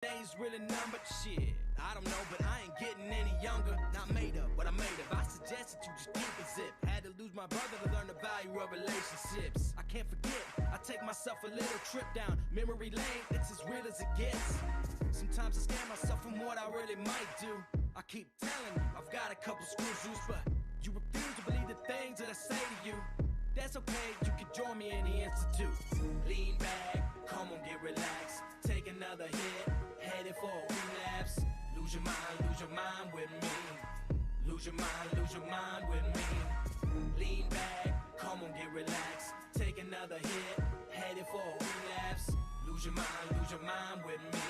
Days really numbered, shit. I don't know, but I ain't getting any younger. Not made up, but I made up. I suggest that you just keep a zip. Had to lose my brother to learn the value of relationships. I can't forget, I take myself a little trip down memory lane. It's as real as it gets. Sometimes I scare myself from what I really might do. I keep telling you, I've got a couple screws loose, but you refuse to believe the things that I say to you. That's okay, you can join me in the institute. Lean back, come on, get relaxed. Take another hit, headed for a relapse. Lose your mind with me. Lose your mind with me. Lean back, come on, get relaxed. Take another hit, headed for a relapse. Lose your mind with me.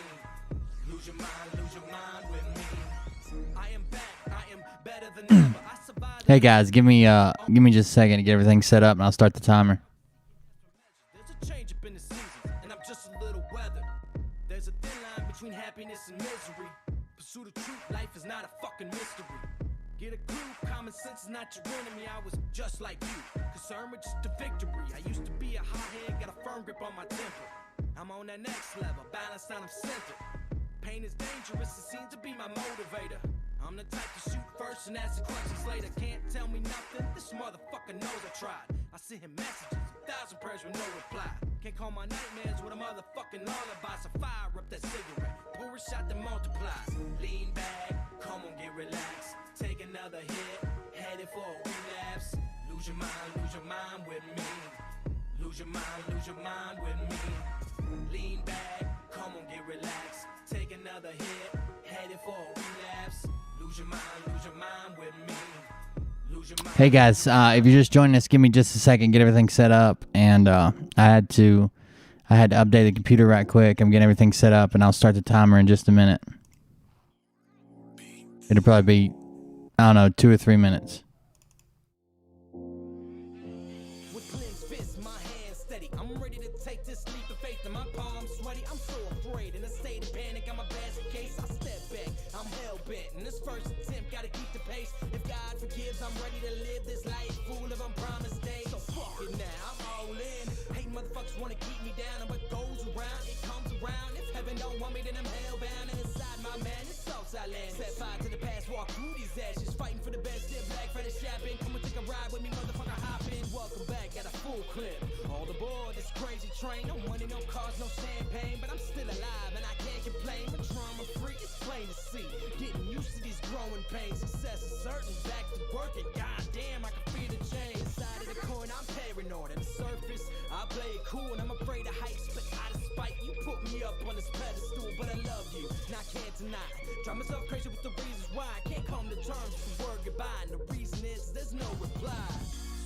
Lose your mind with me. I am back, I am better than ever. I survived. Hey guys, give me just a second to get everything set up and I'll start the timer. There's a change up in the seasons, and I'm just a little weathered. There's a thin line between happiness and misery. Pursuit of truth, life is not a fucking mystery. Get a clue, common sense is not your enemy. I was just like you, concerned with just the victory. I used to be a hothead, got a firm grip on my temper. I'm on that next level, balanced and I'm centered. Pain is dangerous, it seems to be my motivator. I'm the type to shoot first and ask the questions later. Can't tell me nothing, this motherfucker knows I tried. I send him messages, 1,000 prayers with no reply. Can't call my nightmares with a motherfucking lullaby. So fire up that cigarette, pour a shot that multiplies. Lean back, come on, get relaxed. Take another hit, headed for a relapse. Lose your mind with me. Lose your mind with me. Lean back, come on, get relaxed. Take another hit, headed for a relapse. Lose your mind with me. Lose your mind. Hey guys, if you're just joining us, give me just a second, get everything set up, and I had to update the computer right quick. I'm getting everything set up, and I'll start the timer in just a minute. It'll probably be, I don't know, 2 or 3 minutes. With clenched fists, my hands steady. I'm ready to take this leap of faith, and my palms sweaty. I'm so afraid, in a state of panic. I'm a basket case. I step back, I'm hell bent. In this first attempt, gotta keep the pace. If God forgives, I'm ready to live this life full of unpromised days. So fuck it now, I'm all in. Hate motherfuckers wanna keep me down, and what goes around, it comes around. If heaven don't want me, then I'm hellbound. And inside my man, it's Southside land. Set fire to the past, walk through these ashes, fighting for the best. Still black, Freddy Shopping. Come and take a ride with me, motherfucker, hop in. Welcome back, got a full clip. All aboard this crazy train. No money, no cars, no champagne, but I'm still alive and I can't complain. I'm trauma free, it's plain to see. Getting used to these growing pains. Success is certain, back to work, and goddamn, I can feel the change. Side of the coin, I'm paranoid. At the surface, I play it cool and I'm afraid of heights, but out of spite, you put me up on this pedestal. But I love you, and I can't deny. Drive myself crazy with the reasons why I can't come to terms with the word goodbye, and the reason is there's no reply.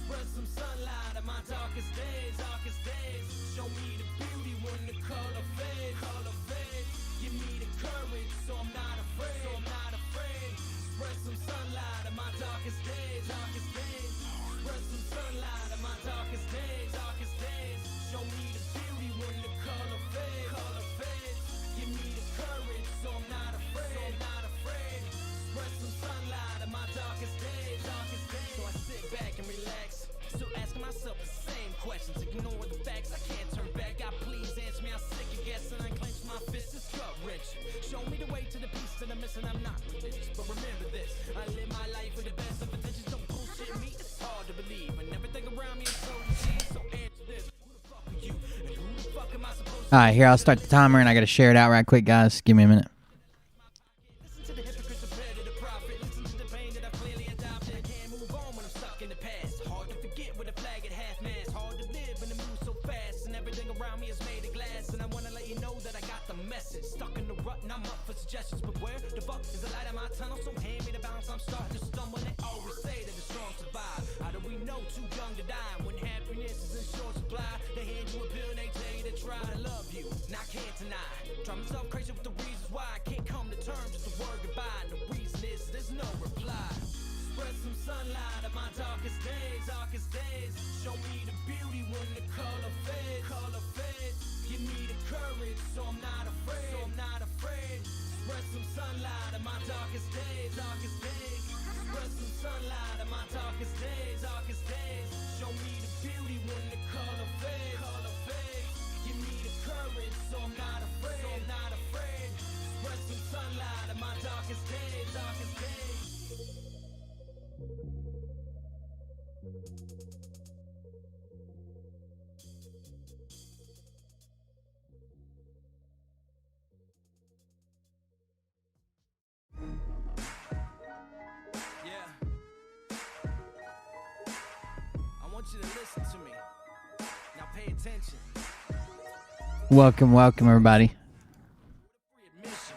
Spread some sunlight on my darkest days, darkest days. Show me the beauty when the color fades, color fades. Give me the courage, so I'm not afraid, so I'm not afraid. Spread some sunlight on my darkest days, darkest days. Spread some sunlight on my darkest days, darkest days. Show me the beauty when the color fades, color fades. Give me the courage, so I'm not afraid, so I'm not afraid. Spread some sunlight on my darkest days, darkest days. So I sit back and relax, still asking myself the same questions. Ignore the facts, I can't turn back. God, please answer me, I'm sick of guessing. I clench my fist, it's gut-wrenching. Show me the way to the peace that I'm missing. I'm not religious, but remember this: I live my life with the best of intentions. Don't bullshit me, it's hard to believe, and everything around me is so diseased. So answer this: who the fuck are you, and who the fuck am I supposed to? Alright, here, I'll start the timer, and I gotta share it out right quick, guys. Give me a minute. Listen to the hypocrites compared to the prophet. Listen to the pain that I clearly adopted. Can't move on when I'm stuck in the past. Hard to forget with a flag at half-mast. Hard to live when it moves so fast, and everything around me is made of glass. And I wanna let you know that I got the message. Stuck in the rut, and I'm up for suggestions. But where the fuck is the light in my tunnel? So hand me the balance, I'm starting to stumble. They always say that the strong survive. How do we know too young to die? When happiness is in short supply, they hand you a pill and they tell you to try to love you, and I can't deny. Drive myself crazy with the reasons why I can't come to terms with the word goodbye, and the reason is there's no reply. Spread some sunlight on my darkest days, darkest days. Show me the beauty when the color fades, color fades. Give me the courage, so I'm not afraid, so I'm not afraid. Spread some sunlight on my darkest days, darkest days. Spread some sunlight on my darkest days, darkest days. Show me the beauty when the color fades, color fades. Give me the courage, so I'm not afraid, so I'm not afraid. darkest days, darkest days. Yeah. I want you to listen to me. Now pay attention. Welcome, everybody. Free admission.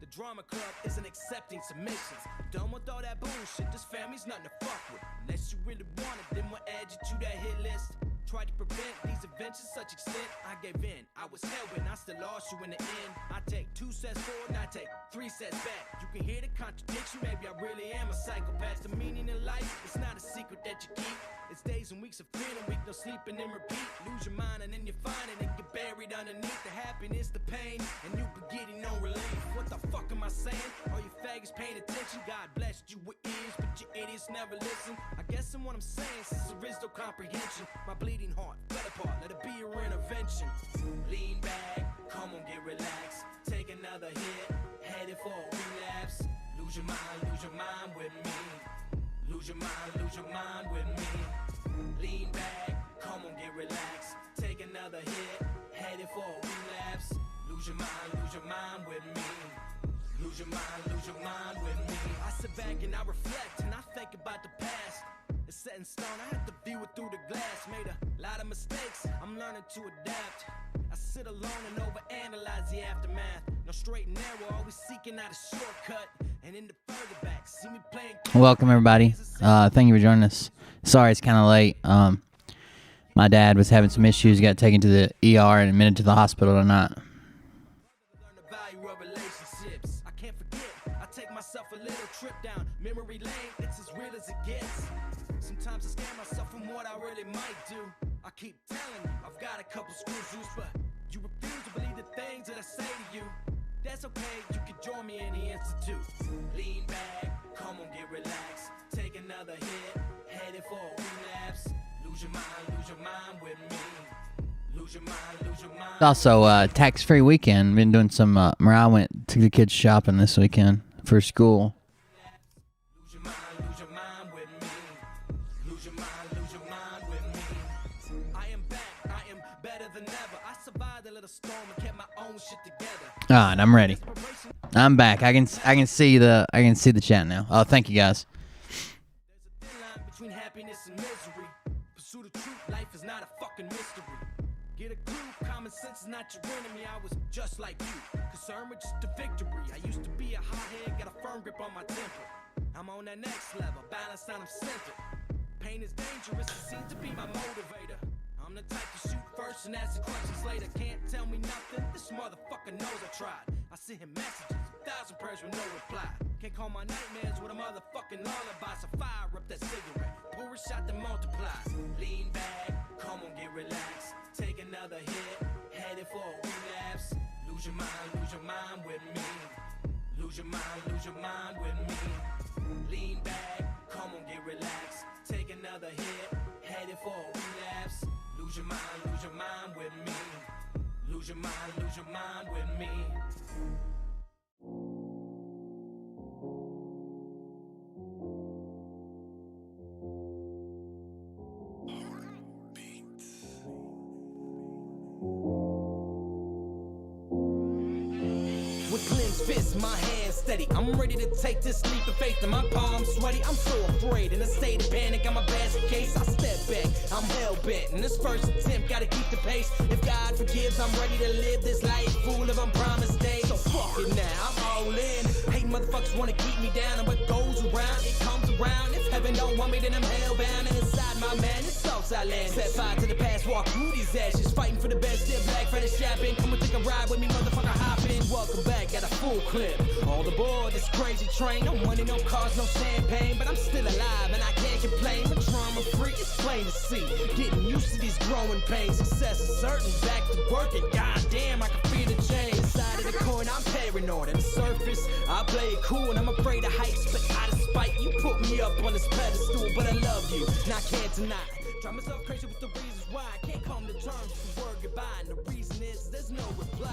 The drama club isn't accepting submissions. Done with all that bullshit. This family's nothing to fuck with. Unless you really want it, then we'll add you to that hit list. Tried to prevent these events to such extent. I gave in. I was hell-bent. I still lost you in the end. I take 2 sets forward and I take 3 sets back. You can hear the contradiction. Maybe I really am a psychopath. The meaning in life, it's not a secret that you keep. It's days and weeks of feeling weak, no sleeping and repeat. Lose your mind and then you find it and get buried underneath the happiness, the pain, and you be getting no relief. What the fuck am I saying? All you faggots paying attention. God blessed you with ears, but you idiots never listen. I guess in what I'm saying, since there is no comprehension, my bleeding heart fell apart, let it be your intervention. Lean back, come on, get relaxed. Take another hit, headed for a relapse. Lose your mind with me. Lose your mind with me. Lean back, come on, get relaxed. Take another hit, headed for a relapse. Lose your mind with me. Lose your mind with me. I sit back and I reflect and I think about the past. It's set in stone, I have to view it through the glass. Made a lot of mistakes, I'm learning to adapt. I sit alone and overanalyze the aftermath. No straight and narrow, always seeking out a shortcut. And in the further back, see me playing. Welcome, everybody. Thank you for joining us. Sorry it's kind of late. My dad was having some issues, got taken to the ER and admitted to the hospital tonight. Learn the value of relationships. I can't forget, I take myself a little trip down memory lane. It's as real as it gets. Sometimes I scare myself from what I really might do. I keep telling you, I've got a couple screws loose, but you refuse to believe the things that I say to you. That's okay, you can join me in the institute. Lean back, come on, get relaxed. Take another hit, headed for a relapse. Lose your mind with me. Lose your mind. It's also tax-free weekend. Been doing some. Mariah went to the kids shopping this weekend for school. Lose your mind with me. Lose your mind with me. I am back, I am better than ever. I survived a little storm and kept my own shit together. All right, I'm ready. I'm back. I can see the chat now. Oh, thank you guys. There's a thin line between happiness and misery. Pursue the truth, life is not a fucking mystery. Get a clue, common sense is not your enemy. I was just like you, concerned with just the victory. I used to be a hothead, got a firm grip on my temper. I'm on that next level, balanced and I'm centered. Pain is dangerous, it seems to be my motivator. I'm the type to shoot first and ask the questions later. Can't tell me nothing, this motherfucker knows I tried. I sent him messages, 1,000 prayers with no reply. Can't call my nightmares with a motherfucking lullaby. So fire up that cigarette, pour a shot that multiplies. Lean back, come on, get relaxed. Take another hit, headed for a relapse. Lose your mind with me. Lose your mind with me. Lean back, come on, get relaxed. Take another hit, headed for a relapse. Lose your mind with me. Lose your mind with me. With clenched fists, my hands steady. I'm ready to take this leap of faith, and my palms sweaty. I'm so afraid, in a state of panic. I'm a basket case. I step back, I'm hell bent. In this first attempt, gotta keep the pace. If God forgives, I'm ready to live this life. Fool if I'm promised days. So fuck it now, I'm all in. Hate motherfuckers wanna keep me down, and what goes around, it comes around. If heaven don't want me, then I'm hellbound. And inside my man, it's Southside land. Set fire to the past, walk through these ashes. Fighting for the best, still black, for the strapping. Come and take a ride with me, motherfucker, hop in. Welcome back at a full clip. All aboard this crazy train. No money, no cars, no champagne. But I'm still alive and I can't complain. I'm drama free, it's plain to see. Getting used to these growing pains. Success is certain, back to work and goddamn, I can feel the change. Side of the coin, I'm paranoid. At the surface, I play it cool and I'm afraid of heights. But out of spite, you put me up on this pedestal. But I love you, and I can't deny. Drive myself crazy with the reasons why I can't come to terms with the word goodbye. And the reason is there's no reply.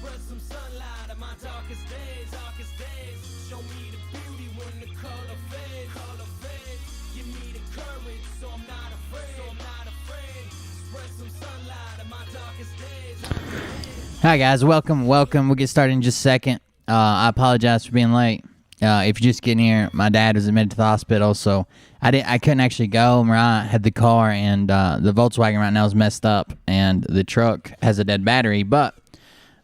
Spread some sunlight on my darkest days, darkest days. Show me the beauty when the color fades, color fades. Give me the courage, so I'm not afraid, so I'm not afraid. Spread some sunlight on my darkest days. Hi guys, welcome. We'll get started in just a second. I apologize for being late. If you're just getting here, my dad was admitted to the hospital, so I couldn't actually go. Mariah had the car, and the Volkswagen right now is messed up, and the truck has a dead battery. But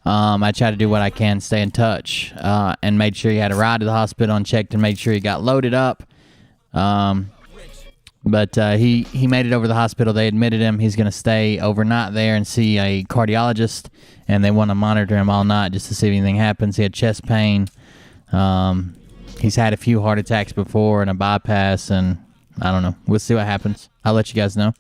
I tried to do what I can, stay in touch, and made sure he had a ride to the hospital and checked and made sure he got loaded up. But he made it over to the hospital. They admitted him. He's going to stay overnight there and see a cardiologist, and they want to monitor him all night just to see if anything happens. He had chest pain. He's had a few heart attacks before and a bypass, and I don't know. We'll see what happens. I'll let you guys know.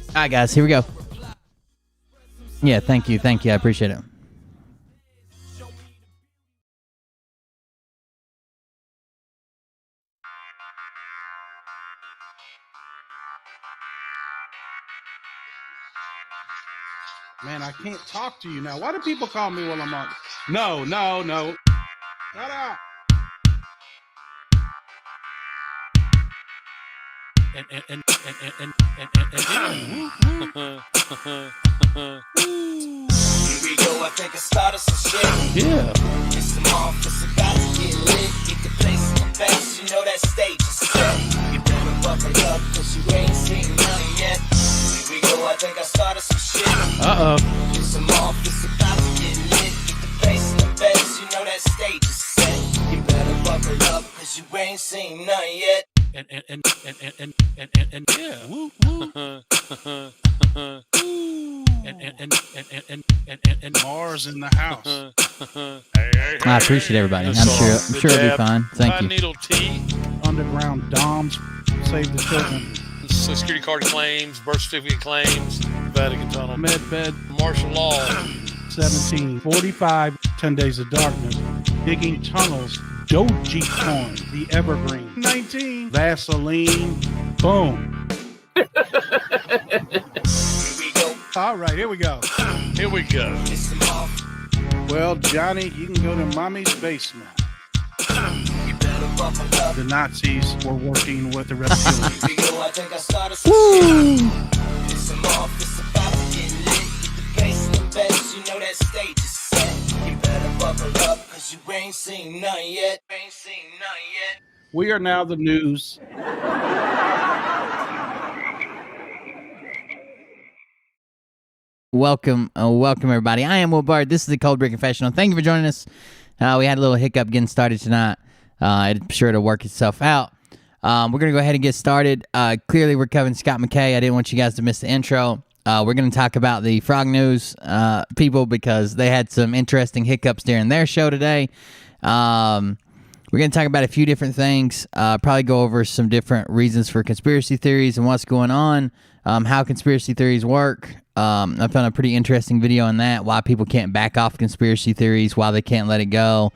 All right, guys, here we go. Yeah, thank you. I appreciate it. Man, I can't talk to you now. Why do people call me while I'm on? No. Shut up. And Here we go, I think I started some shit. Yeah. It's the month, it's about to get lit. Get the place in the face, you know that stage is set. You better buckle up, cause you ain't seen nothing yet. Here we go, I think I started some shit. It's the month, it's about to get lit. Get the place in the face, you know that stage is set. You better buckle up, cause you ain't seen nothing yet. And yeah. Woo woo. And Mars in the house. I appreciate everybody. I'm sure it'll be fine. Thank you. Needle T. Underground Doms save the children. Social Security card claims, birth certificate claims, Vatican Tunnel, Medbed martial law. 1745, 10 Days of Darkness, digging tunnels, Dogecoin, the Evergreen, 19, Vaseline, boom. Here we go, All right, here we go. Here we go. it's the month. Well, Johnny, you can go to Mommy's basement. You better buckle up. The Nazis were working with the reptilians. Here we go, I think I started some shit. It's the month, it's about to get lit. Get the place in the best, you know that stage is set. You better buckle up, cause you ain't seen nothing yet. Ain't seen nothing yet. We are now the news. Welcome everybody. I am Will Bard. This is the Cold Beer Confessional. Thank you for joining us. We had a little hiccup getting started tonight. I'm sure it'll work itself out. We're going to go ahead and get started. Clearly, we're covering Scott McKay. I didn't want you guys to miss the intro. We're going to talk about the Frog News people because they had some interesting hiccups during their show today. We're going to talk about a few different things, probably go over some different reasons for conspiracy theories and what's going on, how conspiracy theories work. I found a pretty interesting video on that, why people can't back off conspiracy theories, why they can't let it go,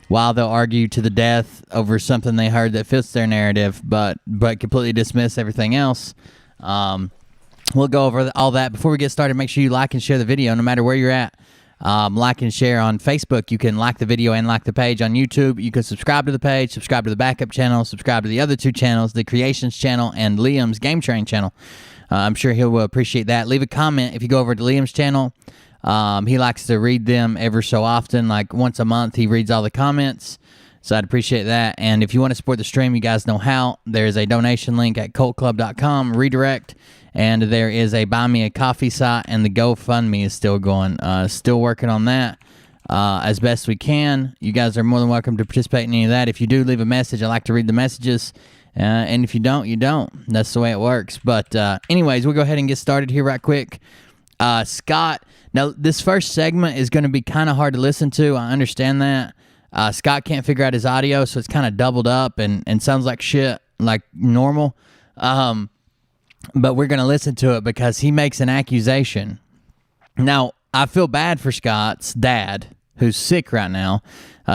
why they'll argue to the death over something they heard that fits their narrative, but completely dismiss everything else. We'll go over all that. Before we get started, make sure you like and share the video no matter where you're at. Like and share on Facebook. You can like the video and like the page on YouTube. You can subscribe to the page, subscribe to the backup channel, subscribe to the other two channels, the Creations channel and Liam's Game Train channel. I'm sure he'll appreciate that. Leave a comment if you go over to Liam's channel. He likes to read them ever so often, like once a month. He reads all the comments, so I'd appreciate that. And if you want to support the stream, you guys know how. There's a donation link at coltclub.com, redirect, and there is a Buy Me a Coffee site, and the GoFundMe is still going. Still working on that as best we can. You guys are more than welcome to participate in any of that. If you do leave a message, I like to read the messages. And if you don't, you don't. That's the way it works. But anyways, we'll go ahead and get started here right quick. Scott Now, this first segment is going to be kind of hard to listen to. I understand that. Scott can't figure out his audio, so it's kind of doubled up and sounds like shit, like normal. But we're going to listen to it because he makes an accusation. Now, I feel bad for Scott's dad, who's sick right now.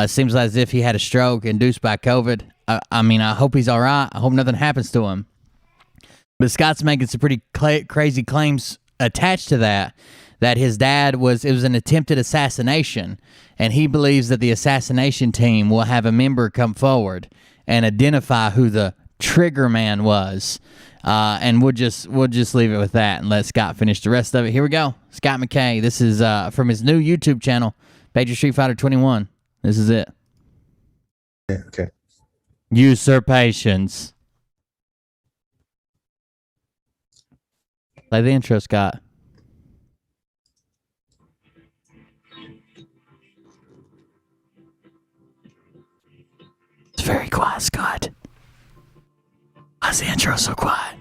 Seems as if he had a stroke induced by COVID. I mean, I hope he's all right. I hope nothing happens to him. But Scott's making some pretty crazy claims attached to that his dad it was an attempted assassination, and he believes that the assassination team will have a member come forward and identify who the trigger man was. And we'll just leave it with that and let Scott finish the rest of it. Here we go. Scott McKay. This is from his new YouTube channel, Patriot Street Fighter 21. This is it. Yeah, okay. Usurpations. Play the intro, Scott. It's very quiet, Scott. Why's the intro so quiet?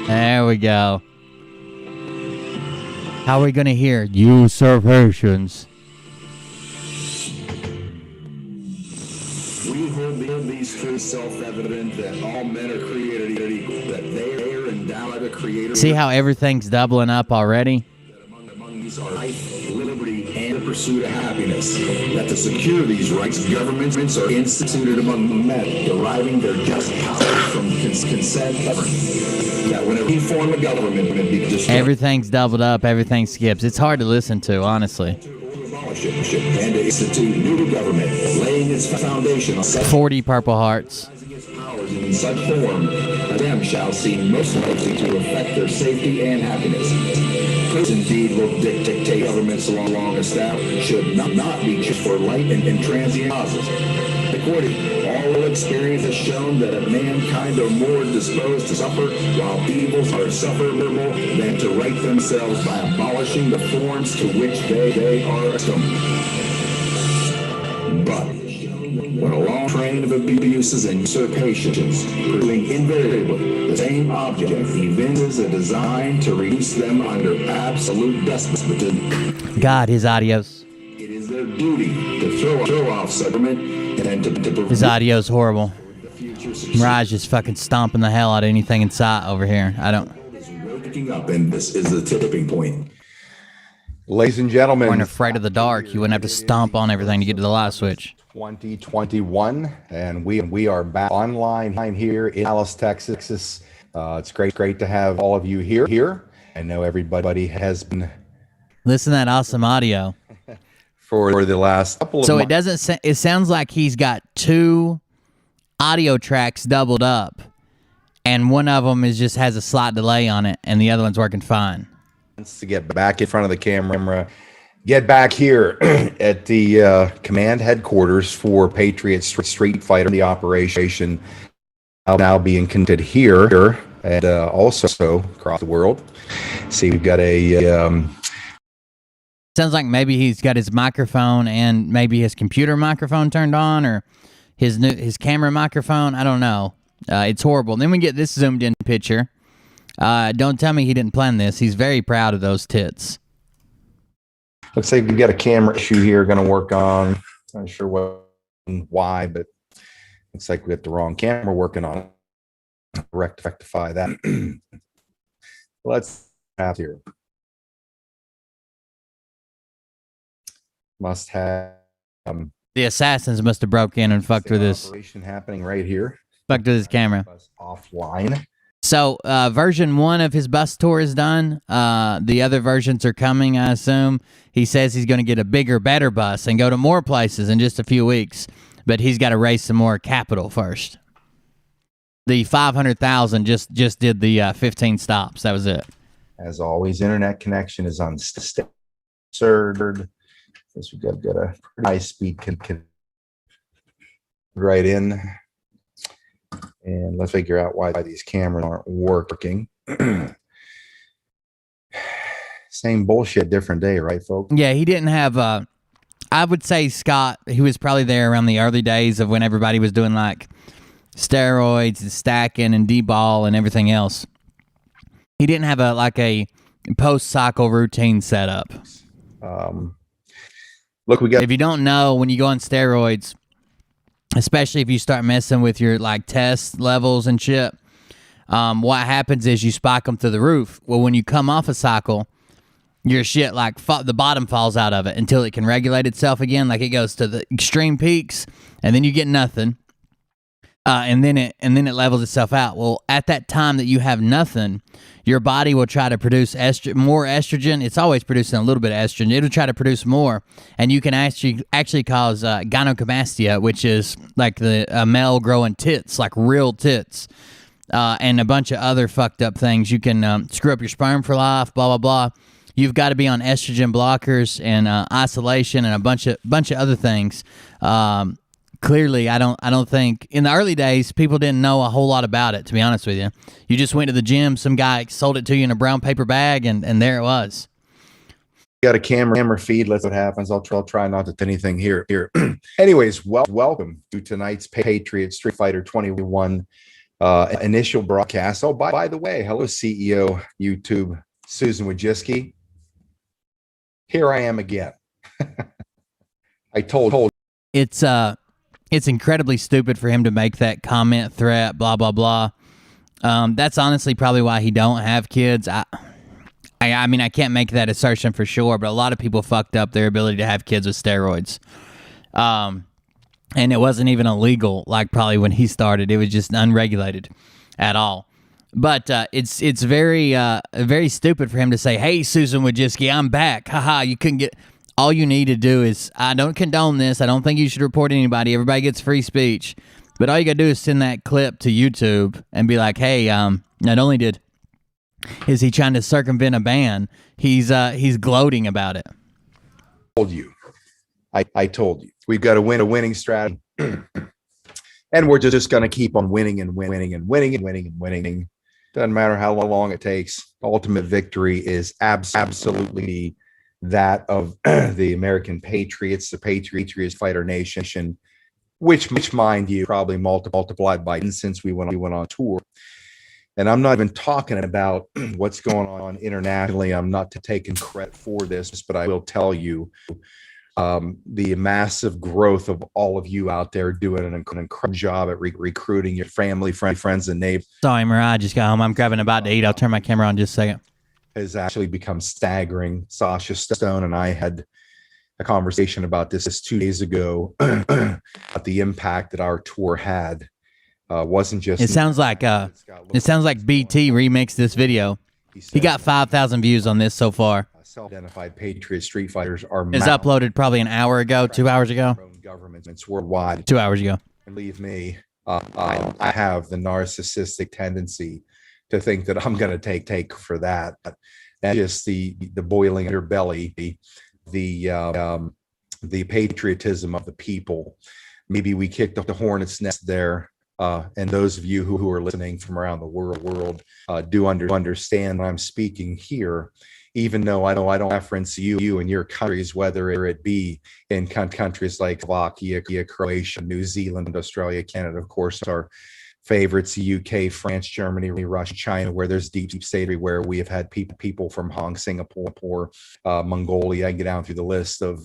There we go. How are we going to hear usurpations? We hold these truths self-evident that all men are created equal, that they are endowed with a creator. See how everything's doubling up already? That among these are life, liberty, and the pursuit of happiness. That to secure these rights, governments are instituted among men, deriving their just power from consent government. That whenever you form a government, it be destroyed. Everything's doubled up, everything skips. It's hard to listen to, honestly. And to institute new government, laying its foundation on such 40 Purple Hearts. its powers in such form that them shall seem most likely to affect their safety and happiness. This indeed will dictate governments long established should not be just for light and transient causes. According, all experience has shown that mankind are more disposed to suffer, while evils are sufferable, than to right themselves by abolishing the forms to which they are accustomed. But when a long train of abuses and usurpations, proving invariably the same object, evinces a design to reduce them under absolute despotism, God, his audio's. it is their duty to throw off government and to His audio's horrible. the future success. Raj is fucking stomping the hell out of anything in sight over here. I don't. Is waking up, and this is the tipping point. Ladies and gentlemen, We're afraid of the dark. You wouldn't have to stomp on everything to get to the light switch. 2021, and we are back online here in Dallas, Texas. It's great to have all of you here. I know everybody has been Listen to that awesome audio. for the last couple of So it months. doesn't. It sounds like he's got two audio tracks doubled up, and one of them just has a slight delay on it, and the other one's working fine. To get back in front of the camera, get back here at the command headquarters for Patriot Street Fighter, the operation now being conducted here and also across the world. See, we've got a Sounds like maybe he's got his microphone and maybe his computer microphone turned on, or his camera microphone. I don't know. It's horrible. Then we get this zoomed in picture. Don't tell me he didn't plan this. He's very proud of those tits. looks like we've got a camera issue here going to work on. Not sure why, but looks like we got the wrong camera working on it. Rectify that. Let's have here. Must have The assassins must have broke in and fucked with his operation happening right here. fucked with his camera. Offline. So version 1 of his bus tour is done. The other versions are coming, I assume. He says he's going to get a bigger, better bus and go to more places in just a few weeks. But he's got to raise some more capital first. The 500,000 just did the 15 stops. That was it. As always, internet connection is absurd. Guess we've got a pretty high speed right in. And let's figure out why these cameras aren't working. Same bullshit, different day, right, folks? Yeah, he didn't have. I would say Scott. He was probably there around the early days of when everybody was doing like steroids and stacking and D-ball and everything else. He didn't have a post-cycle routine setup. Look, we got If you don't know, when you go on steroids, especially if you start messing with your like test levels and shit, what happens is you spike them through the roof. Well, when you come off a cycle, your shit like the bottom falls out of it until it can regulate itself again. Like it goes to the extreme peaks, and then you get nothing, and then it levels itself out. Well, at that time that you have nothing, your body will try to produce more estrogen. It's always producing a little bit of estrogen. It'll try to produce more, and you can actually cause gynecomastia, which is like the male growing tits, like real tits. And a bunch of other fucked up things. You can screw up your sperm for life, blah, blah, blah. You've got to be on estrogen blockers and isolation and a bunch of other things. Clearly, I don't think in the early days people didn't know a whole lot about it. To be honest with you, you just went to the gym. Some guy sold it to you in a brown paper bag, and there it was. got a camera feed. Let's see what happens. I'll try not to do anything here. Anyways, welcome to tonight's Patriot Street Fighter 21 initial broadcast. Oh, by the way, hello, CEO YouTube Susan Wojcicki. Here I am again. I told It's incredibly stupid for him to make that comment threat, blah, blah, blah. That's honestly probably why he don't have kids. I mean, I can't make that assertion for sure, but a lot of people fucked up their ability to have kids with steroids. And it wasn't even illegal, like probably when he started. It was just unregulated at all. But it's very very stupid for him to say, "Hey, Susan Wojcicki, I'm back. Haha, you couldn't get..." All you need to do is, I don't condone this. I don't think you should report anybody. Everybody gets free speech. But all you got to do is send that clip to YouTube and be like, hey, not only is he trying to circumvent a ban, he's gloating about it. I told you. We've got to win a winning strategy. And we're just going to keep on winning and winning and winning and winning and winning. Doesn't matter how long it takes. Ultimate victory is absolutely that of the American Patriots, the Patriots Fighter Nation, which mind you, probably multiplied by since we went on tour. And I'm not even talking about what's going on internationally. I'm not taking credit for this, but I will tell you the massive growth of all of you out there doing an incredible job at recruiting your family, friends, and neighbors. Sorry, Mariah, I just got home. I'm grabbing about to eat. I'll turn my camera on just a second. Has actually become staggering. Sasha Stone and I had a conversation about this 2 days ago about the impact that our tour had. Wasn't just. It sounds like BT remixed this video. He got 5,000 views on this so far. Self-identified Patriot Street Fighters are It's uploaded probably an hour ago, 2 hours ago. Governments worldwide. 2 hours ago. Believe me, I have the narcissistic tendency to think that I'm going to take for that. That's just the boiling in your belly, the patriotism of the people. Maybe we kicked up the hornet's nest there. And those of you who are listening from around the world do understand I'm speaking here, even though I don't reference you and your countries, whether it be in countries like Slovakia, Croatia, New Zealand, Australia, Canada, of course, our favorites, UK, France, Germany, Russia, China, where there's deep state everywhere. We have had people from Hong Kong, Singapore, Mongolia. I can get down through the list of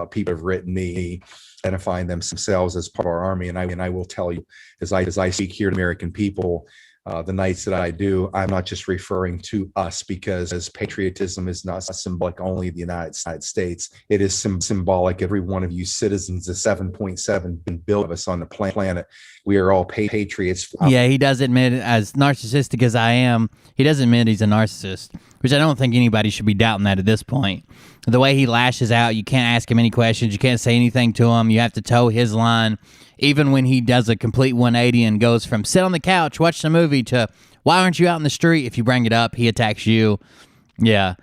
people who have written me, identifying themselves as part of our army. And I will tell you, as I speak here to American people, the nights that I do, I'm not just referring to us, because as patriotism is not symbolic only of the United States. It is symbolic. Every one of you citizens, the 7.7 billion of us on the planet, we are all patriots. Yeah, he does admit, as narcissistic as I am, he does admit he's a narcissist, which I don't think anybody should be doubting that at this point. The way he lashes out, you can't ask him any questions. You can't say anything to him. You have to toe his line. Even when he does a complete 180 and goes from sit on the couch, watch the movie, to why aren't you out in the street? If you bring it up, he attacks you. Yeah.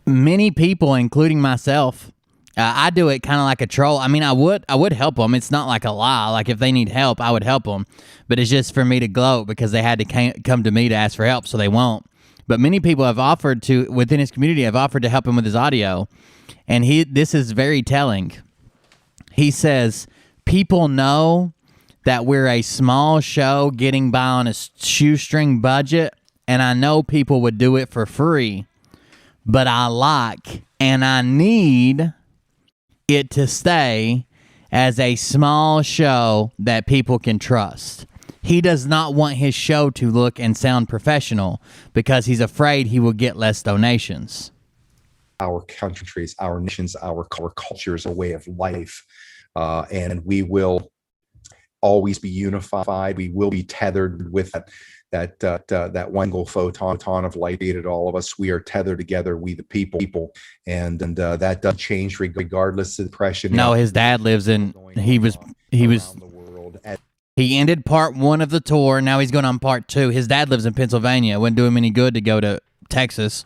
Many people, including myself, I do it kind of like a troll. I mean, I would help them. It's not like a lie. Like if they need help, I would help them. But it's just for me to gloat because they had to come to me to ask for help, so they won't. But many people have offered to, within his community, have offered to help him with his audio. And this is very telling. He says, people know that we're a small show getting by on a shoestring budget, and I know people would do it for free, but I like and I need it to stay as a small show that people can trust. He does not want his show to look and sound professional because he's afraid he will get less donations. Our countries, our nations, our cultures, a way of life, and we will always be unified. We will be tethered with that one single photon of light at all of us. We are tethered together, we the people, and that doesn't change regardless of depression. No, his dad lives in. He was. He ended part 1 of the tour. Now he's going on part 2. His dad lives in Pennsylvania. It wouldn't do him any good to go to Texas.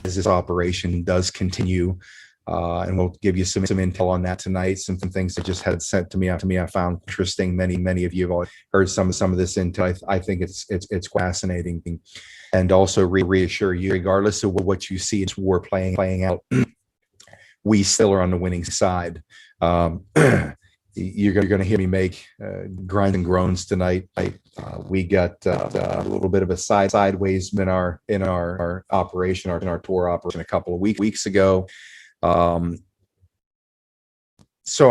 As this operation does continue, and we'll give you some intel on that tonight. Some things that just had sent to me. I found interesting. Many of you have heard some of this intel. I think it's fascinating, and also reassure you, regardless of what you see, it's war playing out. We still are on the winning side. You're going to hear me make grinds and groans tonight. We got a little bit of a sideways in our operation, in our tour operation a couple of weeks ago. So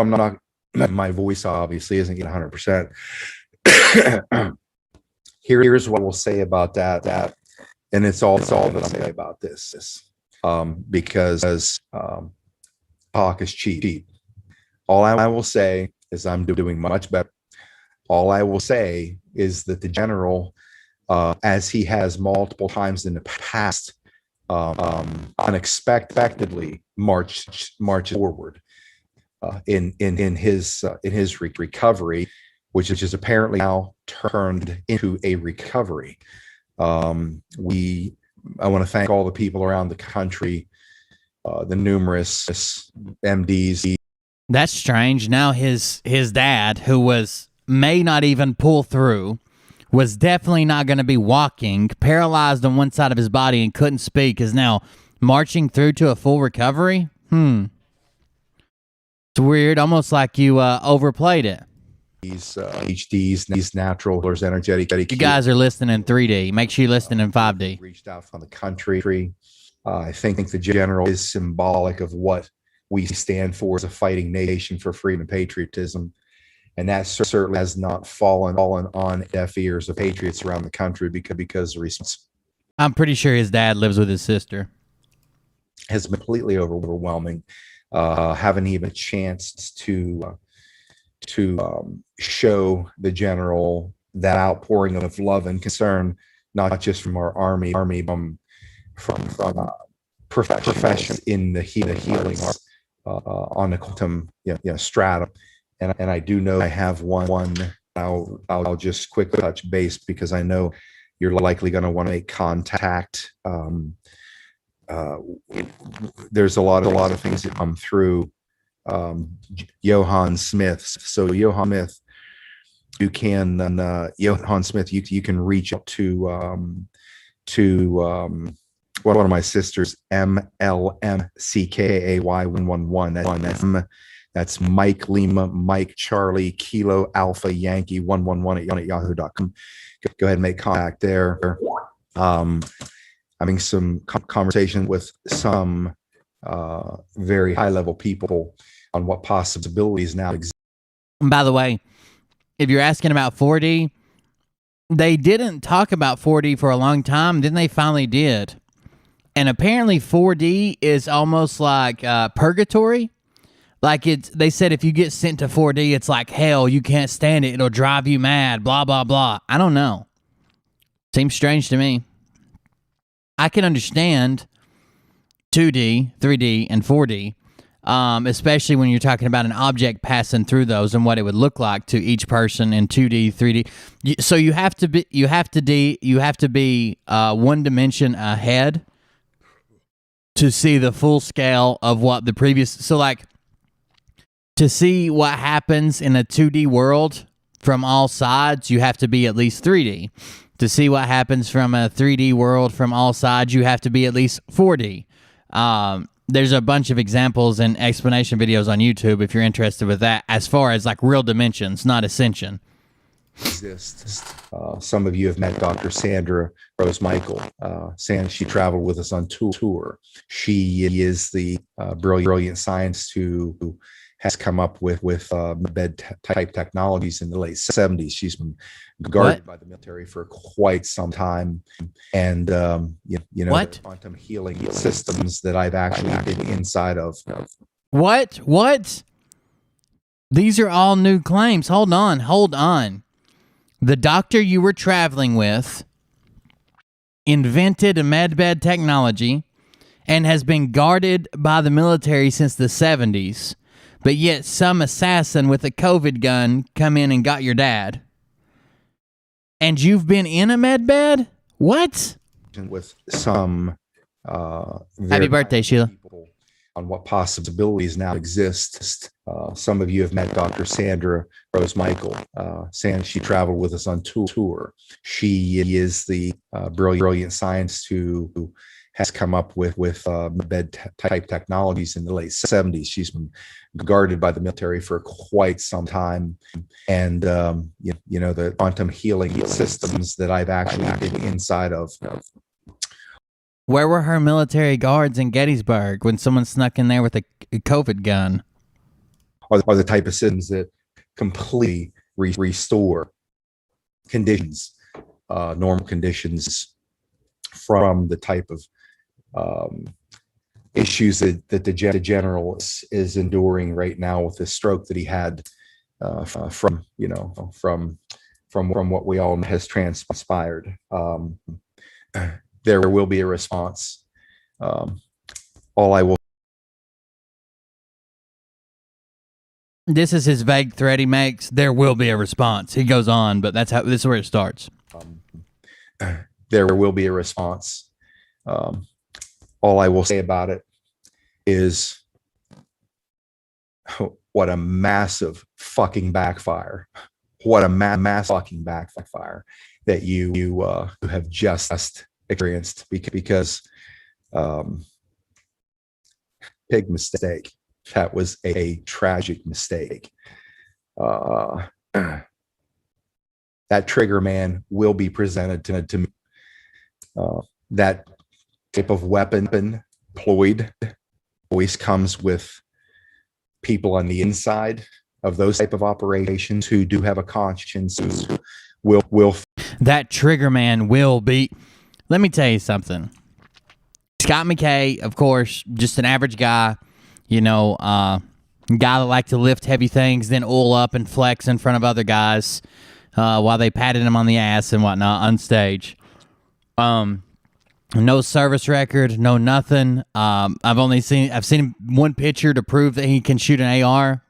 I'm not. My voice obviously isn't getting 100%. Here's what we'll say about that, and it's all that I'll say about this. Because talk is cheap. All I will say is I'm doing much better. All I will say is that the general, as he has multiple times in the past, unexpectedly march forward in his recovery, which is apparently now turned into a recovery. I want to thank all the people around the country, the numerous MDs. That's strange. Now his dad, who may not even pull through, was definitely not going to be walking, paralyzed on one side of his body and couldn't speak, is now marching through to a full recovery? It's weird, almost like you overplayed it. These HDs, these natural, there's energetic. You guys are listening in 3D. Make sure you listen in 5D. Reached out from the country. I think the general is symbolic of what we stand for as a fighting nation for freedom and patriotism. And that certainly has not fallen on deaf ears of patriots around the country because the response, I'm pretty sure his dad lives with his sister, has been completely overwhelming. Haven't even a chance to show the general that outpouring of love and concern, not just from our army, from professionals in the healing arts, on the quantum stratum. And I do know I have one. I'll just quickly touch base because I know you're likely going to want to make contact. There's a lot of things that come through. Johann Smith. So Johann Smith, you can Johann Smith. You can reach out to one of my sisters, MLMCKAY111. That's Mike Lima, Mike Charlie, Kilo Alpha Yankee 111 at yahoo.com. Go ahead and make contact there. Having some conversation with some very high level people on what possibilities now exist. By the way, if you're asking about 4D, they didn't talk about 4D for a long time. Then they finally did. And apparently 4D is almost like purgatory. Like they said if you get sent to 4D, it's like hell. You can't stand it. It'll drive you mad. Blah, blah, blah. I don't know. Seems strange to me. I can understand 2D, 3D, and 4D, especially when you're talking about an object passing through those and what it would look like to each person in 2D, 3D. So you have to be one dimension ahead to see the full scale of what the previous. So like to see what happens in a 2D world from all sides, you have to be at least 3D. To see what happens from a 3D world from all sides, you have to be at least 4D. There's a bunch of examples and explanation videos on YouTube if you're interested with that, as far as like real dimensions, not ascension. exist. Some of you have met Dr. Sandra Rose Michael. She traveled with us on tour. She is the brilliant scientist who has come up with bed type technologies in the late 70s. She's been guarded by the military for quite some time. And, the quantum healing systems that I've actually been inside of. What? These are all new claims. Hold on. The doctor you were traveling with invented a medbed technology and has been guarded by the military since the 70s. But yet some assassin with a COVID gun come in and got your dad. And you've been in a med bed? What? With some Happy birthday, Sheila. On what possibilities now exist. Some of you have met Dr. Sandra Rose Michael. She traveled with us on tour. She is the brilliant scientist who has come up with bed type technologies in the late 70s. She's been guarded by the military for quite some time. And, the quantum healing systems that I've actually been inside of. Where were her military guards in Gettysburg when someone snuck in there with a COVID gun? Are the type of systems that completely restore conditions, normal conditions, from the type of issues that the general is enduring right now with this stroke that he had from what we all know has transpired. There will be a response. All I will. This is his vague threat he makes. There will be a response. He goes on, but this is where it starts. There will be a response. All I will say about it is what a massive fucking backfire. What a massive fucking backfire that you have just experienced because big mistake. That was a tragic mistake. That trigger man will be presented to me. That type of weapon deployed always comes with people on the inside of those type of operations who do have a conscience. Will that trigger man will be. Let me tell you something. Scott McKay, of course, just an average guy. Guy that liked to lift heavy things, then oil up and flex in front of other guys while they patted him on the ass and whatnot on stage. No service record, no nothing. I've seen one picture to prove that he can shoot an AR.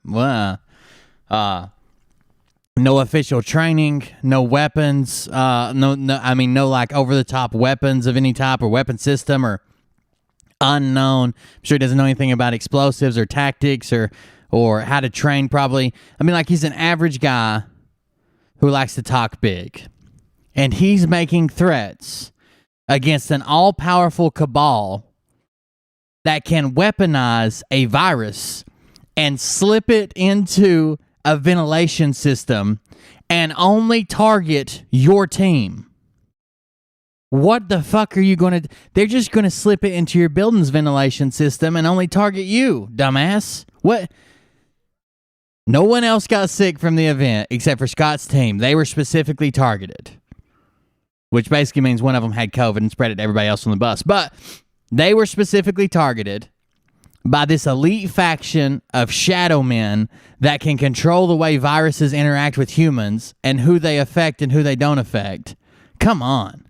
No official training, no weapons, no like over the top weapons of any type or weapon system or unknown. I'm sure he doesn't know anything about explosives or tactics or how to train probably. He's an average guy who likes to talk big. And he's making threats against an all-powerful cabal that can weaponize a virus and slip it into a ventilation system and only target your team. What the fuck are you going to... They're just going to slip it into your building's ventilation system and only target you, dumbass. What? No one else got sick from the event except for Scott's team. They were specifically targeted. Which basically means one of them had COVID and spread it to everybody else on the bus. But they were specifically targeted by this elite faction of shadow men that can control the way viruses interact with humans and who they affect and who they don't affect. Come on.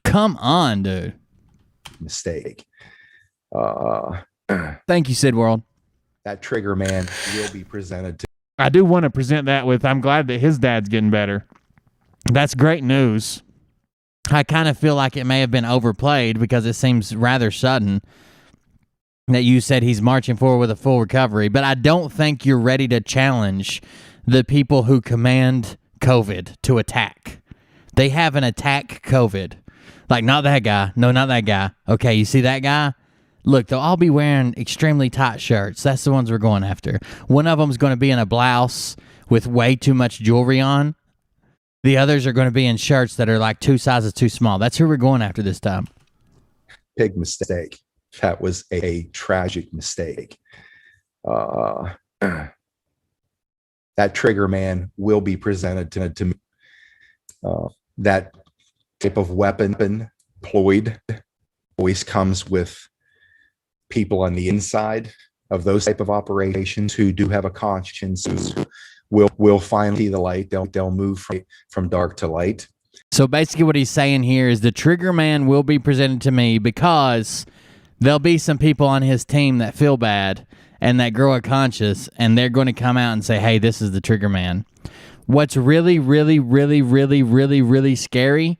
Come on, dude. Mistake. Thank you, Sid World. That trigger man will be presented to. I do want to present that with, I'm glad that his dad's getting better. That's great news. I kind of feel like it may have been overplayed because it seems rather sudden that you said he's marching forward with a full recovery, but I don't think you're ready to challenge the people who command COVID to attack. They have an attack COVID. Like, not that guy. No, not that guy. Okay, you see that guy? Look, they'll all be wearing extremely tight shirts. That's the ones we're going after. One of them's going to be in a blouse with way too much jewelry on. The others are going to be in shirts that are like 2 sizes too small. That's who we're going after this time. Big mistake. That was a tragic mistake. That trigger man will be presented to me. That type of weapon employed always comes with people on the inside of those type of operations who do have a conscience, who will finally see the light. They'll move from dark to light. So basically what he's saying here is the trigger man will be presented to me because there'll be some people on his team that feel bad and that grow a conscience, and they're going to come out and say, hey, this is the trigger man. What's really, really, really, really, really, really scary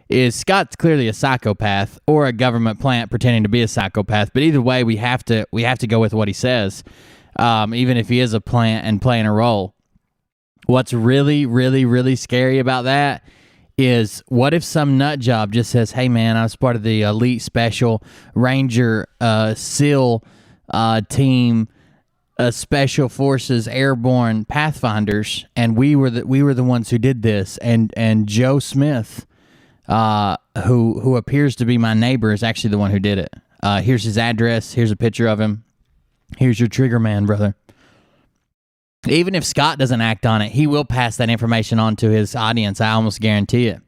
is Scott's clearly a psychopath or a government plant pretending to be a psychopath. But either way, we have to go with what he says, even if he is a plant and playing a role. What's really, really, really scary about that is what if some nut job just says, hey, man, I was part of the elite special Ranger SEAL team, Special Forces Airborne Pathfinders, and we were the ones who did this, and Joe Smith, who appears to be my neighbor, is actually the one who did it. Here's his address. Here's a picture of him. Here's your trigger man, brother. Even if Scott doesn't act on it, he will pass that information on to his audience. I almost guarantee it.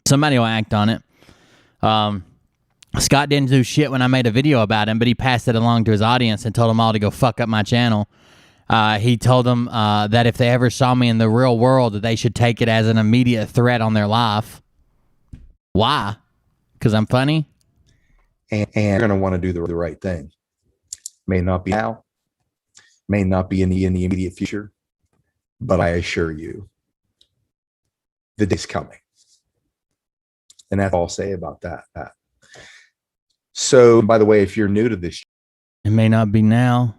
Somebody will act on it. Scott didn't do shit when I made a video about him, but he passed it along to his audience and told them all to go fuck up my channel. He told them that if they ever saw me in the real world, that they should take it as an immediate threat on their life. Why? Because I'm funny? And you're going to want to do the right thing. May not be now, may not be in the immediate future, but I assure you, the day's coming. And that's all I'll say about that. So, by the way, if you're new to this, it may not be now,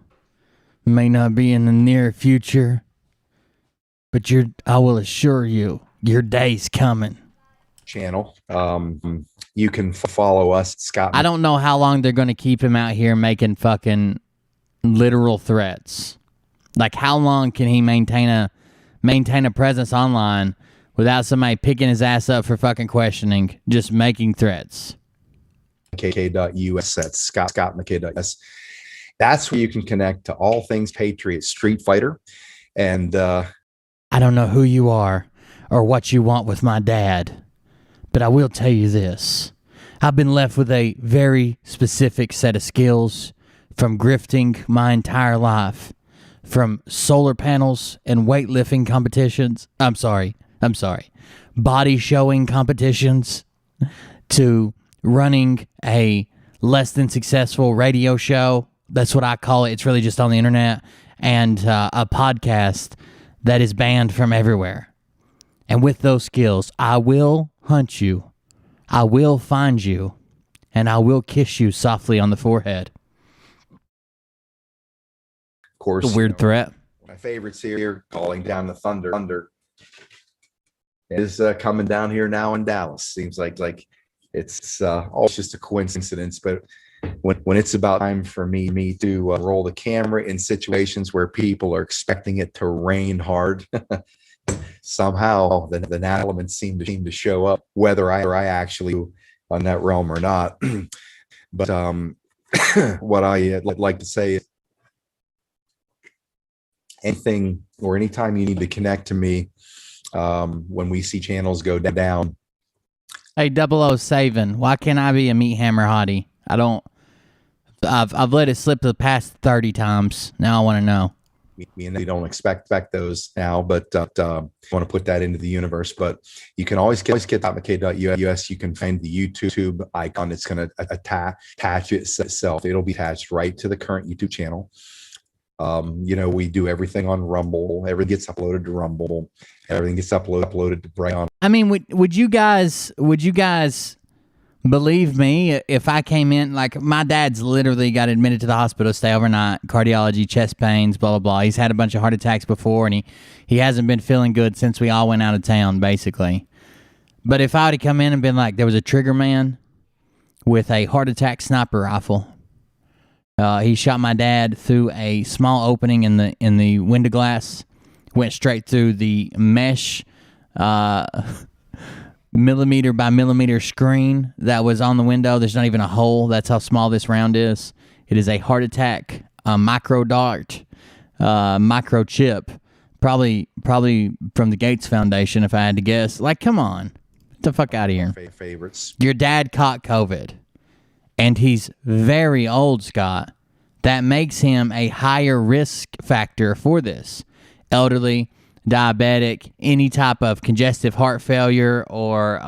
may not be in the near future, but I will assure you, your day's coming. Channel, you can follow us, Scott. I don't know how long they're going to keep him out here making fucking literal threats. Like, how long can he maintain a presence online without somebody picking his ass up for fucking questioning, just making threats? McKay.us, that's ScottMcKay.us. That's where you can connect to all things Patriot Street Fighter. And I don't know who you are or what you want with my dad, but I will tell you this. I've been left with a very specific set of skills from grifting my entire life, from solar panels and weightlifting competitions. I'm sorry. Body showing competitions to running a less than successful radio show. That's what I call it. It's really just on the internet, and a podcast that is banned from everywhere. And with those skills, I will hunt you, I will find you, and I will kiss you softly on the forehead. of course, A weird threat. my favorites here, calling down the thunder is coming down here now in Dallas. Seems like it's all just a coincidence, but when it's about time for me to roll the camera in situations where people are expecting it to rain hard, somehow the elements seem to show up, whether I actually on that realm or not. But what I like to say is, anything or anytime you need to connect to me, when we see channels go down. Hey, 007, why can't I be a meat hammer hottie? I've let it slip the past 30 times. Now I want to know. We don't expect those now, but I want to put that into the universe. But you can always get .mckay.us. You can find the YouTube icon. It's going to attach itself. It'll be attached right to the current YouTube channel. We do everything on Rumble. Everything gets uploaded to Rumble. Everything gets uploaded to Brian. I mean, would you guys believe me if I came in, like, my dad's literally got admitted to the hospital to stay overnight, cardiology, chest pains, blah, blah, blah. He's had a bunch of heart attacks before, and he hasn't been feeling good since we all went out of town, basically. But if I would have come in and been like, there was a trigger man with a heart attack sniper rifle. He shot my dad through a small opening in the window glass, went straight through the mesh millimeter by millimeter screen that was on the window. There's not even a hole. That's how small this round is. It is a heart attack, a micro dart, microchip. Probably from the Gates Foundation, if I had to guess. Like, come on. Get the fuck out of here. Favorites. Your dad caught COVID, and he's very old, Scott. That makes him a higher risk factor for this. Elderly, diabetic, any type of congestive heart failure, or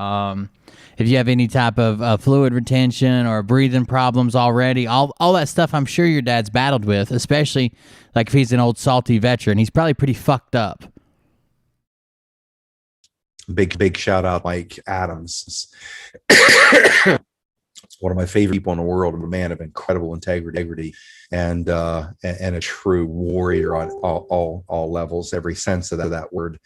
if you have any type of fluid retention or breathing problems already, all that stuff I'm sure your dad's battled with, especially like if he's an old salty veteran. He's probably pretty fucked up. Big shout out Mike Adams. It's one of my favorite people in the world, a man of incredible integrity and a true warrior on all levels, every sense of that word.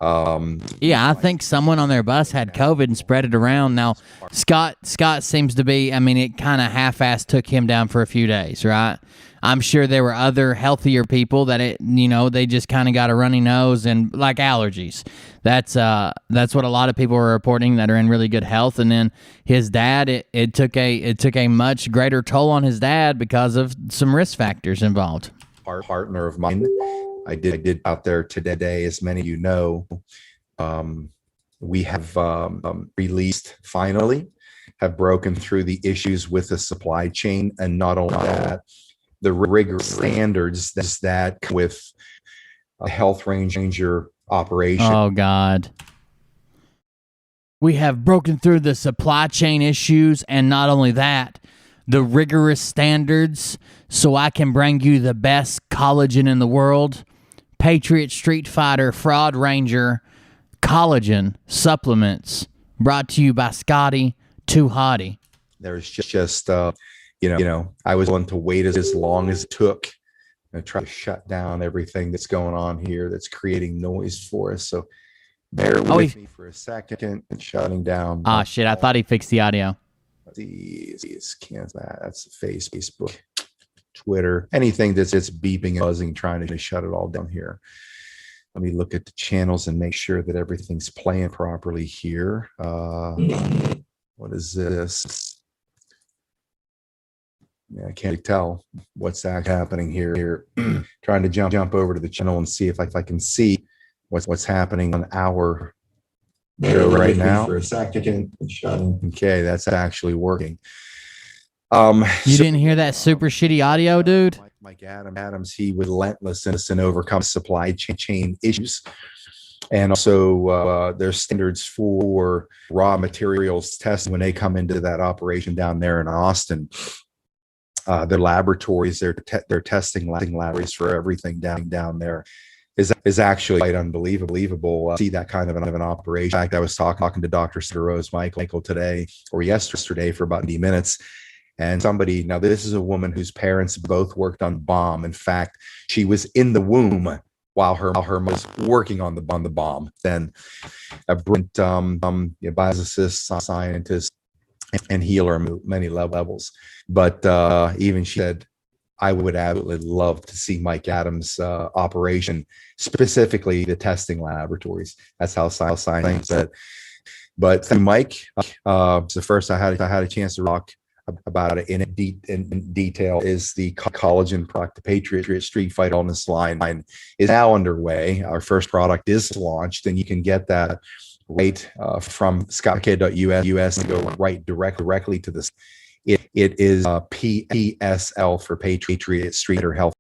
Yeah, I think someone on their bus had COVID and spread it around. Now, Scott seems to be, I mean, it kind of half-assed took him down for a few days, right? I'm sure there were other healthier people that they just kind of got a runny nose and like allergies. That's what a lot of people are reporting that are in really good health. And then his dad, it took a much greater toll on his dad because of some risk factors involved. Partner of mine. I did out there today, as many of you know. We have released, finally, have broken through the issues with the supply chain, and not only that, the rigorous standards that with a Health Ranger operation. Oh, God. We have broken through the supply chain issues, and not only that, the rigorous standards, so I can bring you the best collagen in the world. Patriot Street Fighter Fraud Ranger collagen supplements, brought to you by Scotty Too Hottie. There's just I was willing to wait as long as it took and try to shut down everything that's going on here that's creating noise for us. So bear with me for a second and shutting down. Ah, shit! I thought he fixed the audio. That's Facebook, Twitter, anything that's beeping and buzzing, trying to shut it all down here. Let me look at the channels and make sure that everything's playing properly here. What is this? Yeah, I can't tell what's happening here. Trying to jump over to the channel and see if I can see what's happening on our show right now. For a second. Okay, that's actually working. You didn't hear that super shitty audio, dude? Mike Adams, he relentless and overcome supply chain issues. And also there's standards for raw materials testing when they come into that operation down there in Austin. Their laboratories, their testing laboratories for everything down there is actually quite unbelievable. See that kind of an operation. In fact, I was talking to Dr. Rose Michael today or yesterday for about 90 minutes. And now this is a woman whose parents both worked on bomb. In fact, she was in the womb while her mom was working on the bomb. Then a brilliant biologist, scientist, and healer on many levels. But even she said, I would absolutely love to see Mike Adams' operation, specifically the testing laboratories. That's how science said. But Mike, the first I had a chance to talk about it in detail is the collagen product. The Patriot Street Fighter Wellness line is now underway. Our first product is launched, and you can get that right from scottkid.us and go right directly to this. It is PSL for Patriot Street or Health.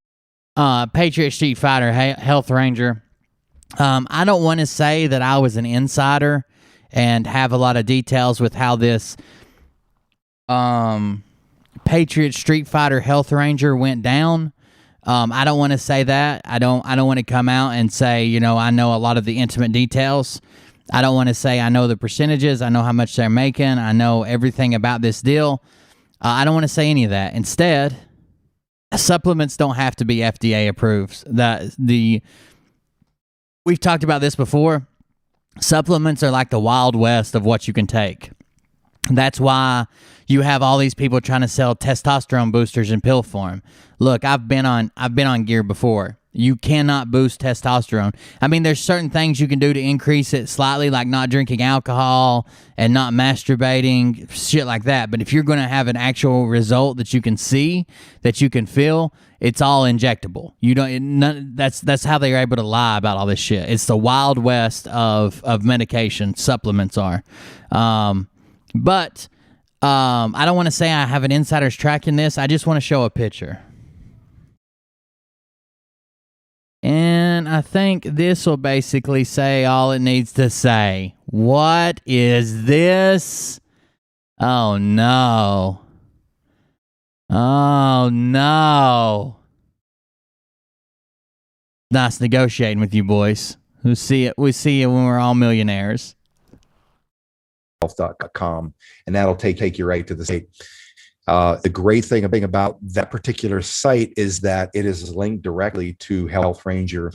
Patriot Street Fighter Health Ranger. I don't want to say that I was an insider and have a lot of details with how this Patriot Street Fighter Health Ranger went down. I don't want to say that. I don't want to come out and say, I know a lot of the intimate details. I don't want to say I know the percentages. I know how much they're making. I know everything about this deal. I don't want to say any of that. Instead, supplements don't have to be FDA approved. We've talked about this before. Supplements are like the Wild West of what you can take. That's why you have all these people trying to sell testosterone boosters in pill form. Look, I've been on gear before. You cannot boost testosterone. I mean, there's certain things you can do to increase it slightly, like not drinking alcohol and not masturbating, shit like that. But if you're going to have an actual result that you can see, that you can feel, it's all injectable. You don't. That's how they're able to lie about all this shit. It's the wild west of medication. Supplements are, but I don't want to say I have an insider's track in this. I just want to show a picture. And I think this will basically say all it needs to say. What is this? Oh, no. Oh, no. Nice negotiating with you boys. We see it when we're all millionaires. Health.com, and that'll take you right to the site. The great thing about that particular site is that it is linked directly to Health Ranger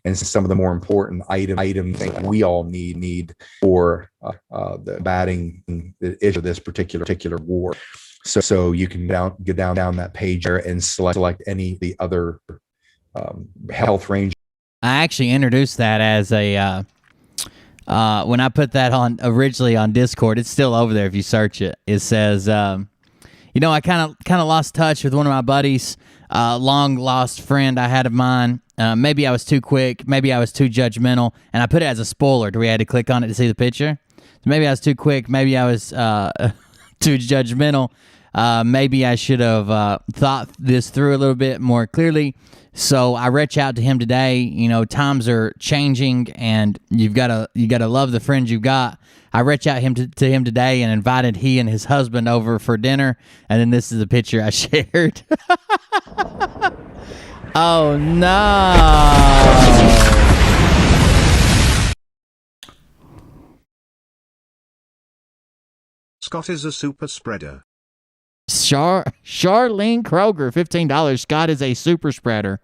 and some of the more important items that we all need for the batting the issue of this particular war. So you can go down that page there and select any of the other Health Ranger. I actually introduced that as a when I put that on originally on Discord. It's still over there if you search it. It says. You know, I kind of lost touch with one of my buddies, long lost friend I had of mine. Maybe I was too quick. Maybe I was too judgmental. And I put it as a spoiler. Do we had to click on it to see the picture? So maybe I was too quick. Maybe I was too judgmental. Maybe I should have thought this through a little bit more clearly. So I reached out to him today. You know, times are changing, and you gotta love the friends you've got. I reached out to him today and invited he and his husband over for dinner, and then this is the picture I shared. Oh no! Scott is a super spreader. Charlene Kroger, $15. Scott is a super spreader.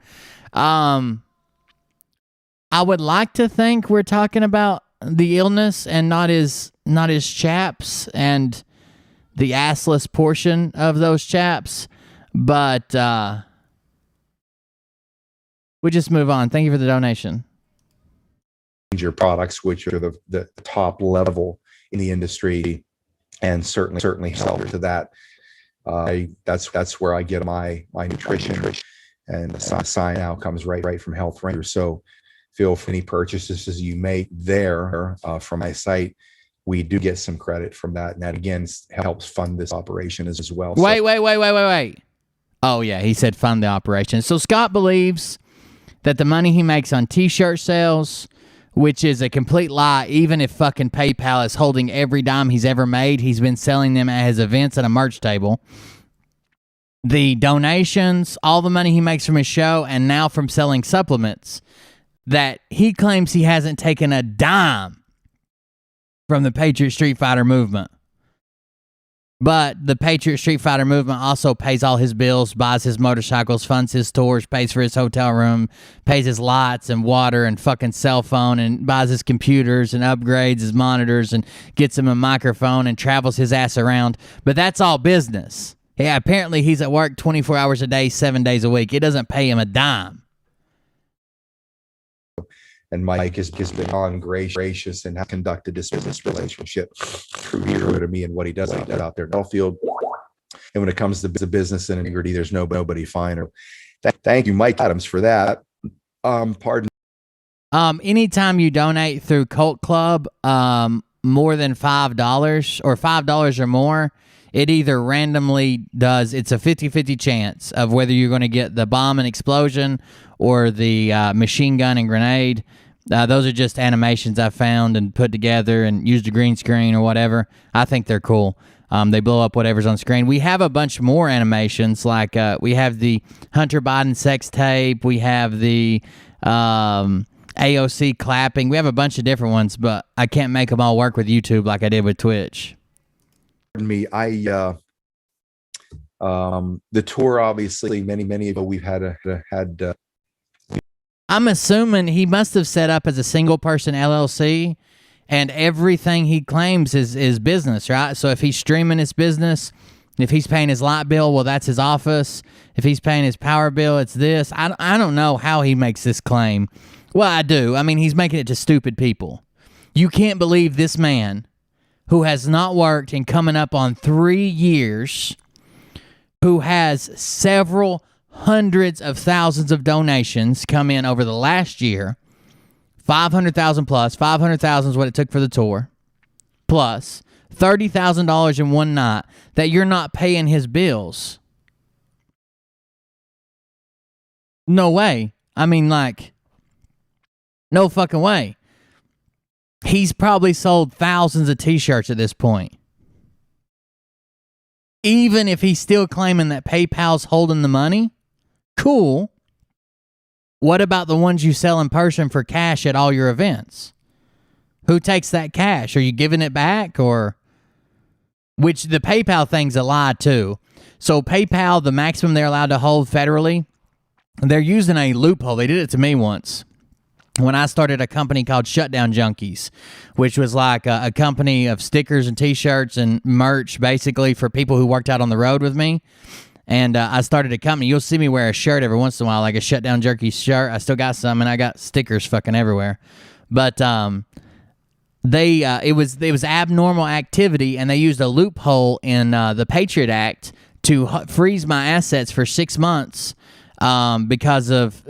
I would like to think we're talking about the illness and not his chaps and the assless portion of those chaps, but we'll just move on. Thank you for the donation. Your products, which are the top level in the industry, and certainly help to that. That's where I get my nutrition, and the sign out comes right from Health Ranger. So feel for any purchases you make there from my site, we do get some credit from that, and that again helps fund this operation as well. Wait. Oh yeah, he said fund the operation. So Scott believes that the money he makes on t-shirt sales, which is a complete lie, even if fucking PayPal is holding every dime he's ever made, he's been selling them at his events at a merch table. The donations, all the money he makes from his show, and now from selling supplements, that he claims he hasn't taken a dime from the Patriot Street Fighter movement. But the Patriot Street Fighter movement also pays all his bills, buys his motorcycles, funds his tours, pays for his hotel room, pays his lights and water and fucking cell phone, and buys his computers and upgrades his monitors and gets him a microphone and travels his ass around. But that's all business. Yeah, apparently he's at work 24 hours a day, 7 days a week. It doesn't pay him a dime. And Mike has been gracious and has conducted this business relationship through to me and what he does out there in Belfield. And when it comes to business and integrity, there's nobody finer. Thank you, Mike Adams, for that. Pardon. Anytime you donate through Cult Club, more than $5 or $5 or more, it either randomly does, it's a 50-50 chance of whether you're going to get the bomb and explosion or the machine gun and grenade. Those are just animations I found and put together and used a green screen or whatever. I think they're cool. They blow up whatever's on screen. We have a bunch more animations, like we have the Hunter Biden sex tape. We have the AOC clapping. We have a bunch of different ones, but I can't make them all work with YouTube like I did with Twitch. Me, the tour, obviously, many of we've had. I'm assuming he must have set up as a single person LLC, and everything he claims is business, right? So if he's streaming his business, If he's paying his light bill, well, that's his office. If he's paying his power bill, it's this. I don't know how he makes this claim. Well, I do. I mean, he's making it to stupid people. You can't believe this man who has not worked in coming up on 3 years, who has several hundreds of thousands of donations come in over the last year, 500,000 plus, 500,000 is what it took for the tour, plus $30,000 in one night, that you're not paying his bills. No way. I mean, like, no fucking way. He's probably sold thousands of t-shirts at this point. Even if he's still claiming that PayPal's holding the money, cool. What about the ones you sell in person for cash at all your events? Who takes that cash? Are you giving it back, or... Which the PayPal thing's a lie too. So PayPal, the maximum they're allowed to hold federally, they're using a loophole. They did it to me once when I started a company called Shutdown Junkies, which was like a company of stickers and t-shirts and merch basically for people who worked out on the road with me. And I started a company. You'll see me wear a shirt every once in a while, like a Shutdown Jerky shirt. I still got some, and I got stickers fucking everywhere. But it was abnormal activity, and they used a loophole in the Patriot Act to freeze my assets for 6 months because of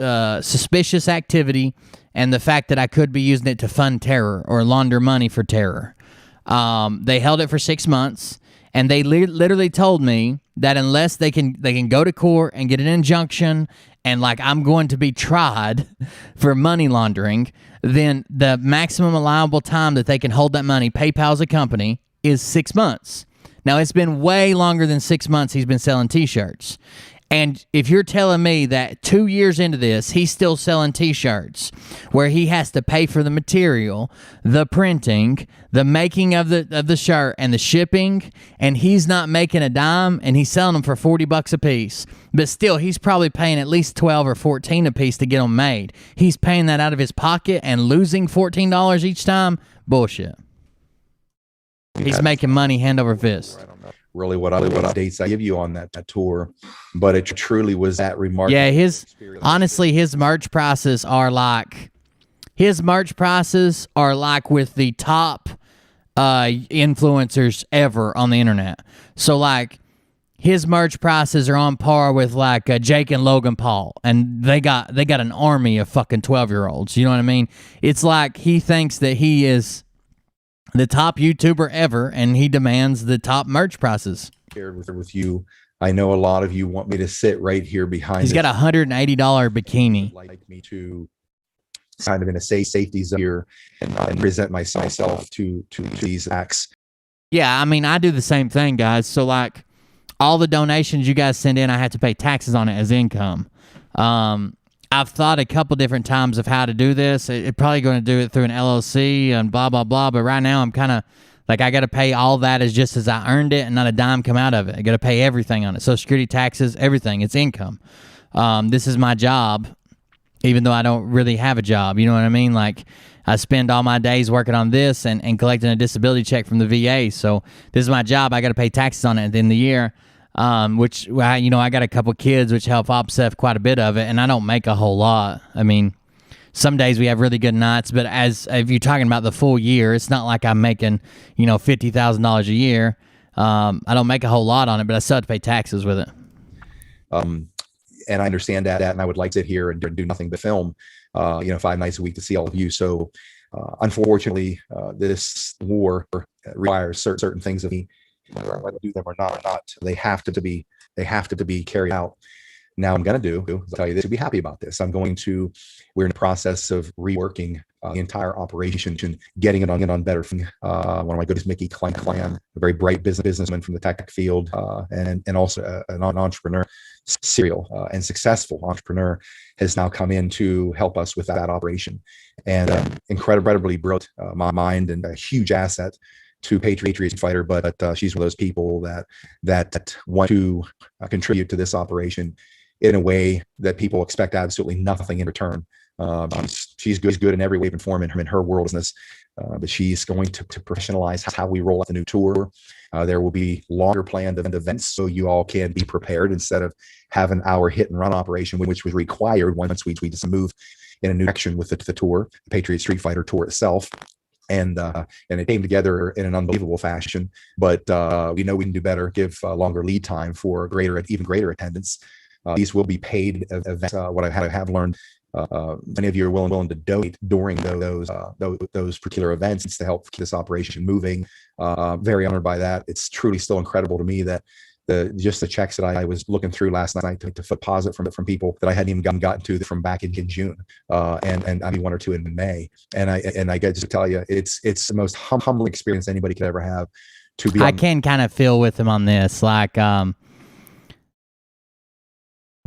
suspicious activity and the fact that I could be using it to fund terror or launder money for terror. They held it for 6 months, and they literally told me that unless they can go to court and get an injunction, and like I'm going to be tried for money laundering, then the maximum allowable time that they can hold that money, PayPal's a company, is 6 months. Now, it's been way longer than 6 months he's been selling t-shirts. And if you're telling me that 2 years into this, he's still selling t-shirts where he has to pay for the material, the printing, the making of the shirt, and the shipping, and he's not making a dime, and he's selling them for $40 a piece, but still he's probably paying at least $12 or $14 a piece to get them made. He's paying that out of his pocket and losing $14 each time? Bullshit. He's making money hand over fist. I don't know really what updates I give you on that tour, but it truly was that remarkable. Yeah, his merch prices are like with the top influencers ever on the internet. So like his merch prices are on par with like Jake and Logan Paul, and they got an army of fucking 12-year-olds. You know what I mean? It's like he thinks that he is the top YouTuber ever, and he demands the top merch prices. Shared with you. I know a lot of you want me to sit right here behind. He's got a $180 bikini. Like me to kind of in a safety zone here and present myself to these acts. Yeah, I mean, I do the same thing, guys. So like all the donations you guys send in, I have to pay taxes on it as income. I've thought a couple different times of how to do this. It's probably going to do it through an LLC and blah, blah, blah. But right now I'm kind of like, I got to pay all that as just as I earned it and not a dime come out of it. I got to pay everything on it. Social Security, taxes, everything. It's income. This is my job, even though I don't really have a job. You know what I mean? Like I spend all my days working on this and collecting a disability check from the VA. So this is my job. I got to pay taxes on it at the end of the year. Which, you know, I got a couple kids which help offset quite a bit of it, and I don't make a whole lot. I mean, some days we have really good nights, but if you're talking about the full year, it's not like I'm making, you know, $50,000 a year. I don't make a whole lot on it, but I still have to pay taxes with it. And I understand that, and I would like to sit here and do nothing but film, 5 nights a week to see all of you. So, unfortunately, this war requires certain things of me. Whether I want to do them or not, they have to be carried out. Now I'm going to tell you this, you'll be happy about this. We're in the process of reworking the entire operation and getting it on better. One of my good is Mickey Clan, a very bright businessman from the tech field, and also an entrepreneur, serial and successful entrepreneur, has now come in to help us with that operation, and incredibly brought my mind and a huge asset to Patriot Fighter, but she's one of those people that want to contribute to this operation in a way that people expect absolutely nothing in return. she's good in every way and form in her world business. But she's going to professionalize how we roll out the new tour. There will be longer planned events so you all can be prepared instead of having our hit and run operation, which was required once we just move in a new direction with the tour, the Patriot Street Fighter Tour itself. And it came together in an unbelievable fashion. But we know we can do better, give longer lead time for even greater attendance. These will be paid events. What I have learned, many of you are willing to donate during those particular events to help keep this operation moving. Very honored by that. It's truly still incredible to me that just the checks that I was looking through last night to deposit from people that I hadn't even gotten to from back in June, and I mean 1 or 2 in May. And I get to tell you, it's the most humbling experience anybody could ever have. To be, I can kind of feel with him on this, like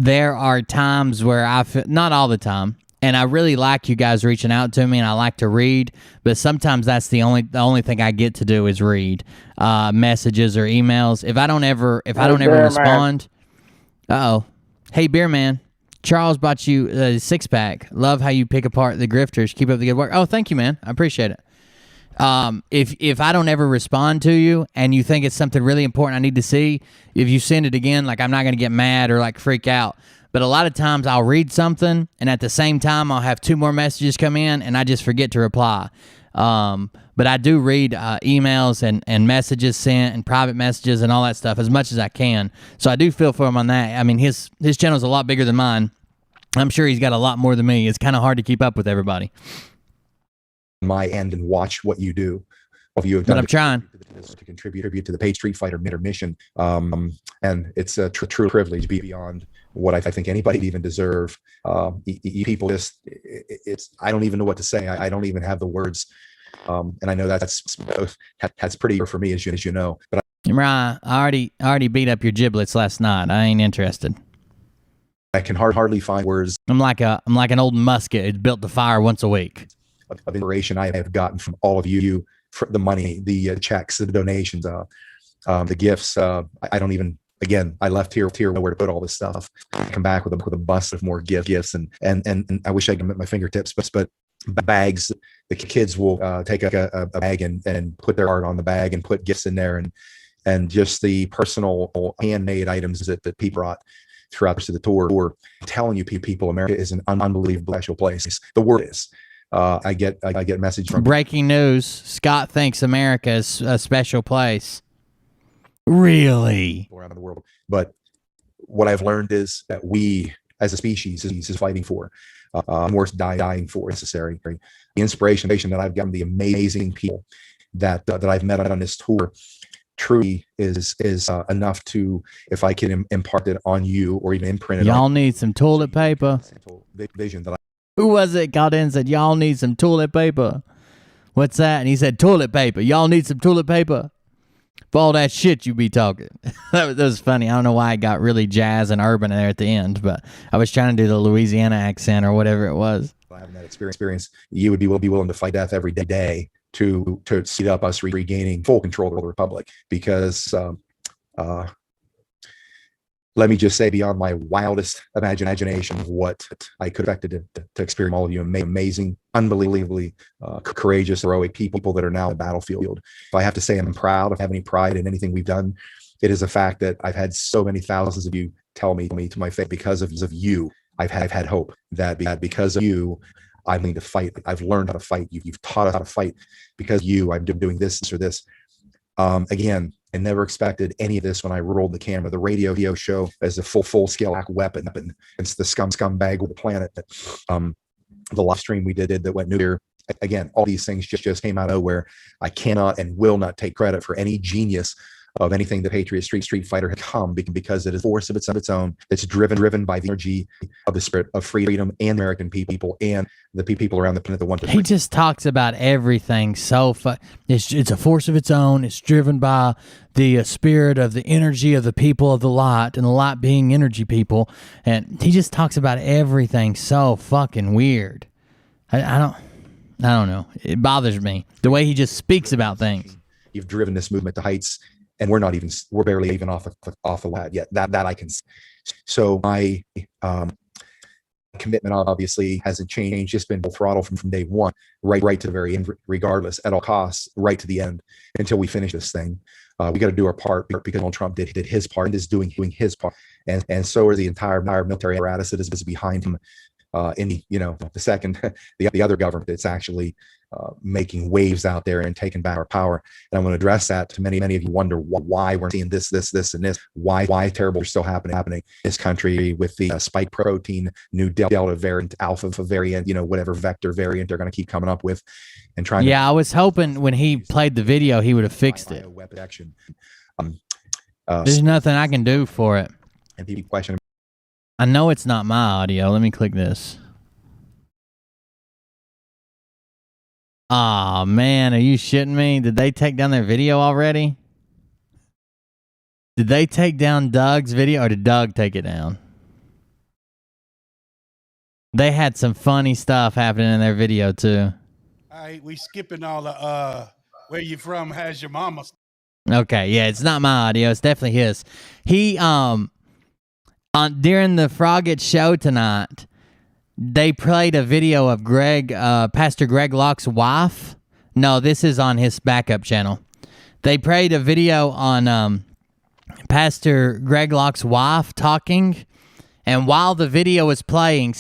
there are times where I feel, not all the time, and I really like you guys reaching out to me, and I like to read, but sometimes that's the only thing I get to do is read messages or emails. If I don't ever respond, hey Beer Man, Charles bought you a 6-pack. Love how you pick apart the grifters. Keep up the good work. Oh, thank you, man. I appreciate it. If I don't ever respond to you and you think it's something really important I need to see, if you send it again, like I'm not going to get mad or like freak out. But a lot of times I'll read something and at the same time I'll have 2 more messages come in and I just forget to reply. But I do read emails and messages sent and private messages and all that stuff as much as I can. So I do feel for him on that. I mean, his channel's a lot bigger than mine. I'm sure he's got a lot more than me. It's kind of hard to keep up with everybody. My end and watch what you do. What you have done, but I'm trying to contribute to the Patriot Street Fighter mission, and it's a true privilege beyond what I think anybody even deserve. You people it's I don't even know what to say. I don't even have the words, and I know that's pretty for me, as you know. But I already beat up your giblets last night. I ain't interested. I can hardly find words. I'm like an old musket. It's built to fire once a week. Of inspiration I have gotten from all of you, for the money, the checks, the donations, the gifts. I don't even. Again, I left here nowhere to put all this stuff. I come back with a bus of more gifts, and I wish I could at my fingertips, but bags. The kids will take a bag and put their art on the bag and put gifts in there, and just the personal handmade items that people brought throughout the tour. I'm telling you, people, America is an unbelievable special place. The world is. I get a message from breaking news. Scott thinks America is a special place. Really? Around the world. But what I've learned is that we, as a species, is fighting for, worth dying for, necessary. The inspiration that I've gotten, the amazing people that I've met on this tour, truly is enough to, if I can impart it on you or even imprint it. Y'all need some toilet paper. Vision that Who was it called in and said, y'all need some toilet paper? What's that? And he said, toilet paper. Y'all need some toilet paper? For all that shit you be talking. that was funny. I don't know why I got really jazz and urban there at the end, but I was trying to do the Louisiana accent or whatever it was. Having that experience, you would be willing to fight death every day to speed up us regaining full control of the Republic. Because let me just say, beyond my wildest imagination of what I could have expected to experience all of you amazing, unbelievably courageous, heroic people that are now on the battlefield. If I have to say I'm proud of having any pride in anything we've done, it is the fact that I've had so many thousands of you tell me to my face, because of you, I've had hope, that because of you, I'm going to fight. I've learned how to fight. You've taught us how to fight. Because of you, I'm doing this or this. Again, I never expected any of this when I rolled the camera. The radio show as a full-scale weapon. It's the scumbag of the planet. The live stream we did that went nuclear. Again, all these things just came out of nowhere. I cannot and will not take credit for any genius of anything the Patriot Street Fighter has come, because it is a force of its own that's driven by the energy of the spirit of freedom and American people and the people around the planet that want to. He just talks about everything so it's a force of its own. It's driven by the spirit of the energy of the people of the light, and the light being energy people. And he just talks about everything so fucking weird. I don't know. It bothers me the way he just speaks about things. You've driven this movement to heights. And we're barely even off of that yet. That I can see. So commitment obviously hasn't changed, just been full throttle from day one, right to the very end, regardless, at all costs, right to the end, until we finish this thing. We got to do our part, because Donald Trump did his part and is doing his part, and so are the entire military apparatus that is behind him. The second the other government that's actually making waves out there and taking back our power. And I'm going to address that. To many of you wonder why we're seeing this, and this, why terrible are still happening in this country with the spike protein, new Delta variant, Alpha variant, whatever vector variant they're going to keep coming up with and trying. Yeah, I was hoping when he played the video, he would have fixed it. Weapon action. There's nothing I can do for it. And people question. I know it's not my audio. Let me click this. Aw, man, are you shitting me? Did they take down their video already? Did they take down Doug's video, or did Doug take it down? They had some funny stuff happening in their video, too. All right, we skipping all the where you from, how's your mama? Okay, yeah, it's not my audio. It's definitely his. He, during the Froggett show tonight, they played a video of Pastor Greg Locke's wife. No, this is on his backup channel. They played a video on Pastor Greg Locke's wife talking, and while the video was playing,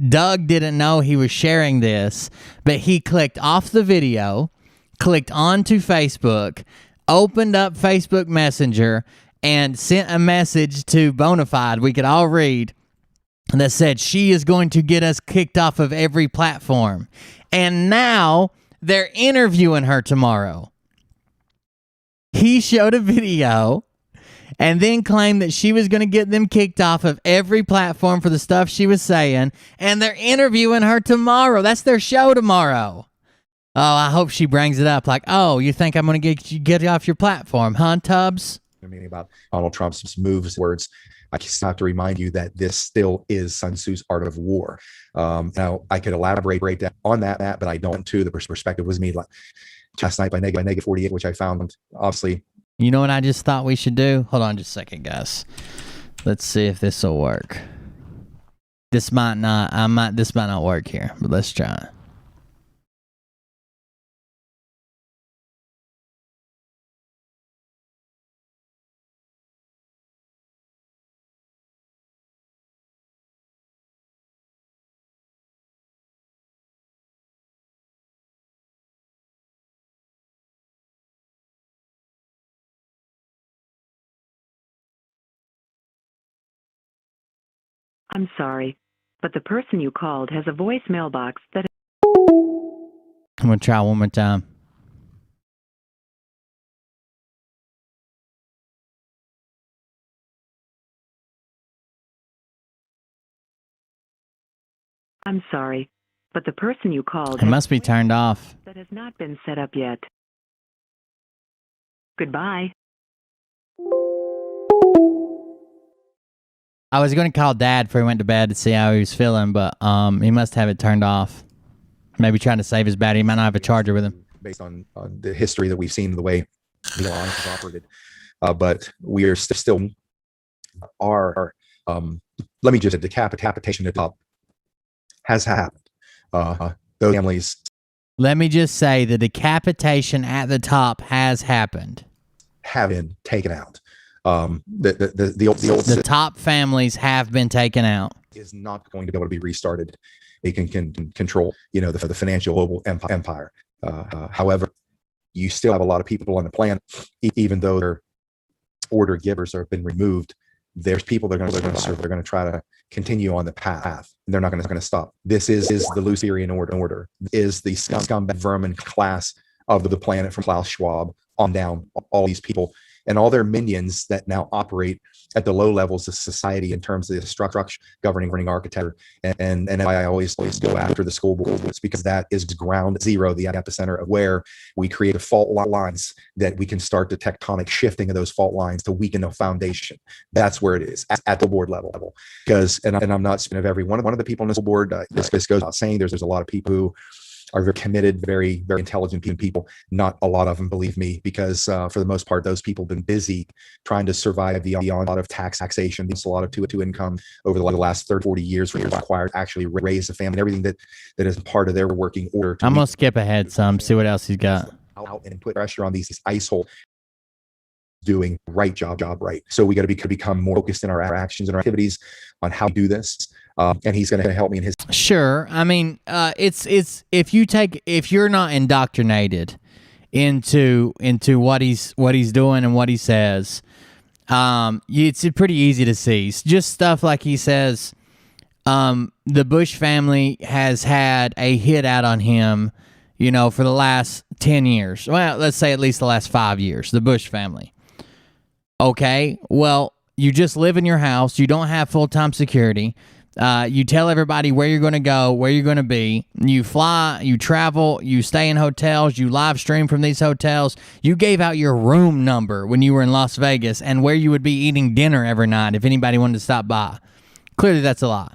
Doug didn't know he was sharing this, but he clicked off the video, clicked onto Facebook, opened up Facebook Messenger, and sent a message to Bonafide we could all read that said, she is going to get us kicked off of every platform. And now they're interviewing her tomorrow. He showed a video and then claimed that she was going to get them kicked off of every platform for the stuff she was saying. And they're interviewing her tomorrow. That's their show tomorrow. Oh, I hope she brings it up like, oh, you think I'm going to get you off your platform, huh, Tubbs? Meaning about Donald Trump's moves, words. I just have to remind you that this still is Sun Tzu's Art of War. Now, I could elaborate on that, but I don't. Too, the perspective was me last night by Negative 48, which I found obviously. You know what I just thought we should do? Hold on just a second, guys. Let's see if this will work. This might not work here, but let's try. I'm sorry, but the person you called has a voicemail box that... I'm going to try one more time. I'm sorry, but the person you called... It must be turned off. ...that has not been set up yet. Goodbye. I was going to call Dad before he went to bed to see how he was feeling, but he must have it turned off. Maybe trying to save his battery. He might not have a charger with him. Based on the history that we've seen, the way the alliance has operated. But we are still let me just say, decapitation at the top has happened. Those families. Let me just say the decapitation at the top has happened. Have been taken out. The top families have been taken out. Is not going to be able to be restarted. It can control, the financial global empire. However, you still have a lot of people on the planet, even though their order givers have been removed. There's people that are going to serve. They're going to try to continue on the path. They're not going to stop. This is the Luciferian order. Is the scumbag vermin class of the planet from Klaus Schwab on down. All these people and all their minions that now operate at the low levels of society in terms of the structure, governing architecture. And I always go after the school boards, because that is ground zero, the epicenter of where we create fault lines that we can start the tectonic shifting of those fault lines to weaken a foundation. That's where it is at the board level. Because, and I'm not speaking of every one of the people on this board, this goes without saying, there's a lot of people who are very committed, very, very intelligent people. Not a lot of them, believe me, because for the most part, those people have been busy trying to survive beyond a lot of taxation. There's a lot of two income over the last 30, 40 years required to actually raise a family and everything that is part of their working order. I'm going to skip ahead some, see what else he's got. Out and put pressure on these ice holes doing job right. So we got to become more focused in our actions and our activities on how to do this. And he's going to help me in his. Sure. I mean, it's if you're not indoctrinated into what he's doing and what he says, it's pretty easy to see. It's just stuff like he says, the Bush family has had a hit out on him, for the last 10 years. Well, let's say at least the last 5 years, the Bush family. Okay, well, you just live in your house. You don't have full-time security. You tell everybody where you're going to go, where you're going to be. You fly, you travel, you stay in hotels, you live stream from these hotels. You gave out your room number when you were in Las Vegas and where you would be eating dinner every night if anybody wanted to stop by. Clearly, that's a lie.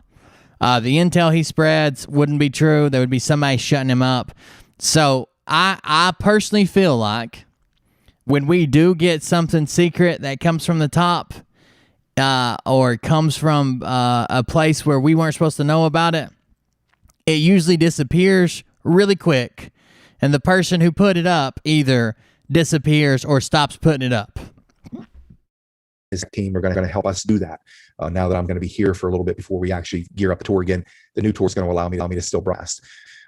The intel he spreads wouldn't be true. There would be somebody shutting him up. So I personally feel like when we do get something secret that comes from the top, or comes from a place where we weren't supposed to know about it, it usually disappears really quick, and the person who put it up either disappears or stops putting it up. His team are going to help us do that. Now that I'm going to be here for a little bit before we actually gear up the tour again, the new tour is going to allow me to still broadcast.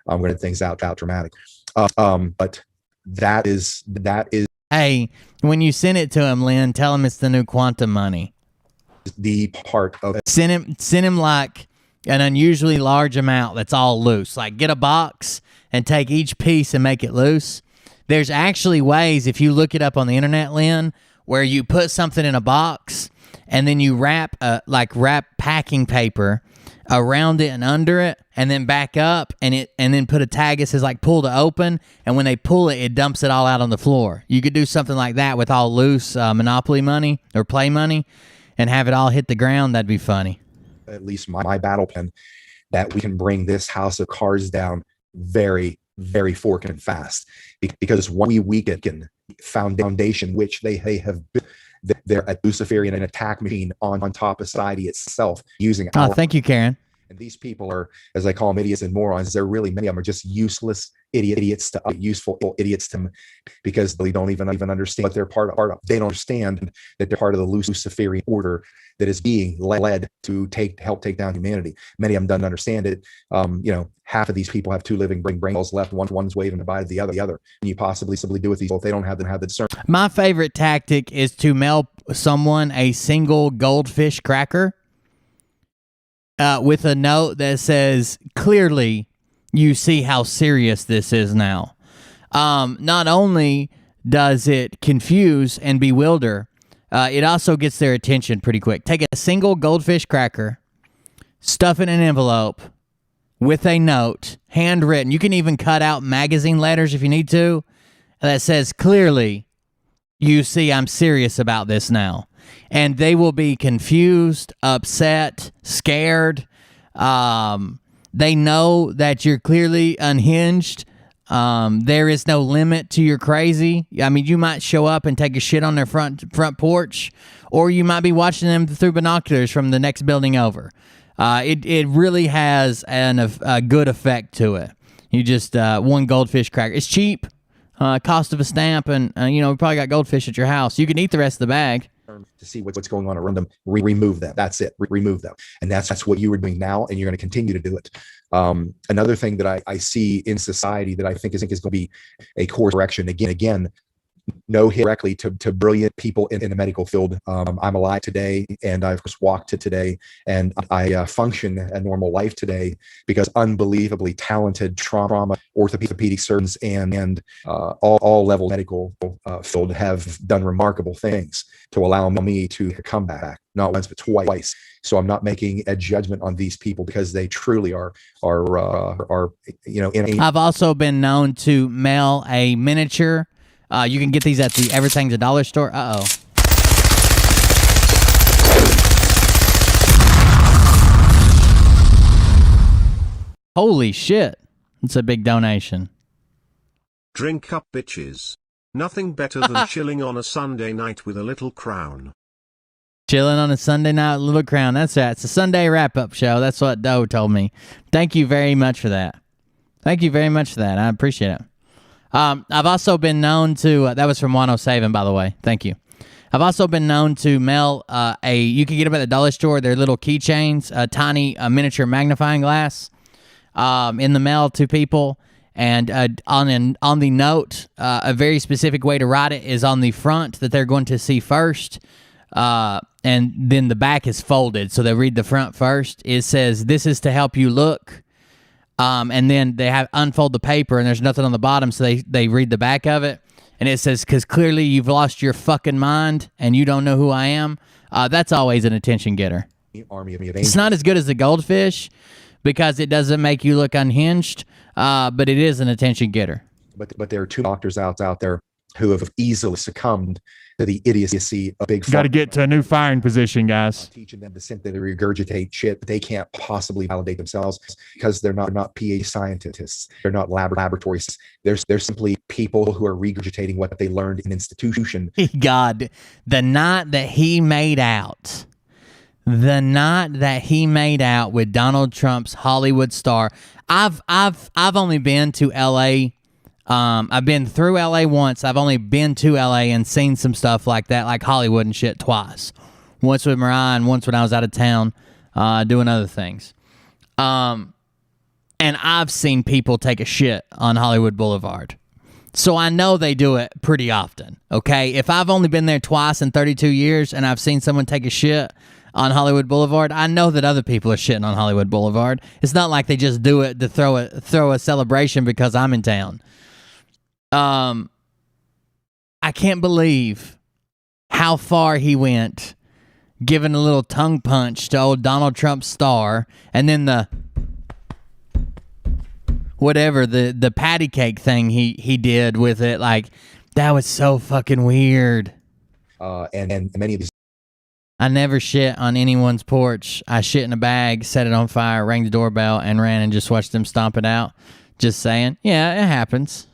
I'm going to things out dramatic. But that is. Hey, when you send it to him, Lynn, tell him it's the new quantum money. The part of it. Send him like an unusually large amount that's all loose. Like get a box and take each piece and make it loose. There's actually ways, if you look it up on the internet, Lynn, where you put something in a box and then you wrap packing paper around it and under it, and then back up and then put a tag that says like pull to open, and when they pull it, it dumps it all out on the floor. You could do something like that with all loose Monopoly money or play money and have it all hit the ground. That'd be funny. At least my battle plan that we can bring this house of cards down very, very fork and fast, because when we weaken foundation, which they have built, they're a Luciferian and attack machine on top of society itself using. Thank you, Karen. And these people are, as I call them, idiots and morons. They're really, many of them are just useless idiots to useful idiots to them, because they don't even understand what they're part of. They don't understand that they're part of the Luciferian order that is being led to help take down humanity. Many of them don't understand it. Half of these people have two living brain cells left. One's waving goodbye to the other. Can you possibly do with these people if they don't have the discernment? My favorite tactic is to mail someone a single goldfish cracker with a note that says, clearly, you see how serious this is now. Not only does it confuse and bewilder, it also gets their attention pretty quick. Take a single goldfish cracker, stuff it in an envelope with a note, handwritten. You can even cut out magazine letters if you need to, that says, clearly, you see I'm serious about this now. And they will be confused, upset, scared. They know that you're clearly unhinged. There is no limit to your crazy. I mean, you might show up and take a shit on their front porch, or you might be watching them through binoculars from the next building over. It really has a good effect to it. You just one goldfish cracker. It's cheap, cost of a stamp, and you probably got goldfish at your house. You can eat the rest of the bag. To see what's going on around them, remove them. That's it. Remove them, and that's what you were doing now, and you're going to continue to do it. Another thing that I see in society that I think is going to be a course correction again. No hit directly to brilliant people in the medical field. I'm alive today, and I've just walked to today, and I function a normal life today because unbelievably talented trauma orthopedic surgeons and all level medical field have done remarkable things to allow me to come back, not once but twice. So I'm not making a judgment on these people because they truly are. I've also been known to mail a miniature. You can get these at the Everything's a Dollar store. Uh-oh. Holy shit. It's a big donation. Drink up, bitches. Nothing better than chilling on a Sunday night with a little crown. Chilling on a Sunday night, Little Crown. That's right. It's a Sunday wrap-up show. That's what Doe told me. Thank you very much for that. Thank you very much for that. I appreciate it. I've also been known to, that was from 107, by the way. Thank you. I've also been known to mail you can get them at the dollar store. They're little keychains, a tiny miniature magnifying glass in the mail to people. And on the note, a very specific way to write it is on the front that they're going to see first. And then the back is folded, so they read the front first. It says, "This is to help you look." And then they unfold the paper, and there's nothing on the bottom, so they read the back of it. And it says, "Because clearly you've lost your fucking mind, and you don't know who I am." That's always an attention getter. Army of It's not as good as the goldfish, because it doesn't make you look unhinged, but it is an attention getter. But there are two doctors out there who have easily succumbed to the idiocy of big. Got to get to a new firing position, guys. Teaching them to simply regurgitate shit that they can't possibly validate themselves because they're not PhD scientists. They're not laboratories. They're simply people who are regurgitating what they learned in institution. God, the night that he made out with Donald Trump's Hollywood star. I've only been to LA. I've been through LA once. I've only been to LA and seen some stuff like that, like Hollywood and shit, twice. Once with Mariah and once when I was out of town doing other things. And I've seen people take a shit on Hollywood Boulevard. So I know they do it pretty often, okay? If I've only been there twice in 32 years and I've seen someone take a shit on Hollywood Boulevard, I know that other people are shitting on Hollywood Boulevard. It's not like they just do it to throw a celebration because I'm in town. I can't believe how far he went, giving a little tongue punch to old Donald Trump's star, and then the patty cake thing he did with it. Like, that was so fucking weird. And many of these. I never shit on anyone's porch. I shit in a bag, set it on fire, rang the doorbell, and ran and just watched them stomp it out. Just saying. Yeah, it happens.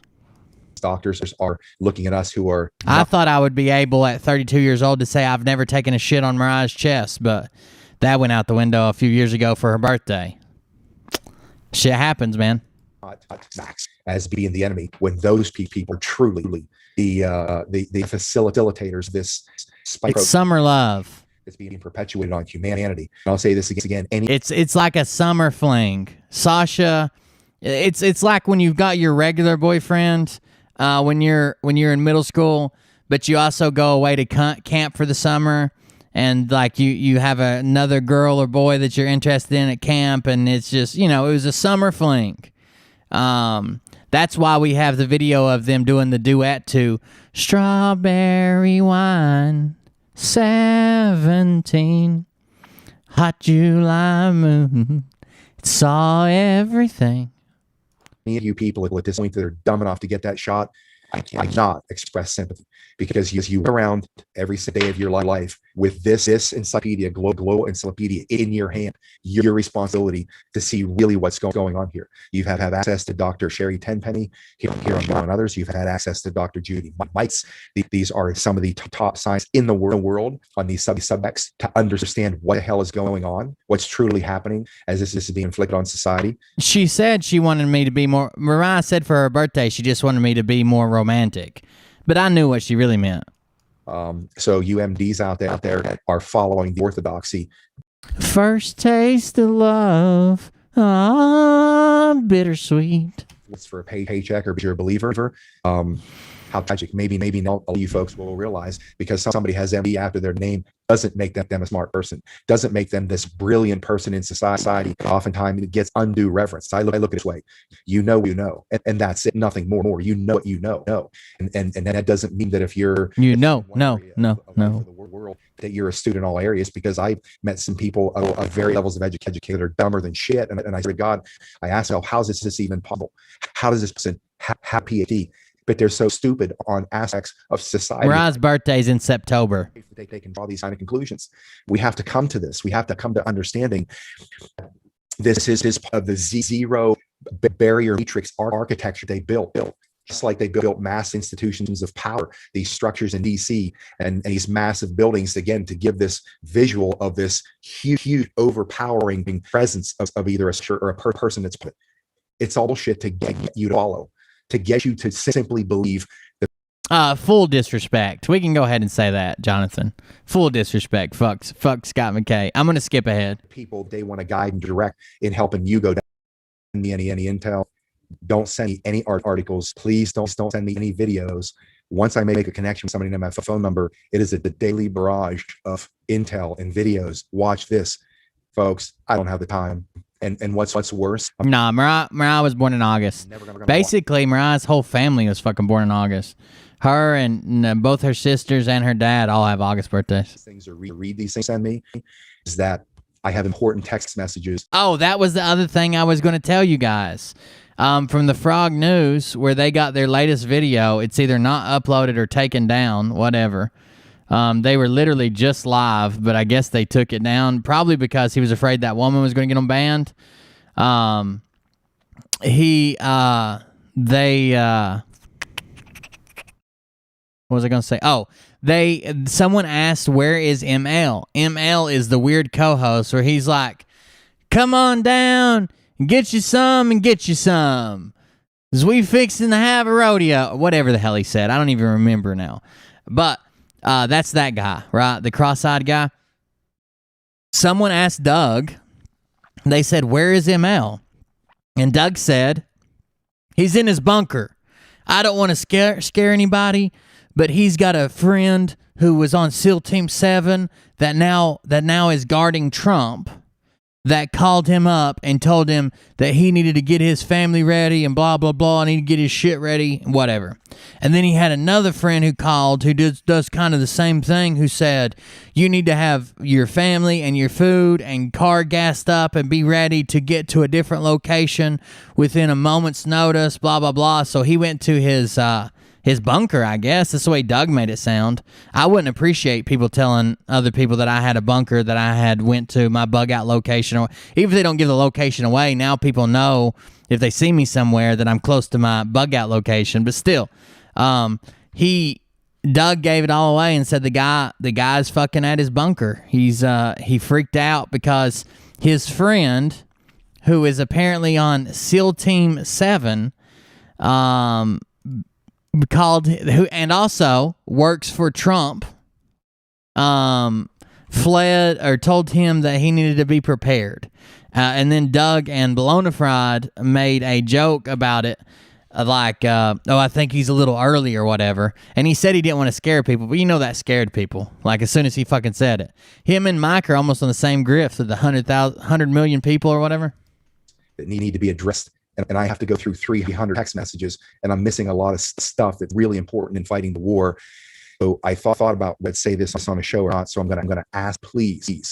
Doctors are looking at us who are. I thought I would be able at 32 years old to say I've never taken a shit on Mariah's chest, but that went out the window a few years ago for her birthday. Shit happens, man. As being the enemy, when those people are truly the facilitators of this spike. It's summer love. It's being perpetuated on humanity. And I'll say this again. It's like a summer fling, Sasha. It's like when you've got your regular boyfriend. When you're in middle school, but you also go away to camp for the summer, and like you have another girl or boy that you're interested in at camp, and it's just, it was a summer fling. That's why we have the video of them doing the duet to Strawberry Wine, 17, Hot July Moon, it saw everything. Any of you people at this point that are dumb enough to get that shot, I cannot express sympathy, because you go around every day of your life with this encyclopedia, Glow encyclopedia in your hand. Your responsibility to see really what's going on here. You've had access to Dr. Sherry Tenpenny here on others. You've had access to Dr. Judy Mites. These are some of the top scientists in the world on these subjects to understand what the hell is going on, what's truly happening as this is being inflicted on society. She said she wanted me to be more. Mariah said for her birthday she just wanted me to be more romantic, but I knew what she really meant. So UMDs out there are following the orthodoxy. First taste of love, bittersweet. It's for a paycheck, or you're a believer. How tragic. Maybe not all you folks will realize, because somebody has MD after their name doesn't make them a smart person, doesn't make them this brilliant person in society. Oftentimes it gets undue reverence. I look at it this way: you know, and that's it. Nothing more. You know what you know. And that doesn't mean that if you're no. World, that you're a student in all areas, because I've met some people of various levels of education that are dumber than shit. And I said, God, I asked myself, how is this even possible? How does this person have a PhD? But they're so stupid on aspects of society. Mariah's birthday's in September. They can draw these kind of conclusions. We have to come to this. We have to come to understanding this is of the zero barrier matrix architecture they built. Just like they built mass institutions of power, these structures in DC and these massive buildings, again, to give this visual of this huge overpowering presence of either a structure or a person that's put. It's all bullshit to get you to follow, to get you to simply believe that. Full disrespect. We can go ahead and say that, Jonathan. Full disrespect. Fuck Scott McKay. I'm going to skip ahead. People, they want to guide and direct in helping you go down. Send me any intel. Don't send me any articles. Please don't send me any videos. Once I make a connection with somebody and my phone number, it is the daily barrage of intel and videos. Watch this, folks. I don't have the time. And what's worse? Nah, Mariah was born in August. Basically, Mariah's whole family was fucking born in August. Her and both her sisters and her dad all have August birthdays. Things are read these things send me is that I have important text messages. Oh, that was the other thing I was going to tell you guys. From the Frog News, where they got their latest video, it's either not uploaded or taken down, whatever. They were literally just live, but I guess they took it down, probably because he was afraid that woman was going to get him banned. What was I going to say? Oh, someone asked, where is ML? ML is the weird co-host where he's like, come on down and get you some and get you some. 'Cause we fixing to have a rodeo. Whatever the hell he said. I don't even remember now. But that's that guy, right? The cross-eyed guy. Someone asked Doug. They said, where is ML? And Doug said, he's in his bunker. I don't want to scare anybody, but he's got a friend who was on SEAL Team 7 that now is guarding Trump, that called him up and told him that he needed to get his family ready and blah, blah, blah, and he'd get his shit ready, whatever. And then he had another friend who called who does kind of the same thing, who said, you need to have your family and your food and car gassed up and be ready to get to a different location within a moment's notice, blah, blah, blah. So he went to his bunker, I guess. That's the way Doug made it sound. I wouldn't appreciate people telling other people that I had a bunker, that I had went to my bug out location. Or even if they don't give the location away, now people know if they see me somewhere that I'm close to my bug out location. But still, Doug gave it all away and said the guy's fucking at his bunker. He freaked out because his friend, who is apparently on SEAL Team 7, and also works for Trump, fled or told him that he needed to be prepared. And then Doug and Bologna made a joke about it, I think he's a little early or whatever. And he said he didn't want to scare people, but you know that scared people. Like, as soon as he fucking said it. Him and Mike are almost on the same grift of the 100 million people or whatever. That need to be addressed. And I have to go through 300 text messages, and I'm missing a lot of stuff that's really important in fighting the war. So I thought about, let's say this on a show or not. So I'm gonna ask, please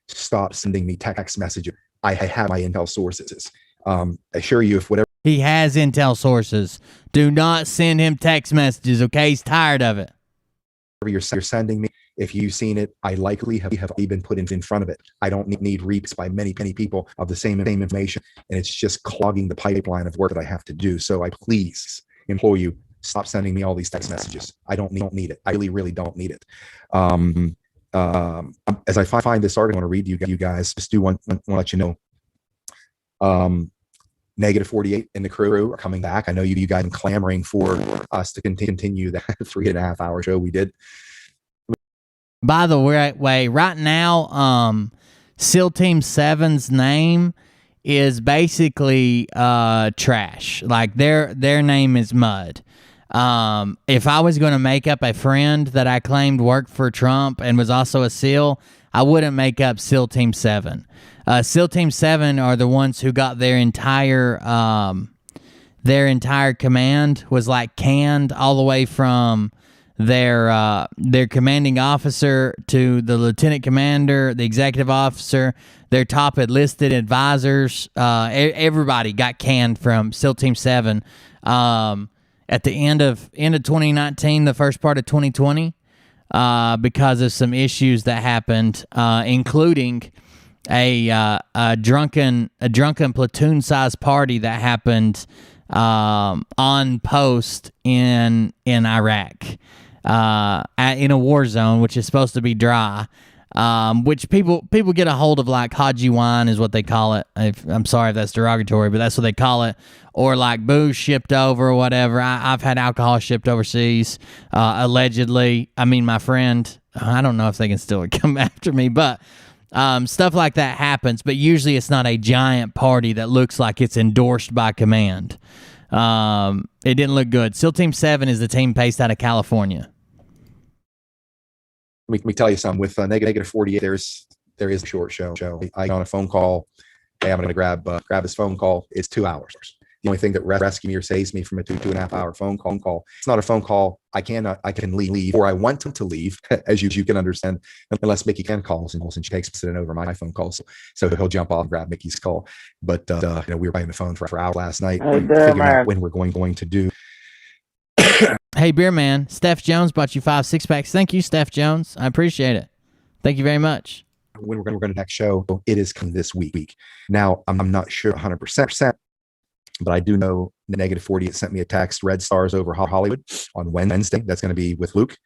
stop sending me text messages. I have my intel sources. I assure you, if whatever he has intel sources, do not send him text messages. Okay, he's tired of it. You're sending me, if you've seen it, I likely have been put in front of it. I don't need reaps by many people of the same information, and it's just clogging the pipeline of work that I have to do. So I please implore you, stop sending me all these text messages. I don't need it. I really don't need it. As I find this article, I want to read to you guys. Just want to let you know. Negative 48 and the crew are coming back. I know you guys are clamoring for us to continue that 3.5 hour show we did. By the way, right now, SEAL Team 7's name is basically trash. Like, their name is mud. If I was going to make up a friend that I claimed worked for Trump and was also a SEAL, I wouldn't make up SEAL Team 7. SEAL Team 7 are the ones who got their entire command was like canned all the way from their commanding officer to the lieutenant commander, the executive officer, their top enlisted advisors. Everybody got canned from SEAL Team 7 at the end of 2019, the first part of 2020, because of some issues that happened, including a drunken platoon-sized party that happened on post in Iraq, in a war zone, which is supposed to be dry. Which people get a hold of, like Haji wine is what they call it. I'm sorry if that's derogatory, but that's what they call it. Or like booze shipped over or whatever. I've had alcohol shipped overseas, allegedly. I mean, my friend, I don't know if they can still come after me, but stuff like that happens. But usually it's not a giant party that looks like it's endorsed by command. It didn't look good. SEAL Team 7 is the team based out of California. Let me tell you something. With negative 48, there is a short show. I got on a phone call. Hey, I'm going to grab this phone call. It's 2 hours. The only thing that rescues me or saves me from a 2.5 hour phone call. It's not a phone call. I can leave, or I want to leave, as you can understand, unless Mickey can call us, and she takes precedent over my phone calls. So he'll jump off and grab Mickey's call. But we were playing the phone for hours last night, figuring out when we're going to do. Hey, Beer Man, Steph Jones bought you 5 6-packs. Thank you, Steph Jones. I appreciate it. Thank you very much. When we're going to next show, it is coming this week. Now, I'm not sure 100%, but I do know the negative 48 sent me a text, Red Stars over Hollywood on Wednesday. That's going to be with Luke,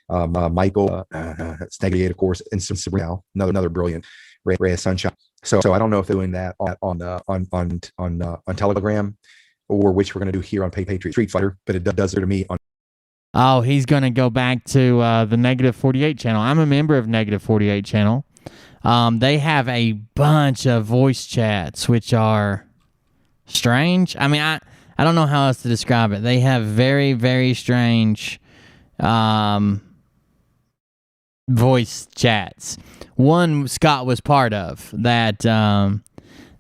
Michael, it's negative 8, of course, and Sabrina, another brilliant ray of sunshine. So I don't know if they're doing that on Telegram, or which we're going to do here on Patriot Street Fighter, but it does it to me on. Oh, he's going to go back to the Negative 48 channel. I'm a member of Negative 48 channel. They have a bunch of voice chats, which are strange. I mean, I don't know how else to describe it. They have very, very strange voice chats. One Scott was part of that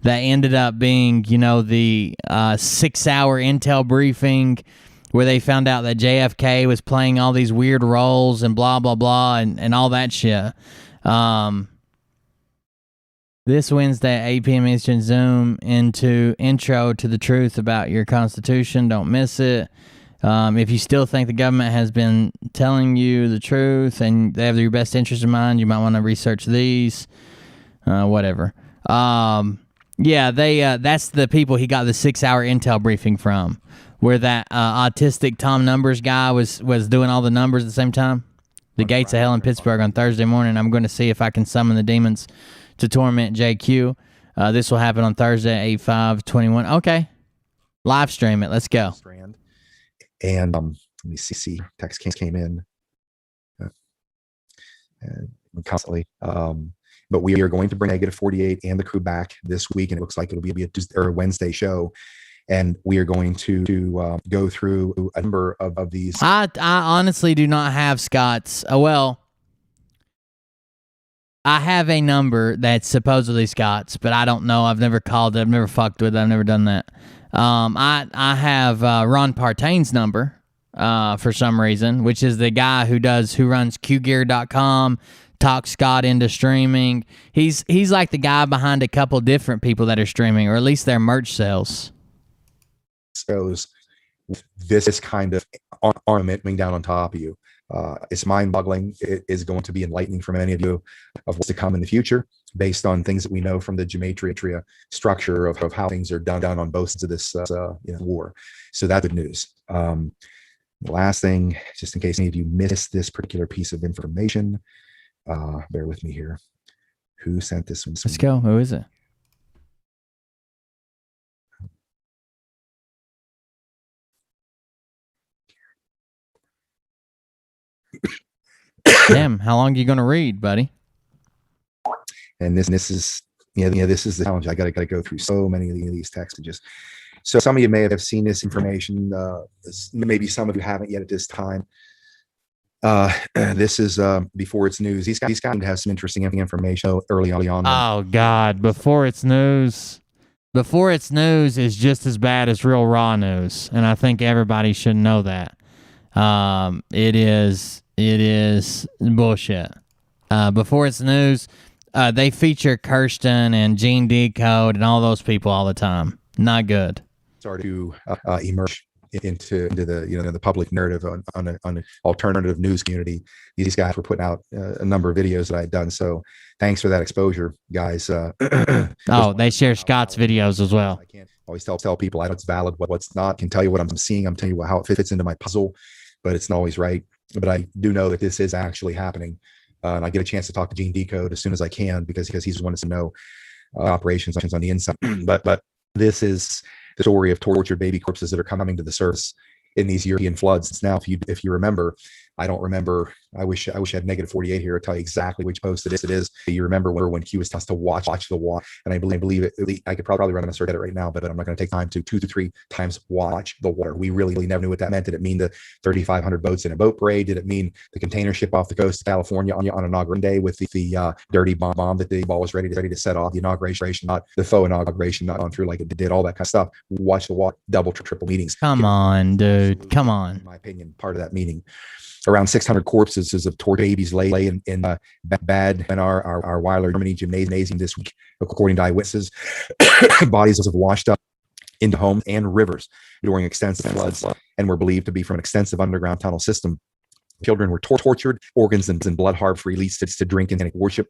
ended up being, the 6-hour intel briefing where they found out that JFK was playing all these weird roles and blah, blah, blah, and all that shit. This Wednesday at 8 p.m. Eastern, Zoom into Intro to the Truth About Your Constitution. Don't miss it. If you still think the government has been telling you the truth and they have your best interest in mind, you might want to research these. Whatever. Yeah, that's the people he got the 6-hour intel briefing from, where that autistic Tom Numbers guy was doing all the numbers at the same time. The Gates of Hell in Pittsburgh on Thursday morning. I'm going to see if I can summon the demons to torment JQ. This will happen on Thursday, 8/5/21. Okay. Live stream it. Let's go. And let me see. Text came in constantly. But we are going to bring negative 48 and the crew back this week, and it looks like it'll be a Tuesday or a Wednesday show. And we are going to go through a number of these. I honestly do not have Scott's. I have a number that's supposedly Scott's, but I don't know. I've never called it. I've never fucked with it. I've never done that. I have Ron Partaine's number for some reason, which is the guy who runs QGear.com, talks Scott into streaming. He's like the guy behind a couple different people that are streaming, or at least their merch sales. Goes this kind of armament coming down on top of you. It's mind-boggling. It is going to be enlightening for many of you of what's to come in the future, based on things that we know from the gematria structure of how things are done on both sides of this war. So that's good news. The last thing, just in case any of you missed this particular piece of information, bear with me here. Who sent this one? Let's go. Who is it? Damn, how long are you going to read, buddy? And this is this is the challenge. I got to go through so many of these texts. So some of you may have seen this information. Maybe some of you haven't yet at this time. This is before it's news. These guys to have some interesting information early on. Oh God, before it's news. Before it's news is just as bad as real raw news, and I think everybody should know that. It is bullshit. Before it's news, they feature Kirsten and Gene Decode and all those people all the time. Not good. Started to emerge into the the public narrative on an alternative news community. These guys were putting out a number of videos that I had done. So thanks for that exposure, guys. Oh, they share Scott's videos as well. I can't always tell people I know it's valid, what's not. I can tell you what I'm seeing. I'm telling you how it fits into my puzzle, but it's not always right. But I do know that this is actually happening. And I get a chance to talk to Gene Decode as soon as I can because he's the one to know operations on the inside. But this is the story of tortured baby corpses that are coming to the surface in these European floods. Now, if you remember, I don't remember. I wish I had -48 here to tell you exactly which post it is. You remember when he was asked to watch the water, and I believe it. I could probably run a search at it right now, but I'm not going to take time to 2 to 3 times watch the water. We really never knew what that meant. Did it mean the 3,500 boats in a boat parade? Did it mean the container ship off the coast of California on inauguration day with the dirty bomb that the ball was ready to set off? The inauguration, not the faux inauguration, not gone through like it did. All that kind of stuff. Watch the water, double, triple meetings. Come on, dude. Come on. In my opinion, part of that meeting. Around 600 corpses of tortured babies lay in Bad in our Weiler, Germany gymnasium this week, according to eyewitnesses. Bodies have washed up into homes and rivers during extensive floods and were believed to be from an extensive underground tunnel system. Children were tortured, organs and blood harvest released to drink and worship.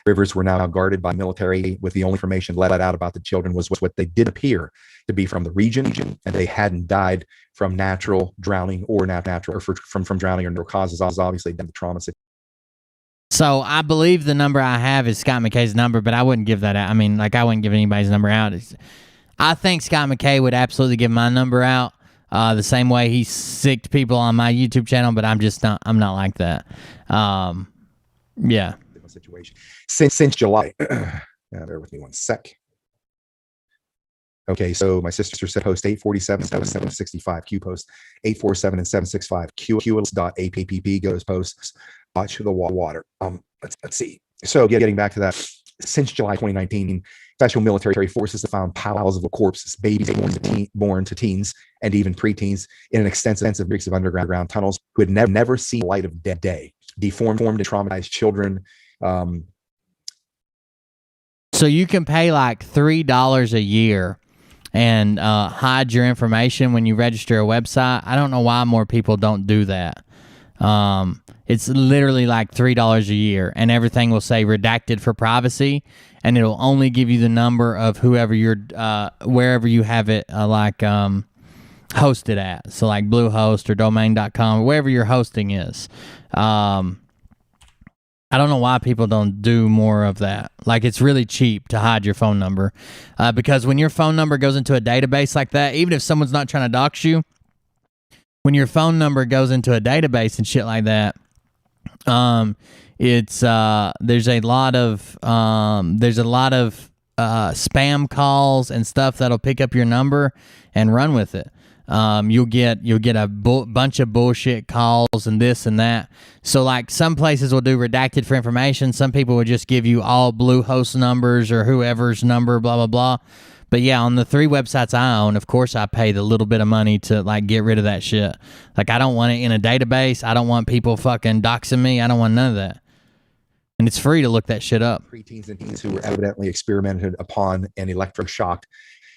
Rivers were now guarded by military, with the only information let out about the children was what they did appear to be from the region, and they hadn't died from natural drowning or from drowning or no causes. Obviously, the trauma. So I believe the number I have is Scott McKay's number, but I wouldn't give that out. I mean, like, I wouldn't give anybody's number out. I think Scott McKay would absolutely give my number out. The same way he sicked people on my YouTube channel, but I'm not like that. Yeah. Situation since July. Bear with me one sec. Okay, so my sister said post 847 765 Q post 847 and 765 Q.app goes posts watch the water. Let's see. So getting back to that, since July 2019, special military forces have found piles of corpses, babies born to teens and even preteens in an extensive mix of underground tunnels who had never seen the light of day. Deformed and traumatized children. So you can pay like $3 a year and hide your information when you register a website. I don't know why more people don't do that. It's literally like $3 a year, and everything will say redacted for privacy, and it'll only give you the number of whoever you're, wherever you have it, hosted at. So like Bluehost or Domain.com, wherever your hosting is. I don't know why people don't do more of that. Like, it's really cheap to hide your phone number, because when your phone number goes into a database like that, even if someone's not trying to dox you, when your phone number goes into a database and shit like that, it's there's a lot of spam calls and stuff that'll pick up your number and run with it. You'll get a bunch of bullshit calls and this and that. So like, some places will do redacted for information. Some people will just give you all Bluehost numbers or whoever's number, blah blah blah. But yeah, on the 3 websites I own, of course I pay the little bit of money to like get rid of that shit. Like, I don't want it in a database. I don't want people fucking doxing me. I don't want none of that. And it's free to look that shit up. Preteens and teens who were evidently experimented upon and electroshocked.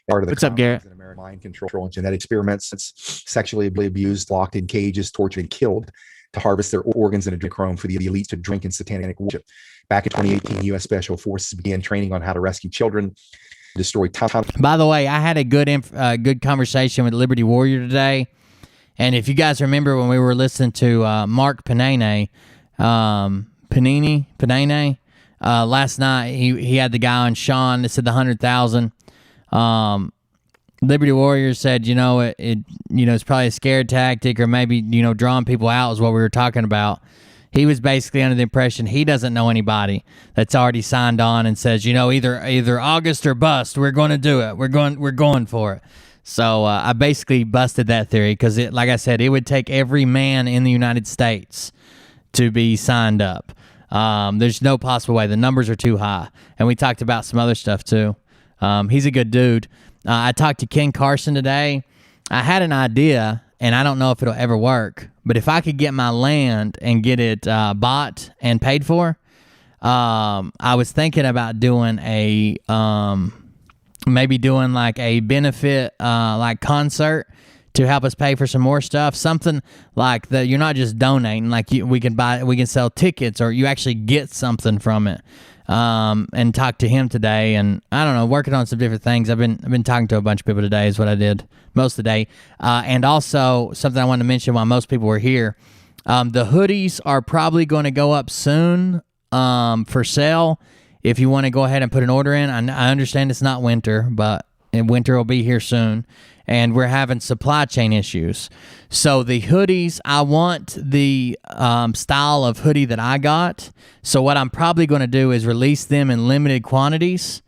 Part of the What's up, Garrett? Mind control and genetic experiments, sexually abused, locked in cages, tortured, and killed to harvest their organs and adrenochrome for the elites to drink in satanic worship. Back in 2018, U.S. Special Forces began training on how to rescue children, destroy tunnels. By the way, I had a good conversation with Liberty Warrior today, and if you guys remember when we were listening to Mark Panini, last night, he had the guy on Sean that said the 100,000. Liberty Warrior said, it's probably a scare tactic, or maybe, drawing people out is what we were talking about. He was basically under the impression he doesn't know anybody that's already signed on and says, either August or bust. We're going to do it. We're going for it. So I basically busted that theory because, like I said, it would take every man in the United States to be signed up. There's no possible way. The numbers are too high. And we talked about some other stuff too. He's a good dude. I talked to Ken Carson today. I had an idea, and I don't know if it'll ever work, but if I could get my land and get it bought and paid for, I was thinking about doing maybe doing like a benefit like concert to help us pay for some more stuff. Something like that. You're not just donating. Like we can sell tickets, or you actually get something from it. And talk to him today, and I don't know, working on some different things. I've been talking to a bunch of people today is what I did most of the day. And also something I wanted to mention while most people were here. The hoodies are probably going to go up soon for sale. If you want to go ahead and put an order in, I understand it's not winter, but winter will be here soon. And we're having supply chain issues. So the hoodies, I want the style of hoodie that I got. So what I'm probably going to do is release them in limited quantities.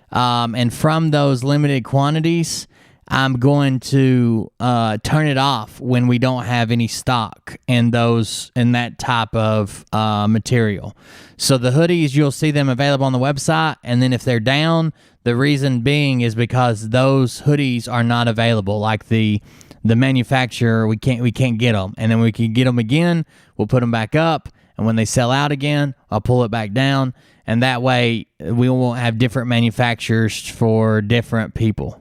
And from those limited quantities, I'm going to turn it off when we don't have any stock in that type of material. So the hoodies, you'll see them available on the website, and then if they're down, the reason being is because those hoodies are not available. Like the manufacturer, we can't get them, and then we can get them again. We'll put them back up, and when they sell out again, I'll pull it back down, and that way we won't have different manufacturers for different people.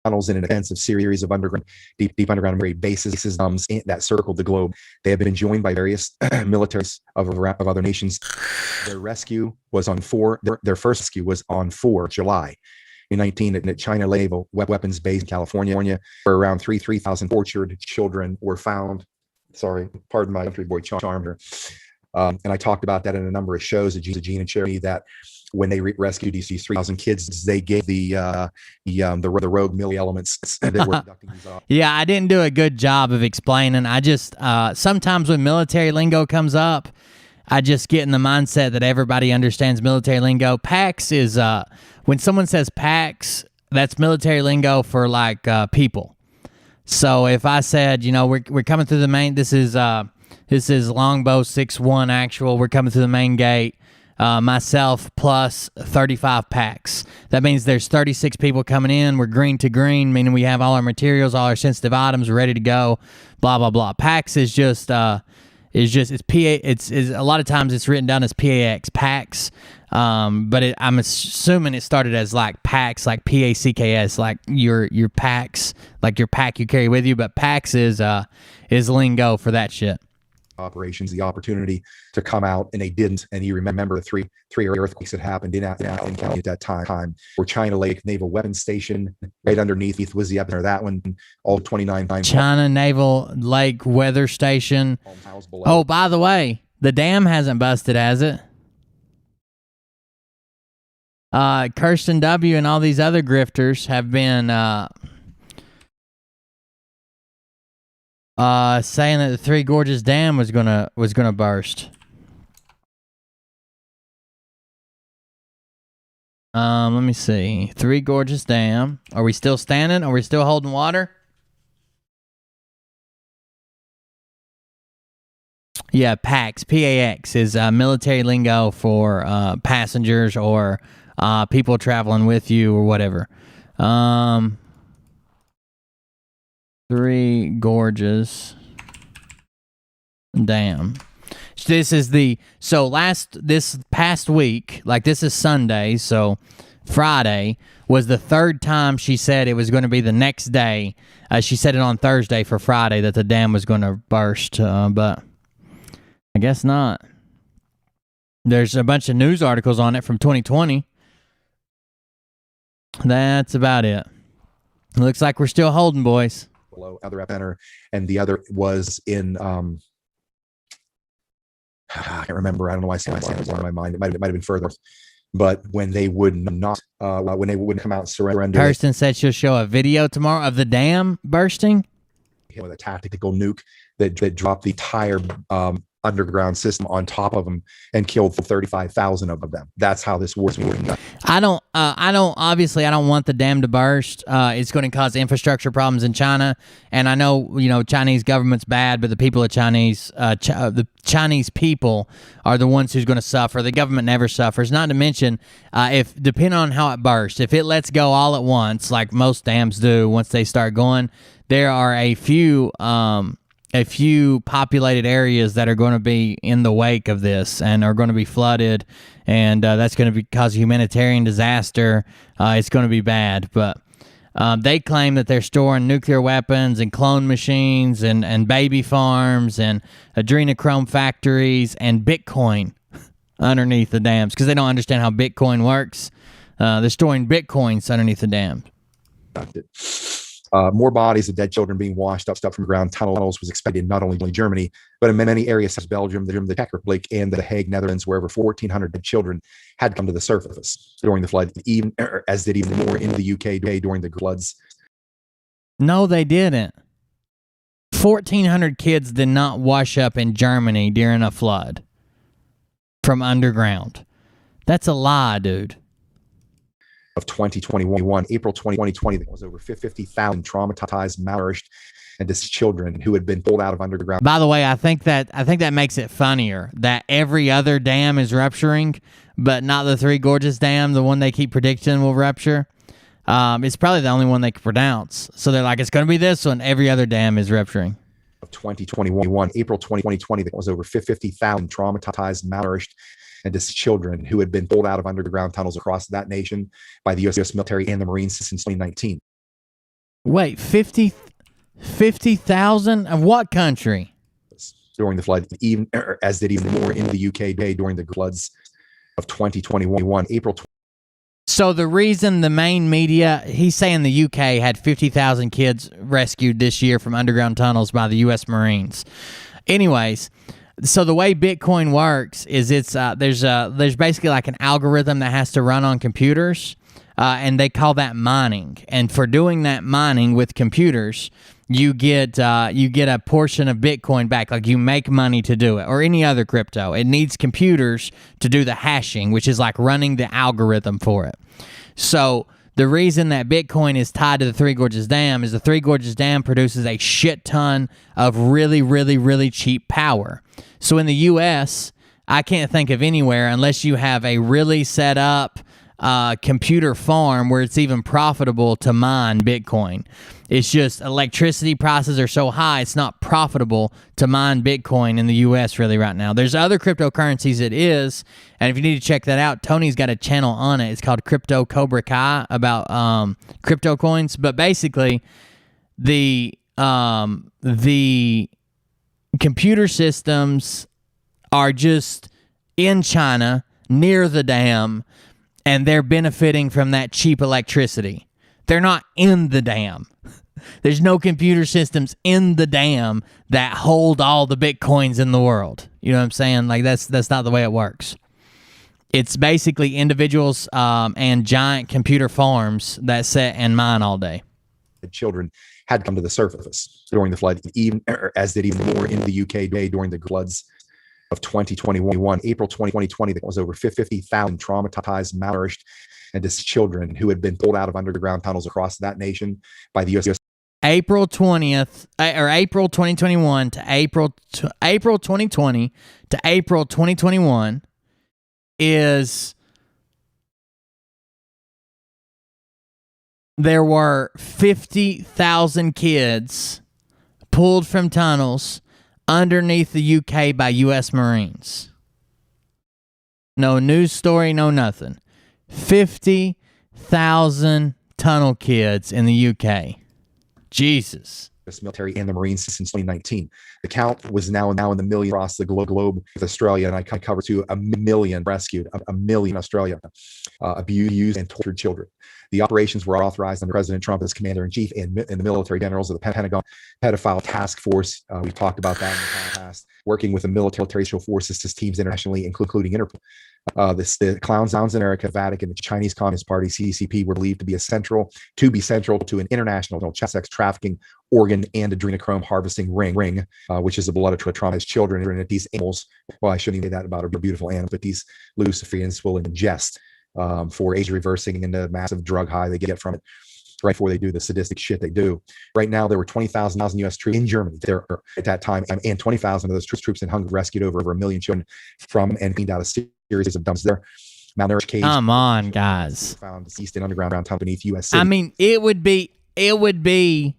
Tunnels in an extensive series of underground, deep underground bases that circled the globe. They have been joined by various militaries of other nations. Their rescue was on their first rescue was on 4 July 2019 at China Naval Weapons Base in California, where around 3,000 tortured children were found. Sorry, pardon my country boy charm here. And I talked about that in a number of shows at Gene and Charity, that when they rescued these 3,000 kids, they gave the rogue military elements that were conducting these. Yeah, I didn't do a good job of explaining. I just sometimes when military lingo comes up, I just get in the mindset that everybody understands military lingo. PAX is when someone says PAX, that's military lingo for like people. So if I said, we're coming through the main, this is Longbow 6-1 actual. We're coming through the main gate. Myself plus 35 packs. That means there's 36 people coming in. We're green to green, meaning we have all our materials, all our sensitive items ready to go. Blah blah blah. Packs is just it's PA. It's a lot of times it's written down as PAX packs. But I'm assuming it started as like packs, like PACKS, like your packs, like your pack you carry with you. But packs is lingo for that shit. Operations, the opportunity to come out, and they didn't. And you remember the three earthquakes that happened in Allen County at that time, where China Lake Naval Weapons Station right underneath was the epicenter. That one, all 29 China Naval Lake Weather Station. Oh, by the way, the dam hasn't busted, has it? Kirsten W. and all these other grifters have been saying that the Three Gorges Dam was gonna burst. Let me see. Three Gorges Dam. Are we still standing? Are we still holding water? Yeah, PAX. PAX is military lingo for passengers or people traveling with you or whatever. Three Gorges Dam. This past week, like this is Sunday, so Friday was the third time she said it was going to be the next day. She said it on Thursday for Friday that the dam was going to burst, but I guess not. There's a bunch of news articles on it from 2020. That's about it. Looks like we're still holding, boys. Below other epicenter, and the other was in I can't remember. I don't know why I say it in my mind. It might have been further, but when they would not, when they wouldn't come out and surrender. Kirsten said she'll show a video tomorrow of the dam bursting with a tactical nuke that dropped the entire underground system on top of them and killed 35,000 of them. That's how this war's working. I don't want the dam to burst. It's going to cause infrastructure problems in China, and I know Chinese government's bad, but the people of the Chinese people are the ones who's going to suffer. The government never suffers. Not to mention, if depending on how it bursts, if it lets go all at once, like most dams do, once they start going, there are a few populated areas that are going to be in the wake of this and are going to be flooded, and that's going to cause a humanitarian disaster. It's going to be bad, but They claim that they're storing nuclear weapons and clone machines and baby farms and adrenochrome factories and Bitcoin underneath the dams because they don't understand how Bitcoin works. They're storing Bitcoins underneath the dams. More bodies of dead children being washed up from ground tunnels was expected in not only Germany, but in many areas such as Belgium, the Czech Republic, and the Hague, Netherlands, where over 1,400 dead children had come to the surface during the flood, as did even more in the UK during the floods. No, they didn't. 1,400 kids did not wash up in Germany during a flood from underground. That's a lie, dude. Of 2021, April 2020, there was over 50,000 traumatized, malnourished, and deceased children who had been pulled out of underground. By the way, I think that makes it funnier that every other dam is rupturing, but not the Three Gorges Dam, the one they keep predicting will rupture. It's probably the only one they can pronounce. So they're like, it's going to be this one. Every other dam is rupturing. Of 2021, April 2020, there was over 50,000 traumatized, malnourished, and deceased children who had been pulled out of underground tunnels across that nation by the U.S. military and the Marines since 2019. Wait, 50,000 of what country? During the flood, as did even more in the UK during the floods of 2021, April. So the reason the main media, he's saying the UK had 50,000 kids rescued this year from underground tunnels by the U.S. Marines. Anyways, so the way Bitcoin works is there's basically like an algorithm that has to run on computers, and they call that mining. And for doing that mining with computers, you get a portion of Bitcoin back. Like you make money to do it, or any other crypto. It needs computers to do the hashing, which is like running the algorithm for it. So the reason that Bitcoin is tied to the Three Gorges Dam is the Three Gorges Dam produces a shit ton of really, really, really cheap power. So in the U.S., I can't think of anywhere unless you have a really set up computer farm where it's even profitable to mine Bitcoin. It's just electricity prices are so high, it's not profitable to mine Bitcoin in the U.S. really right now. There's other cryptocurrencies it is, and if you need to check that out, Tony's got a channel on it. It's called Crypto Cobra Kai about crypto coins. But basically, the computer systems are just in China near the dam, and they're benefiting from that cheap electricity. They're not in the dam. There's no computer systems in the dam that hold all the Bitcoins in the world. You know what I'm saying? Like that's not the way it works. It's basically individuals and giant computer farms that sit and mine all day. The children had come to the surface during the flood, as did even more in the UK during the floods of 2021, April 2020, there was over 50,000 traumatized, malnourished, and deceased children who had been pulled out of underground tunnels across that nation by the U.S. April 20th, or April 2021 to April 2020 to April 2021 is there were 50,000 kids pulled from tunnels underneath the UK by U.S. Marines. No news story, no nothing. 50,000 tunnel kids in the UK. Jesus. Military and the Marines since 2019. The count was now in the million across the globe with Australia, and I covered to 1 million rescued, 1 million Australia abused and tortured children. The operations were authorized under President Trump as commander-in-chief and the military generals of the Pentagon Pedophile Task Force. We've talked about that in the past, working with the military forces teams internationally, including Interpol. The clowns in America, Vatican, the Chinese Communist Party, CCP, were believed to be central to an international sex trafficking, organ, and adrenochrome harvesting ring, which is the blood of traumatized children. And these animals, well, I shouldn't say that about a beautiful animal, but these Luciferians will ingest for age reversing and the massive drug high they get from it right before they do the sadistic shit they do. Right now, there were 20,000 U.S. troops in Germany there at that time, and 20,000 of those troops in Hungary rescued over 1 million children from and cleaned out a series of dumps there. Malnourished cages. Come on, guys. Found deceased in underground tunnel beneath U.S. City. I mean, it would be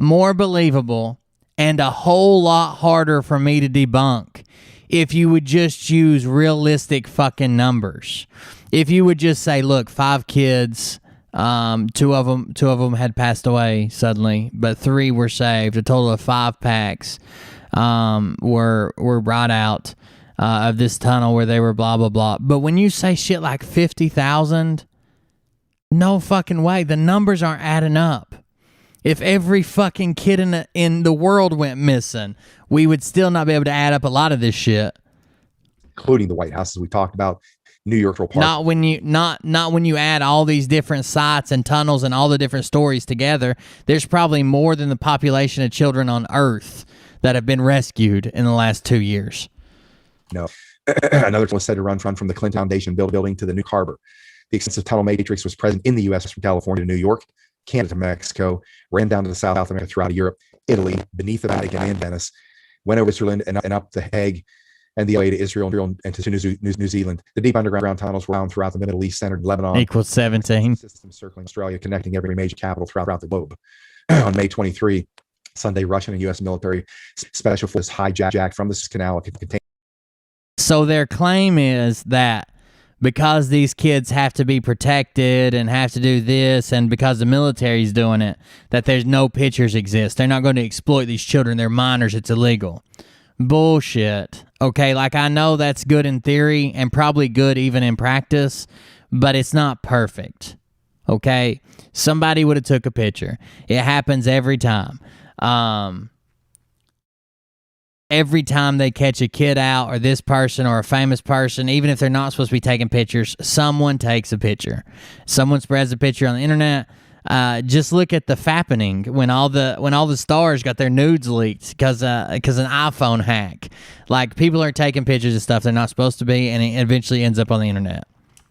more believable and a whole lot harder for me to debunk if you would just use realistic fucking numbers. If you would just say, look, 5 kids Two of them had passed away suddenly, but 3 were saved. A total of 5 packs were brought out of this tunnel where they were blah blah blah. But when you say shit like 50,000, no fucking way. The numbers aren't adding up. If every fucking kid in the world went missing, we would still not be able to add up a lot of this shit. Including the White House, as we talked about, New York Park. Not when you add all these different sites and tunnels and all the different stories together. There's probably more than the population of children on Earth that have been rescued in the last 2 years. No. Another was said to run from the Clinton Foundation building to the New Harbor. The extensive tunnel matrix was present in the U.S. from California to New York, Canada to Mexico, ran down to the South America throughout Europe, Italy, beneath the Vatican and Venice, went over Switzerland and up the Hague, and the way to Israel and to New Zealand. The deep underground tunnels were found throughout the Middle East, centered in Lebanon. Equals 17. Systems circling Australia, connecting every major capital throughout the globe. On May 23, Sunday, Russian and U.S. military special forces hijacked from this canal. So their claim is that because these kids have to be protected and have to do this, and because the military's doing it, that there's no pictures exist. They're not going to exploit these children. They're minors. It's illegal. Bullshit. Okay, like I know that's good in theory and probably good even in practice, but it's not perfect. Okay? Somebody would have took a picture. It happens every time. Every time they catch a kid out or this person or a famous person, even if they're not supposed to be taking pictures, someone takes a picture. Someone spreads a picture on the internet. Just look at the fappening when all the stars got their nudes leaked because an iPhone hack. Like, people are taking pictures of stuff they're not supposed to be, and it eventually ends up on the internet.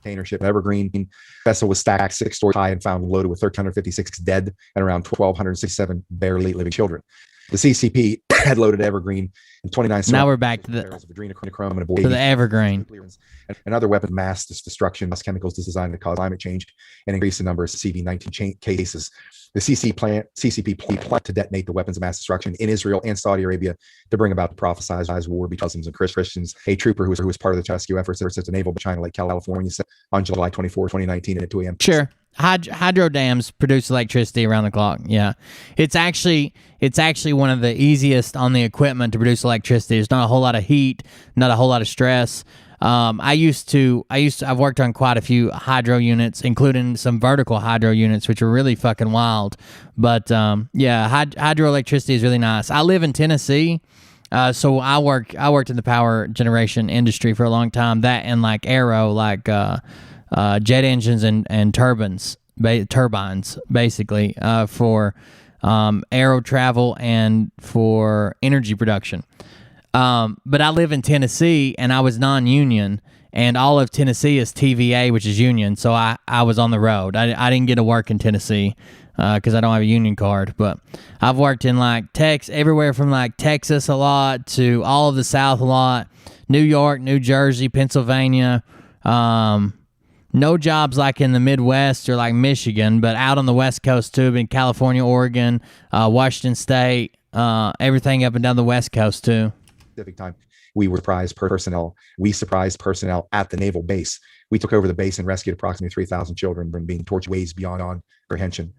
Container ship Evergreen vessel was stacked 6 stories high and found loaded with 1,356 dead and around 1,267 barely living children. The CCP had loaded Evergreen and 29. Now we're back to the Evergreen. And other weapons, mass destruction, mass chemicals designed to cause climate change and increase the number of CV-19 cases. The CCP planned to detonate the weapons of mass destruction in Israel and Saudi Arabia to bring about the prophesized war between Muslims and Christians. A trooper who was part of the rescue efforts at the naval China Lake, California, said on July 24, 2019 at 2 a.m. Sure. Hydro dams produce electricity around the clock. Yeah, it's actually one of the easiest on the equipment to produce electricity. There's not a whole lot of heat, not a whole lot of stress. I've worked on quite a few hydro units, including some vertical hydro units, which are really fucking wild. But yeah, hydroelectricity is really nice. I live in Tennessee. So I worked in the power generation industry for a long time. That and like aero, like jet engines and turbines basically for aero travel and for energy production. But I live in Tennessee and I was non-union, and all of Tennessee is TVA, which is union. So I was on the road. I didn't get to work in Tennessee because I don't have a union card. But I've worked in like everywhere from like Texas a lot to all of the South a lot, New York, New Jersey, Pennsylvania. No jobs like in the Midwest or like Michigan, but out on the West Coast too, in California, Oregon, Washington State, everything up and down the West Coast too. Time, we surprised personnel at the naval base. We took over the base and rescued approximately 3,000 children from being tortured ways beyond comprehension.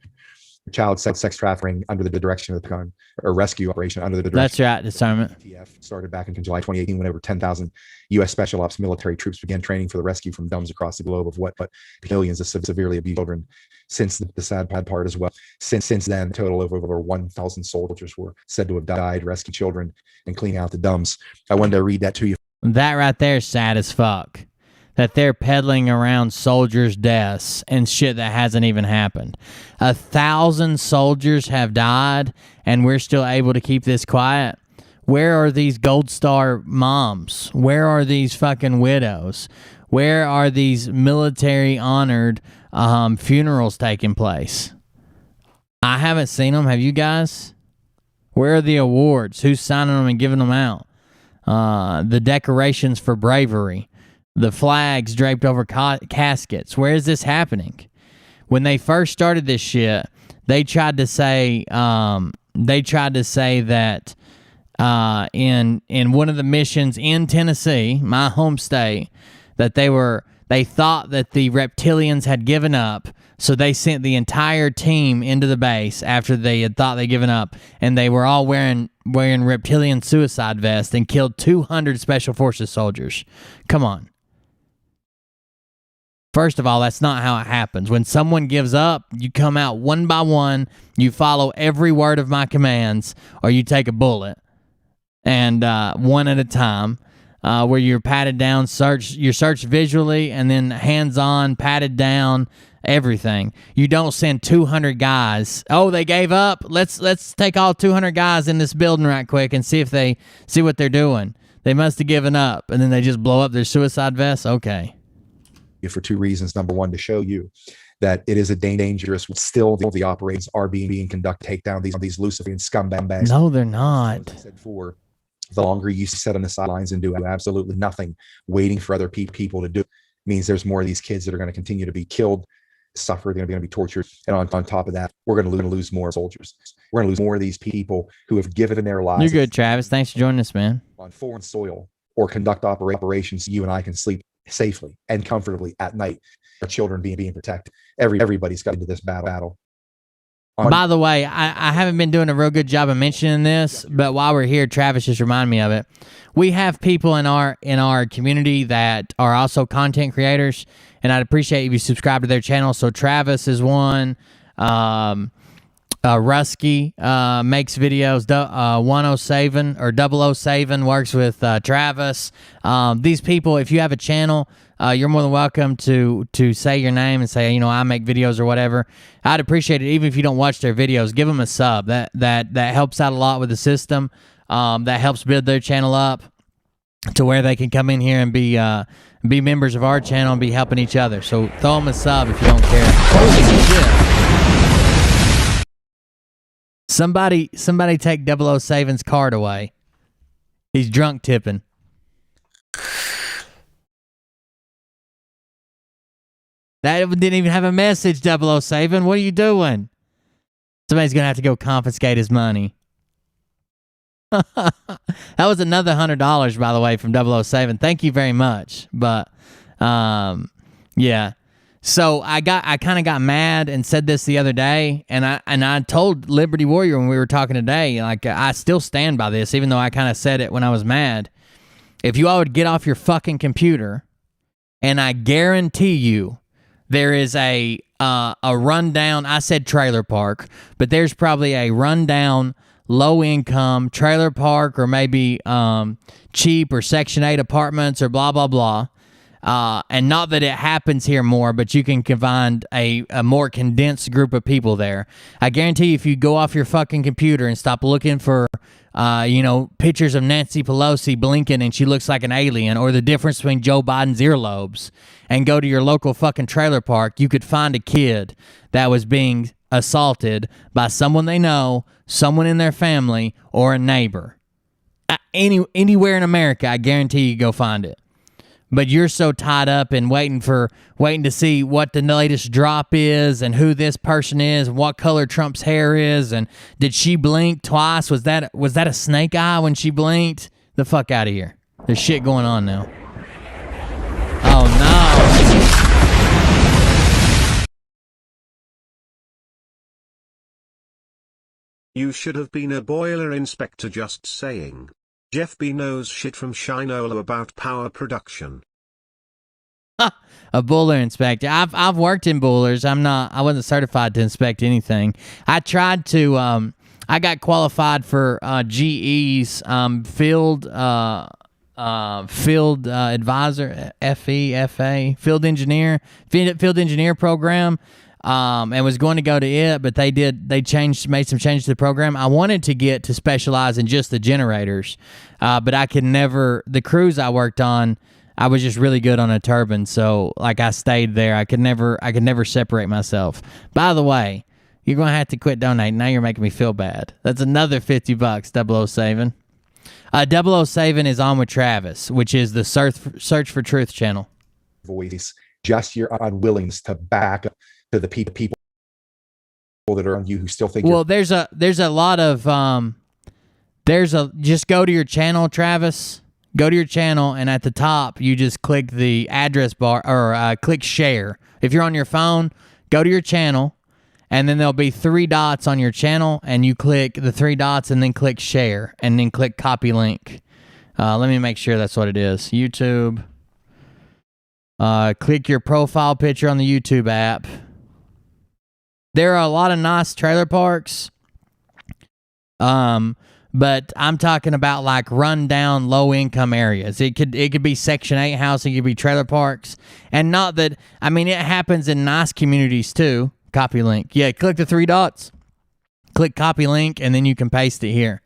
Child sex trafficking under the direction of the rescue operation under the direction. That's right, discernment. Started back in July 2018 when over 10,000 U.S. Special Ops military troops began training for the rescue from dumbs across the globe of millions of severely abused children. Since the sad part as well. Since then, a total of over 1,000 soldiers were said to have died, rescue children, and cleaning out the dumbs. I wanted to read that to you. That right there is sad as fuck. That they're peddling around soldiers' deaths and shit that hasn't even happened. 1,000 soldiers have died, and we're still able to keep this quiet. Where are these Gold Star moms? Where are these fucking widows? Where are these military honored funerals taking place? I haven't seen them. Have you guys? Where are the awards? Who's signing them and giving them out? The decorations for bravery. The flags draped over caskets. Where is this happening? When they first started this shit, they tried to say that in one of the missions in Tennessee, my home state, that they were They thought that the reptilians had given up, so they sent the entire team into the base after they had thought they'd given up, and they were all wearing reptilian suicide vests and killed 200 Special Forces soldiers. Come on. First of all, that's not how it happens. When someone gives up, you come out one by one, you follow every word of my commands, or you take a bullet. And one at a time, where you're patted down, you're searched visually, and then hands-on, patted down, everything. You don't send 200 guys. Oh, they gave up. Let's take all 200 guys in this building right quick and see what they're doing. They must have given up, and then they just blow up their suicide vests. Okay. For two reasons. Number one, to show you that it is a dangerous. Still, the operations are being conducted. Take down these Luciferian scumbags. No, they're not. As I said, for the longer you sit on the sidelines and do absolutely nothing, waiting for other people to do, means there's more of these kids that are going to continue to be killed, suffer. They're going to be tortured, and on top of that, we're going to lose more soldiers. We're going to lose more of these people who have given their lives. You're good, Travis. Thanks for joining us, man. On foreign soil, or conduct operations, you and I can sleep safely and comfortably at night. Our children being protected. Everybody's got into this battle. By the way, I haven't been doing a real good job of mentioning this, but while we're here, Travis just reminded me of it. We have people in our community that are also content creators, and I'd appreciate if you subscribe to their channel. So Travis is one. Rusky makes videos. 107 or 007 works with Travis. These people, if you have a channel, you're more than welcome to say your name and say, I make videos or whatever. I'd appreciate it, even if you don't watch their videos. Give them a sub. That helps out a lot with the system. That helps build their channel up to where they can come in here and be members of our channel and be helping each other. So throw them a sub if you don't care. Holy shit. Somebody take 007's card away. He's drunk tipping. That didn't even have a message, 007. What are you doing? Somebody's going to have to go confiscate his money. That was another $100, by the way, from 007. Thank you very much. But, yeah. So I kind of got mad and said this the other day, and I told Liberty Warrior when we were talking today, like, I still stand by this, even though I kind of said it when I was mad. If you all would get off your fucking computer, and I guarantee you there is a rundown, I said trailer park, but there's probably a rundown low-income trailer park, or maybe cheap or Section 8 apartments or blah, blah, blah. And not that it happens here more, but you can find a more condensed group of people there. I guarantee you, if you go off your fucking computer and stop looking for, pictures of Nancy Pelosi blinking and she looks like an alien, or the difference between Joe Biden's earlobes, and go to your local fucking trailer park, you could find a kid that was being assaulted by someone they know, someone in their family, or a neighbor. Anywhere in America, I guarantee you go find it. But you're so tied up in waiting to see what the latest drop is, and who this person is, and what color Trump's hair is, and did she blink twice? Was that a snake eye when she blinked? The fuck out of here. There's shit going on now. Oh no. You should have been a boiler inspector, just saying. Jeff B knows shit from Shinola about power production. A boiler inspector. I've worked in boilers. I wasn't certified to inspect anything. I tried to. I got qualified for GE's field advisor, FEFA, field engineer program. And was going to go to it, but they made some changes to the program. I wanted to get to specialize in just the generators, but I could never, the crews I worked on, I was just really good on a turbine, so like I stayed there. I could never separate myself. By the way, you're going to have to quit donating. Now you're making me feel bad. That's another $50, 007. 007 is on with Travis, which is the Search for Truth channel. Voice, just your unwillingness to back up to the people that are on you who still think. Well, there's a lot of just go to your channel, Travis. Go to your channel, and at the top, you just click the address bar or click share. If you're on your phone, go to your channel, and then there'll be 3 dots on your channel, and you click the 3 dots and then click share, and then click copy link. Let me make sure that's what it is. YouTube. Click your profile picture on the YouTube app. There are a lot of nice trailer parks. But I'm talking about like rundown, low-income areas. It could be Section 8 housing, it could be trailer parks. And not that, I mean, it happens in nice communities too. Copy link. Yeah, click the 3 dots. Click copy link, and then you can paste it here.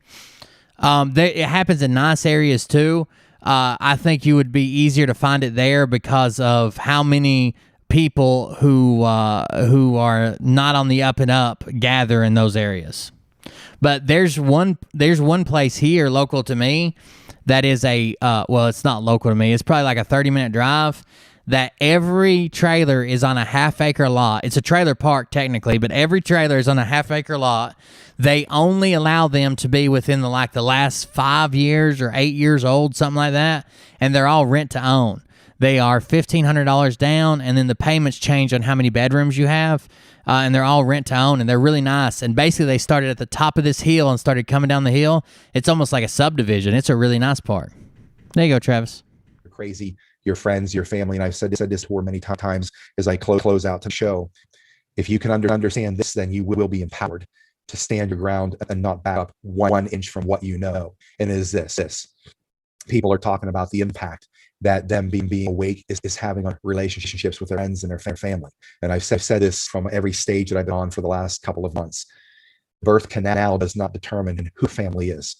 It happens in nice areas too. I think you would be easier to find it there because of how many people who are not on the up and up gather in those areas. But there's one place here local to me that is well, it's not local to me. It's probably like a 30-minute drive that every trailer is on a half-acre lot. It's a trailer park technically, but every trailer is on a half-acre lot. They only allow them to be within the last 5 years or 8 years old, something like that, and they're all rent to own. They are $1,500 down, and then the payments change on how many bedrooms you have. And they're all rent to own, and they're really nice. And basically, they started at the top of this hill and started coming down the hill. It's almost like a subdivision. It's a really nice park. There you go, Travis. Crazy, your friends, your family, and I've said this for many times as I close out the show. If you can understand this, then you will be empowered to stand your ground and not back up 1 inch from what you know. And it is this. People are talking about the impact that them being awake is having on relationships with their friends and their family. And I've said this from every stage that I've been on for the last couple of months. Birth canal does not determine who family is.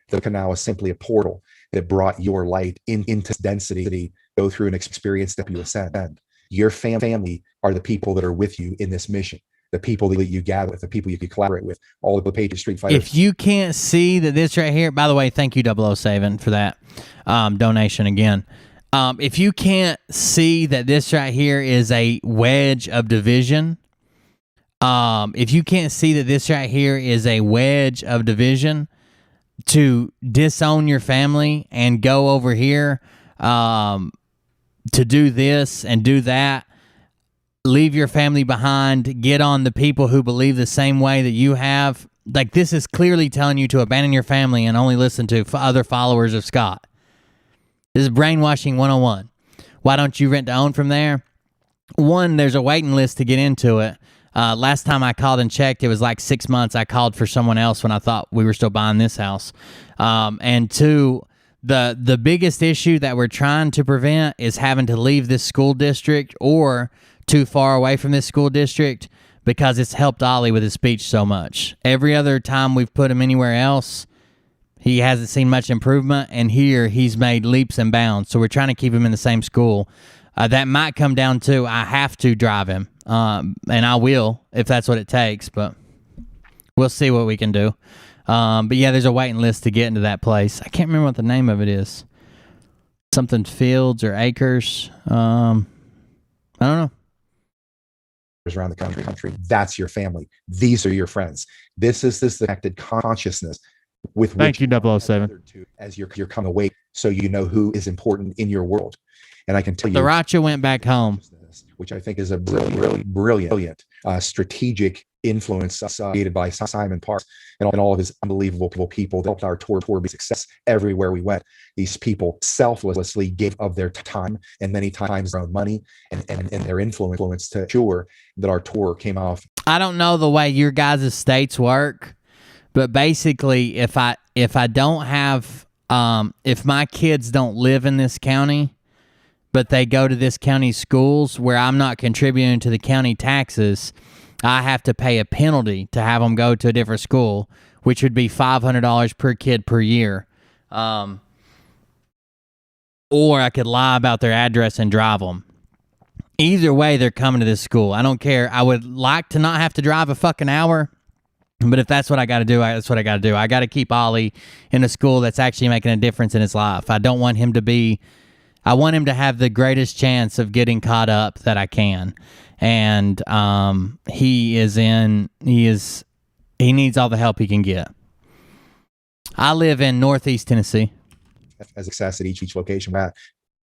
The canal is simply a portal that brought your light into density, go through an experience that you ascend. Your family are the people that are with you in this mission. The people that you gather with, the people you can collaborate with, all of the Patriot Street Fighters. If you can't see that this right here, by the way, thank you 007 for that donation again. If you can't see that this right here is a wedge of division, if you can't see that this right here is a wedge of division to disown your family and go over here to do this and do that, leave your family behind, get on the people who believe the same way that you have, like this is clearly telling you to abandon your family and only listen to other followers of Scott. This is brainwashing 101. Why don't you rent to own from there? One, there's a waiting list to get into it. Last time I called and checked, it was like 6 months. I called for someone else when I thought we were still buying this house. And two, the biggest issue that we're trying to prevent is having to leave this school district or too far away from this school district because it's helped Ollie with his speech so much. Every other time we've put him anywhere else, he hasn't seen much improvement, and here he's made leaps and bounds. So we're trying to keep him in the same school. That might come down to I have to drive him, and I will if that's what it takes, but we'll see what we can do. But yeah, there's a waiting list to get into that place. I can't remember what the name of it is. Something Fields or Acres. I don't know. Around the country. That's your family. These are your friends. This is this connected consciousness with Thank you, 007. As you're coming awake, so you know who is important in your world. And I can tell you, Sriracha went back home, which I think is a brilliant strategic influence created by Simon Parks and all of his unbelievable people that helped our tour be a success everywhere we went. These people selflessly gave of their time and many times their own money and their influence to ensure that our tour came off. I don't know the way your guys' states work, but basically if I don't have if my kids don't live in this county, but they go to this county schools where I'm not contributing to the county taxes, I have to pay a penalty to have them go to a different school, which would be $500 per kid per year. Or I could lie about their address and drive them. Either way, they're coming to this school. I don't care. I would like to not have to drive a fucking hour, but if that's what I got to do, that's what I got to do. I got to keep Ollie in a school that's actually making a difference in his life. I don't want him to be... I want him to have the greatest chance of getting caught up that I can. And he needs all the help he can get. I live in Northeast Tennessee. as success at each location. We're at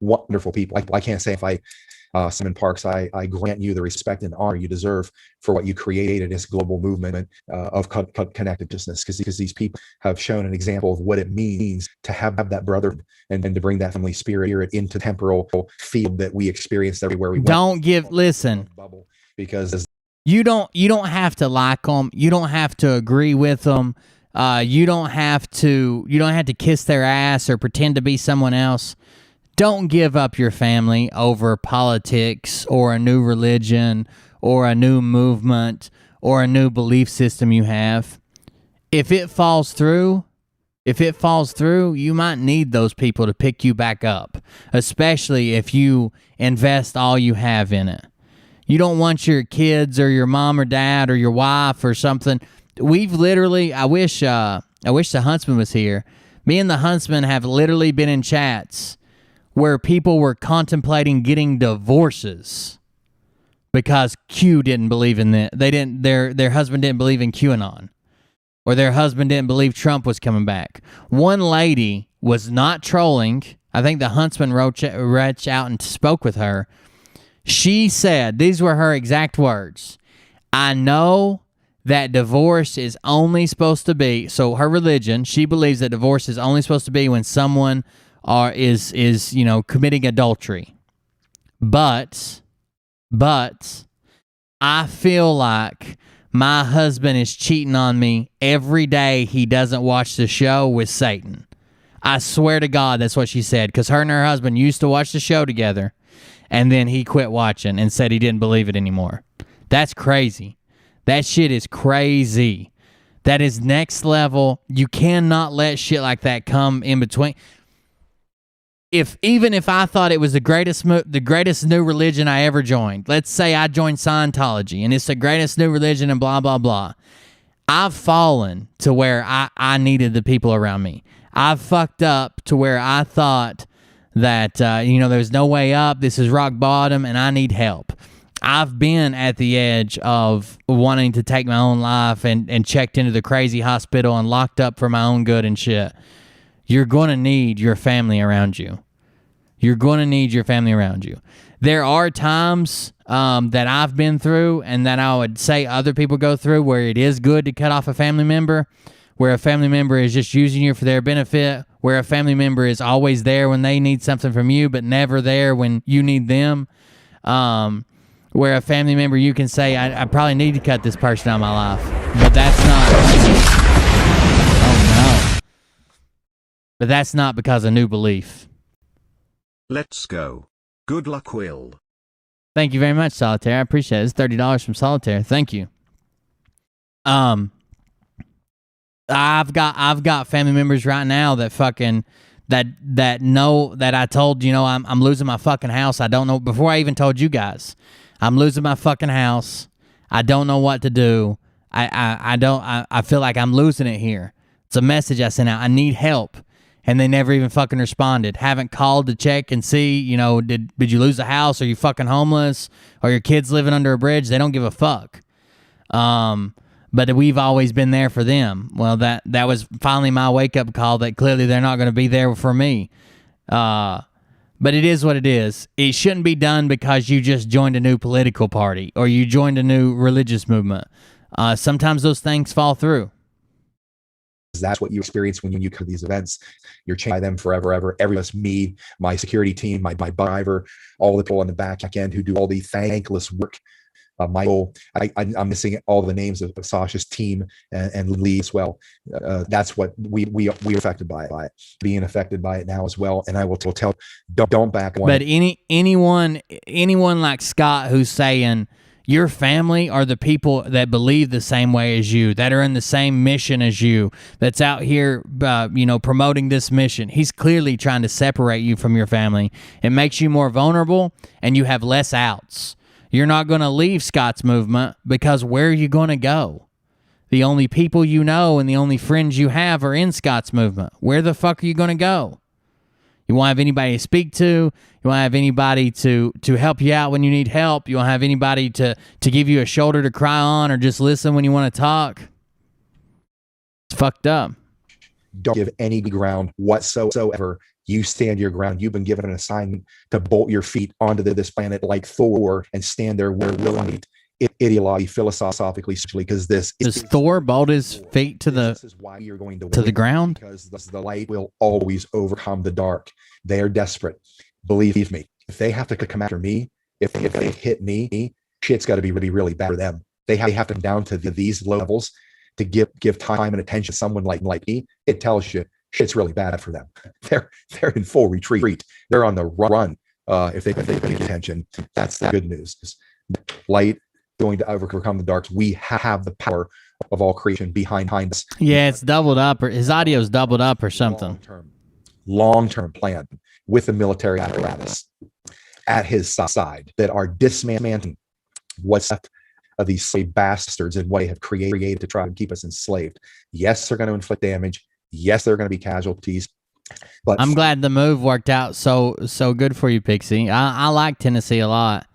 wonderful people. I can't say if Simon Parks, I grant you the respect and honor you deserve for what you created, this global movement of connectedness, because these people have shown an example of what it means to have that brother and to bring that family spirit into the temporal field that we experienced everywhere we went. Listen, because you don't have to like them. You don't have to agree with them. You don't have to kiss their ass or pretend to be someone else. Don't give up your family over politics or a new religion or a new movement or a new belief system you have. If it falls through, you might need those people to pick you back up, especially if you invest all you have in it. You don't want your kids or your mom or dad or your wife or something. We've literally, I wish the Huntsman was here. Me and the Huntsman have literally been in chats where people were contemplating getting divorces because Q didn't believe in it. Their husband didn't believe in QAnon, or their husband didn't believe Trump was coming back. One lady was not trolling. I think the Huntsman reached out and spoke with her. She said, these were her exact words: "I know that divorce is only supposed to be," so her religion, she believes that divorce is only supposed to be when someone is committing adultery. But I feel like my husband is cheating on me every day he doesn't watch the show with Satan. I swear to God, that's what she said, because her and her husband used to watch the show together, and then he quit watching and said he didn't believe it anymore. That's crazy. That shit is crazy. That is next level. You cannot let shit like that come in between. Even if I thought it was the greatest new religion I ever joined, let's say I joined Scientology and it's the greatest new religion and blah, blah, blah. I've fallen to where I needed the people around me. I've fucked up to where I thought that, there was no way up. This is rock bottom and I need help. I've been at the edge of wanting to take my own life and checked into the crazy hospital and locked up for my own good and shit. You're going to need your family around you. You're going to need your family around you. There are times that I've been through and that I would say other people go through where it is good to cut off a family member, where a family member is just using you for their benefit, where a family member is always there when they need something from you but never there when you need them, where a family member you can say, I probably need to cut this person out of my life, but that's not... Oh, no. But that's not because of new belief. Let's go. Good luck, Will. Thank you very much, Solitaire. I appreciate it. It's $30 from Solitaire. Thank you. I've got family members right now that fucking that know that I told, I'm losing my fucking house. I don't know, before I even told you guys, I'm losing my fucking house. I don't know what to do. I feel like I'm losing it here. It's a message I sent out. I need help. And they never even fucking responded. Haven't called to check and see, did you lose a house? Are you fucking homeless? Are your kids living under a bridge? They don't give a fuck. But we've always been there for them. Well, that was finally my wake-up call that clearly they're not going to be there for me. But it is what it is. It shouldn't be done because you just joined a new political party or you joined a new religious movement. Sometimes those things fall through. That's what you experience when you come to these events. You're changed by them forever, ever. Me, my security team, my driver, all the people on the back end who do all the thankless work. Michael, I'm missing all the names of Sasha's team and Lee as well. That's what we are affected by it, being affected by it now as well. And I will tell, don't back away. But anyone like Scott who's saying your family are the people that believe the same way as you, that are in the same mission as you, that's out here, promoting this mission. He's clearly trying to separate you from your family. It makes you more vulnerable, and you have less outs. You're not going to leave Scott's movement because where are you going to go? The only people you know and the only friends you have are in Scott's movement. Where the fuck are you going to go? You won't have anybody to speak to. You won't have anybody to help you out when you need help. You won't have anybody to give you a shoulder to cry on or just listen when you want to talk. It's fucked up. Don't give any ground whatsoever. You stand your ground. You've been given an assignment to bolt your feet onto this planet like Thor and stand there where will meet ideology, philosophically, because does Thor bolt his feet to this is why you're going to the ground? Because the light will always overcome the dark. They are desperate. Believe me. If they have to come after me, if they hit me, shit's got to be really bad for them. They have to come down to these levels to give time and attention to someone like me. It tells you shit's really bad for them. They're in full retreat. They're on the run. If they pay attention, that's the good news. Light going to overcome the dark. We have the power of all creation behind us. Yeah, it's doubled up, or his audio's doubled up or something. Long-term plan with the military apparatus at his side that are dismantling what's left of these slave bastards and what they have created to try to keep us enslaved. Yes, they're going to inflict damage. Yes, there are going to be casualties. But I'm glad the move worked out so good for you, Pixie. I like Tennessee a lot.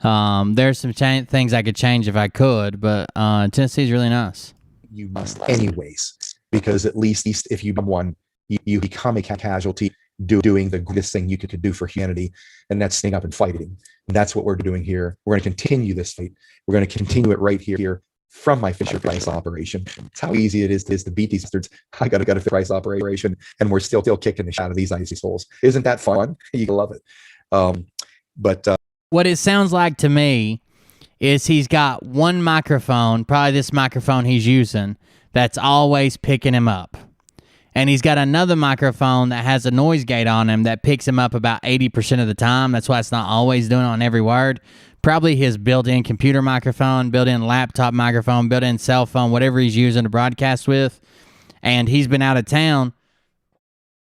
There's some things I could change if I could, but Tennessee's really nice. You must anyways, because at least if you become one, you become a casualty doing the greatest thing you could do for humanity, and that's staying up and fighting. And that's what we're doing here. We're going to continue this fight. We're going to continue it right here from my Fisher Price operation. It's how easy it is to beat these bastards. I got a Fisher Price operation, and we're still kicking the shit out of these icy souls. Isn't that fun? You love it. But what it sounds like to me is he's got one microphone, probably this microphone he's using, that's always picking him up. And he's got another microphone that has a noise gate on him that picks him up about 80% of the time. That's why it's not always doing it on every word. Probably his built-in computer microphone, built-in laptop microphone, built-in cell phone, whatever he's using to broadcast with. And he's been out of town.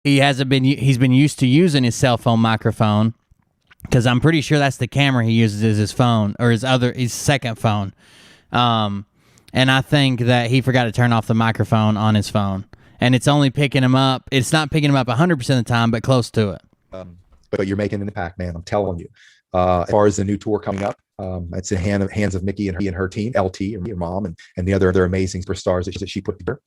He's been used to using his cell phone microphone, because I'm pretty sure that's the camera he uses as his phone, or his second phone. And I think that he forgot to turn off the microphone on his phone. And it's only picking him up. It's not picking him up 100% of the time, but close to it. But you're making an impact, man. I'm telling you. As far as the new tour coming up, it's in hands of Mickey and her team, LT, and your mom, and the other amazing superstars that she put together.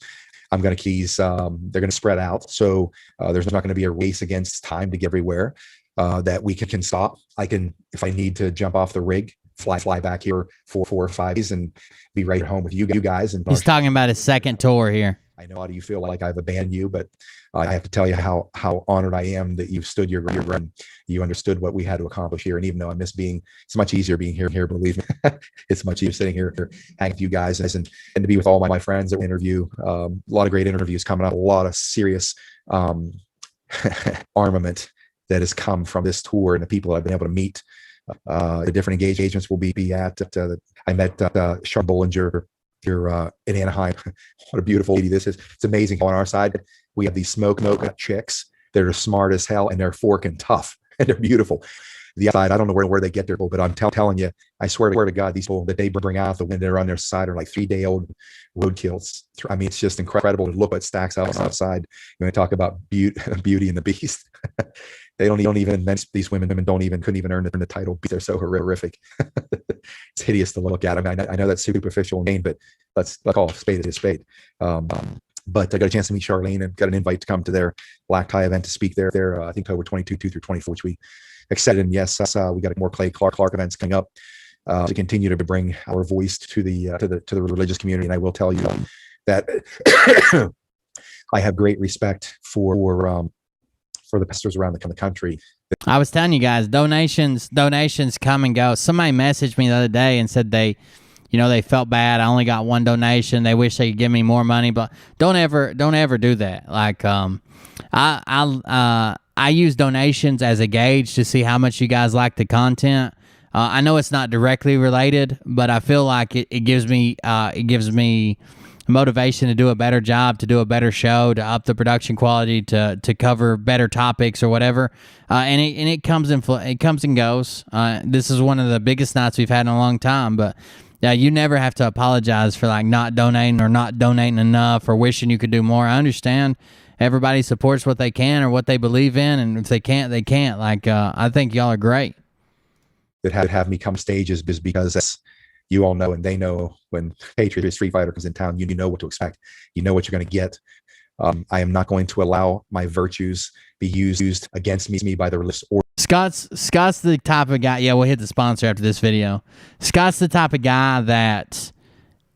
I'm going to keys. They're going to spread out, so there's not going to be a race against time to get everywhere. That we can stop. I can, if I need to jump off the rig, fly back here for 4 or 5 days and be right home with you guys. And he's talking about his second tour here. I know how do you feel like I've abandoned you, but I have to tell you how honored I am that you've stood your ground. You understood what we had to accomplish here. And even though I miss it's much easier being here, believe me, it's much easier sitting here hanging with you guys and to be with all my friends that interview. A lot of great interviews coming up, a lot of serious armament that has come from this tour and the people I've been able to meet. The different engagements will be at. I met Sean Bollinger here in Anaheim. What a beautiful lady this is. It's amazing. On our side, we have these smoke chicks that are smart as hell, and they're forking tough, and they're beautiful. The outside, I don't know where they get their, but I'm telling you, I swear to God, these people that they bring out the wind, they're on their side are like 3-day-old roadkills. I mean, it's just incredible to look what stacks outside. You want to talk about beauty and the beast. They don't even, these women couldn't even earn the title. They're so horrific. It's hideous to look at. I mean, I know that's superficial name, but let's call a spade a spade. But I got a chance to meet Charlene and got an invite to come to their Black Tie event to speak there. I think October 22 through 24, which we excited. And yes, we got more Clay Clark events coming up to continue to bring our voice to the religious community. And I will tell you that I have great respect for the pastors around the country. I was telling you guys, donations come and go. Somebody messaged me the other day and said they felt bad. I only got one donation. They wish they could give me more money, but don't ever do that. Like, I use donations as a gauge to see how much you guys like the content. I know it's not directly related, but I feel like it gives me motivation to do a better job, to do a better show, to up the production quality, to cover better topics or whatever. And it comes and goes. This is one of the biggest nights we've had in a long time, but you never have to apologize for like not donating or not donating enough or wishing you could do more. I understand everybody supports what they can or what they believe in, and if they can't, they can't. Like, I think y'all are great. That have me come stages is because you all know, and they know, when Patriot Street Fighter comes in town, you know what to expect. You know what you're going to get. I am not going to allow my virtues be used against me by the religious or. Scott's the type of guy. Yeah, we'll hit the sponsor after this video. Scott's the type of guy that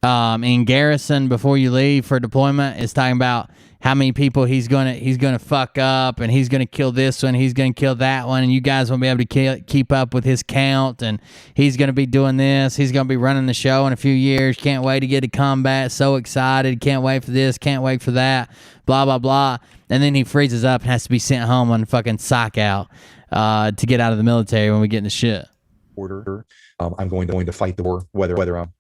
in garrison before you leave for deployment is talking about how many people he's gonna fuck up, and he's gonna kill this one, he's gonna kill that one, and you guys won't be able to keep up with his count, and he's gonna be doing this, he's gonna be running the show in a few years, can't wait to get to combat, so excited, can't wait for this, can't wait for that, blah blah blah, and then he freezes up and has to be sent home on fucking psych out to get out of the military when we get in the shit. Order. I'm going to fight the war, whether I'm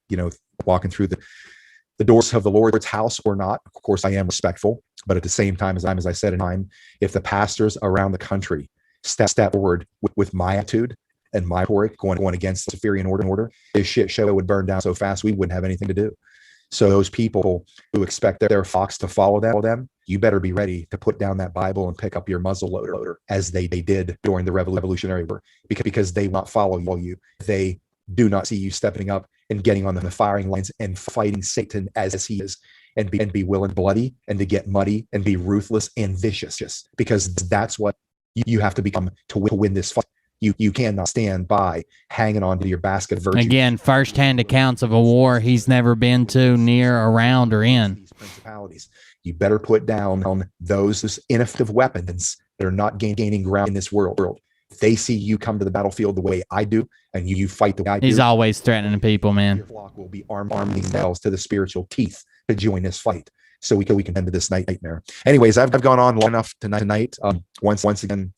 walking through the doors of the Lord's house or not. Of course, I am respectful, but at the same time, as I said in time, if the pastors around the country step forward with my attitude and my rhetoric going against the Luciferian order, this shit show would burn down so fast we wouldn't have anything to do. So those people who expect their flocks to follow them, you better be ready to put down that Bible and pick up your muzzle loader, as they did during the Revolutionary War, because they will not follow you. They do not see you stepping up and getting on the firing lines and fighting Satan as he is, and be willing bloody and to get muddy and be ruthless and vicious, because that's what you have to become to win this fight. You cannot stand by hanging on to your basket of virtues. Again, firsthand accounts of a war he's never been to, near, around, or in. These principalities. You better put down those ineffective weapons that are not gaining ground in this world. If they see you come to the battlefield the way I do, and you fight the way I do, he's always threatening people, man. Your flock will be arming themselves to the spiritual teeth to join this fight, so we can end this nightmare. Anyways, I've gone on long enough tonight. Once again,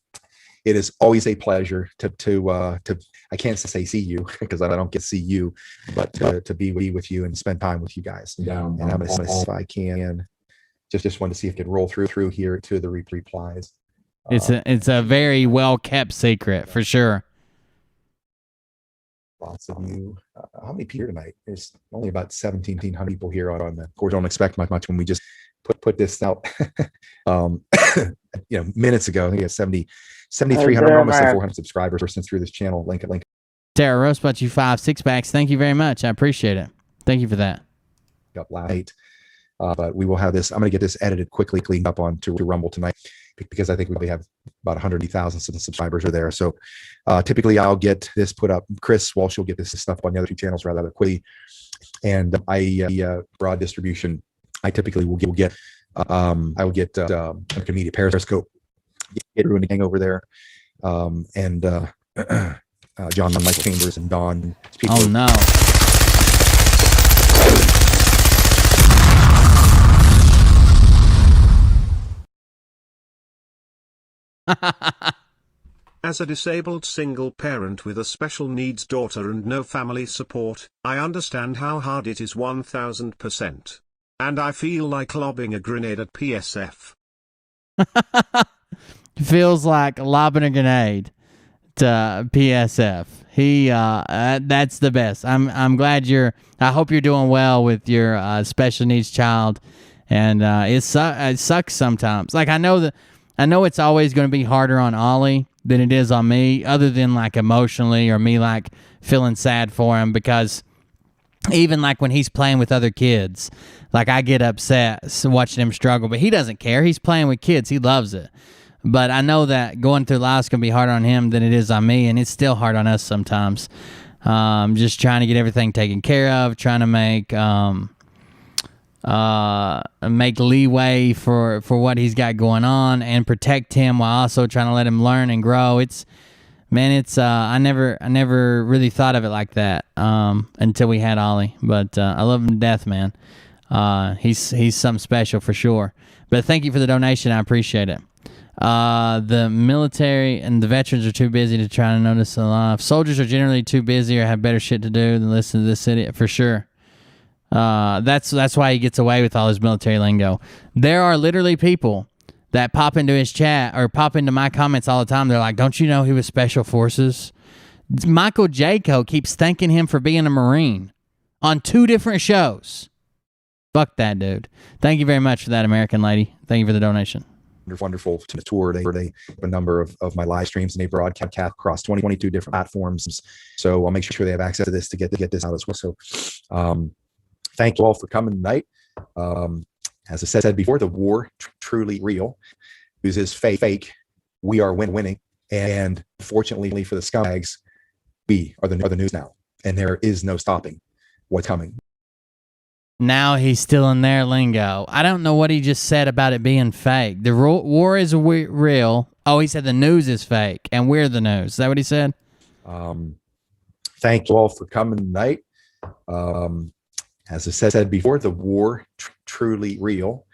it is always a pleasure to I can't say see you because I don't get to see you, but to be with you and spend time with you guys. And I'm gonna see if I can just want to see if I can roll through here to the replies. It's a very well kept secret for sure. Lots of you. How many people here tonight? There's only about 1,700 people here on the. Of course, don't expect much when we just put this out. Minutes ago, I think it's 7,300, almost 400 subscribers since through this channel. Link. Tara Roast bought you 5 6-packs. Thank you very much. I appreciate it. Thank you for that. Up last night, but we will have this. I'm going to get this edited quickly, cleaned up onto Rumble tonight, because I think we have about 180,000 subscribers are there. So typically I'll get this put up. Chris Walsh will get this stuff on the other 2 channels rather quickly. And broad distribution, I typically will get, I will get American Media Periscope, get Ruin the Gang over there. And John Michael Chambers and Don. Oh no. As a disabled single parent with a special needs daughter and no family support, I understand how hard it is 1000%. And I feel like lobbing a grenade at PSF. Feels like lobbing a grenade to PSF. That's the best. I'm glad I hope you're doing well with your special needs child. And it sucks sometimes. Like I know it's always going to be harder on Ollie than it is on me, other than like emotionally or me like feeling sad for him, because even like when he's playing with other kids, like I get upset watching him struggle, but he doesn't care. He's playing with kids. He loves it. But I know that going through life's going to be harder on him than it is on me, and it's still hard on us sometimes. Just trying to get everything taken care of, trying to make leeway for what he's got going on and protect him while also trying to let him learn and grow. I never really thought of it like that until we had Ollie, but I love him to death, man. He's something special for sure. But thank you for the donation. I appreciate it. The military and the veterans are too busy to try to notice the life. Soldiers are generally too busy or have better shit to do than listen to this city, for sure. That's why he gets away with all his military lingo. There are literally people that pop into his chat or pop into my comments all the time. They're like, don't you know he was Special Forces? Michael Jaco keeps thanking him for being a Marine on 2 different shows. Fuck that dude. Thank you very much for that, American lady. Thank you for the donation. Wonderful to tour. They a number of my live streams, and they broadcast across 22 different platforms. So I'll make sure they have access to this to get this out as well. So thank you all for coming tonight. As I said before, the war truly real. News is fake. We are winning. And fortunately for the scumbags, we are the news now. And there is no stopping what's coming. Now he's still in their lingo. I don't know what he just said about it being fake. The war is real. Oh, he said the news is fake, and we're the news. Is that what he said? Thank you all for coming tonight. As I said before, the war truly real.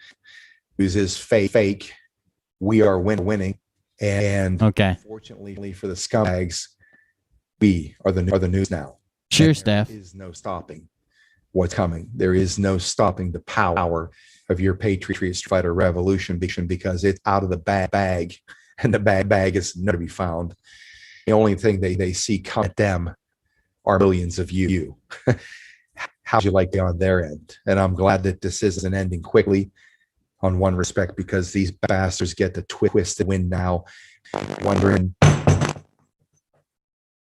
News is fake. We are winning. And okay. Fortunately for the scumbags, we are the news now. Sure, Steph. There is no stopping what's coming. There is no stopping the power of your Patriot Fighter Revolution because it's out of the bag, and the bag is nowhere to be found. The only thing they see come at them are millions of you. How'd you like on their end? And I'm glad that this isn't ending quickly on one respect, because these bastards get the twist and win now, wondering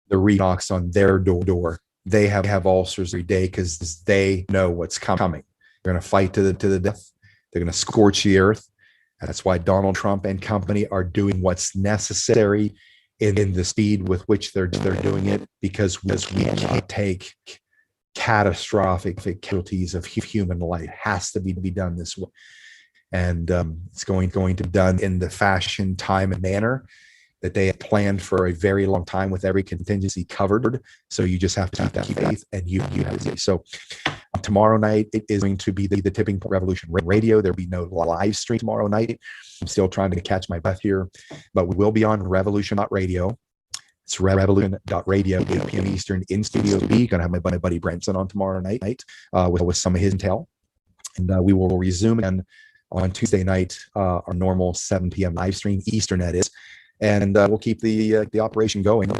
the re-knocks on their door. They have ulcers every day because they know what's coming. They're going to fight to the death. They're going to scorch the earth. And that's why Donald Trump and company are doing what's necessary in the speed with which they're doing it, because we can't take catastrophic casualties of human life. It has to be done this way. And it's going to be done in the fashion, time, and manner that they have planned for a very long time, with every contingency covered. So you just have to keep faith, and you have to. So tomorrow night, it is going to be the Tipping Point Revolution Radio. There'll be no live stream tomorrow night. I'm still trying to catch my breath here, but we will be on Revolution.radio. It's revolution.radio, 8 p.m. Eastern, in Studio B. Going to have my buddy Brenton on tomorrow night with some of his intel. And we will resume again on Tuesday night, our normal 7 p.m. live stream, Eastern that is. And we'll keep the operation going.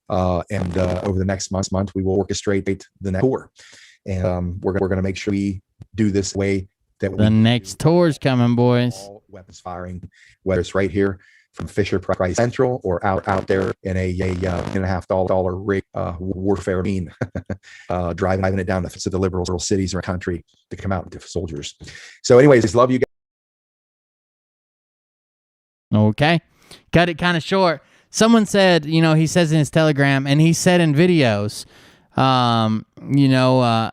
And over the next month, we will orchestrate the next tour. And we're going to make sure we do this way. That the next tour's coming, boys. All weapons firing, whether it's right here from Fisher Price Central or out there in a $1.5 rig warfare mean, driving it down to the liberal cities or country to come out with soldiers. So anyways, love you guys. Okay. Cut it kind of short. Someone said, he says in his Telegram, and he said in videos,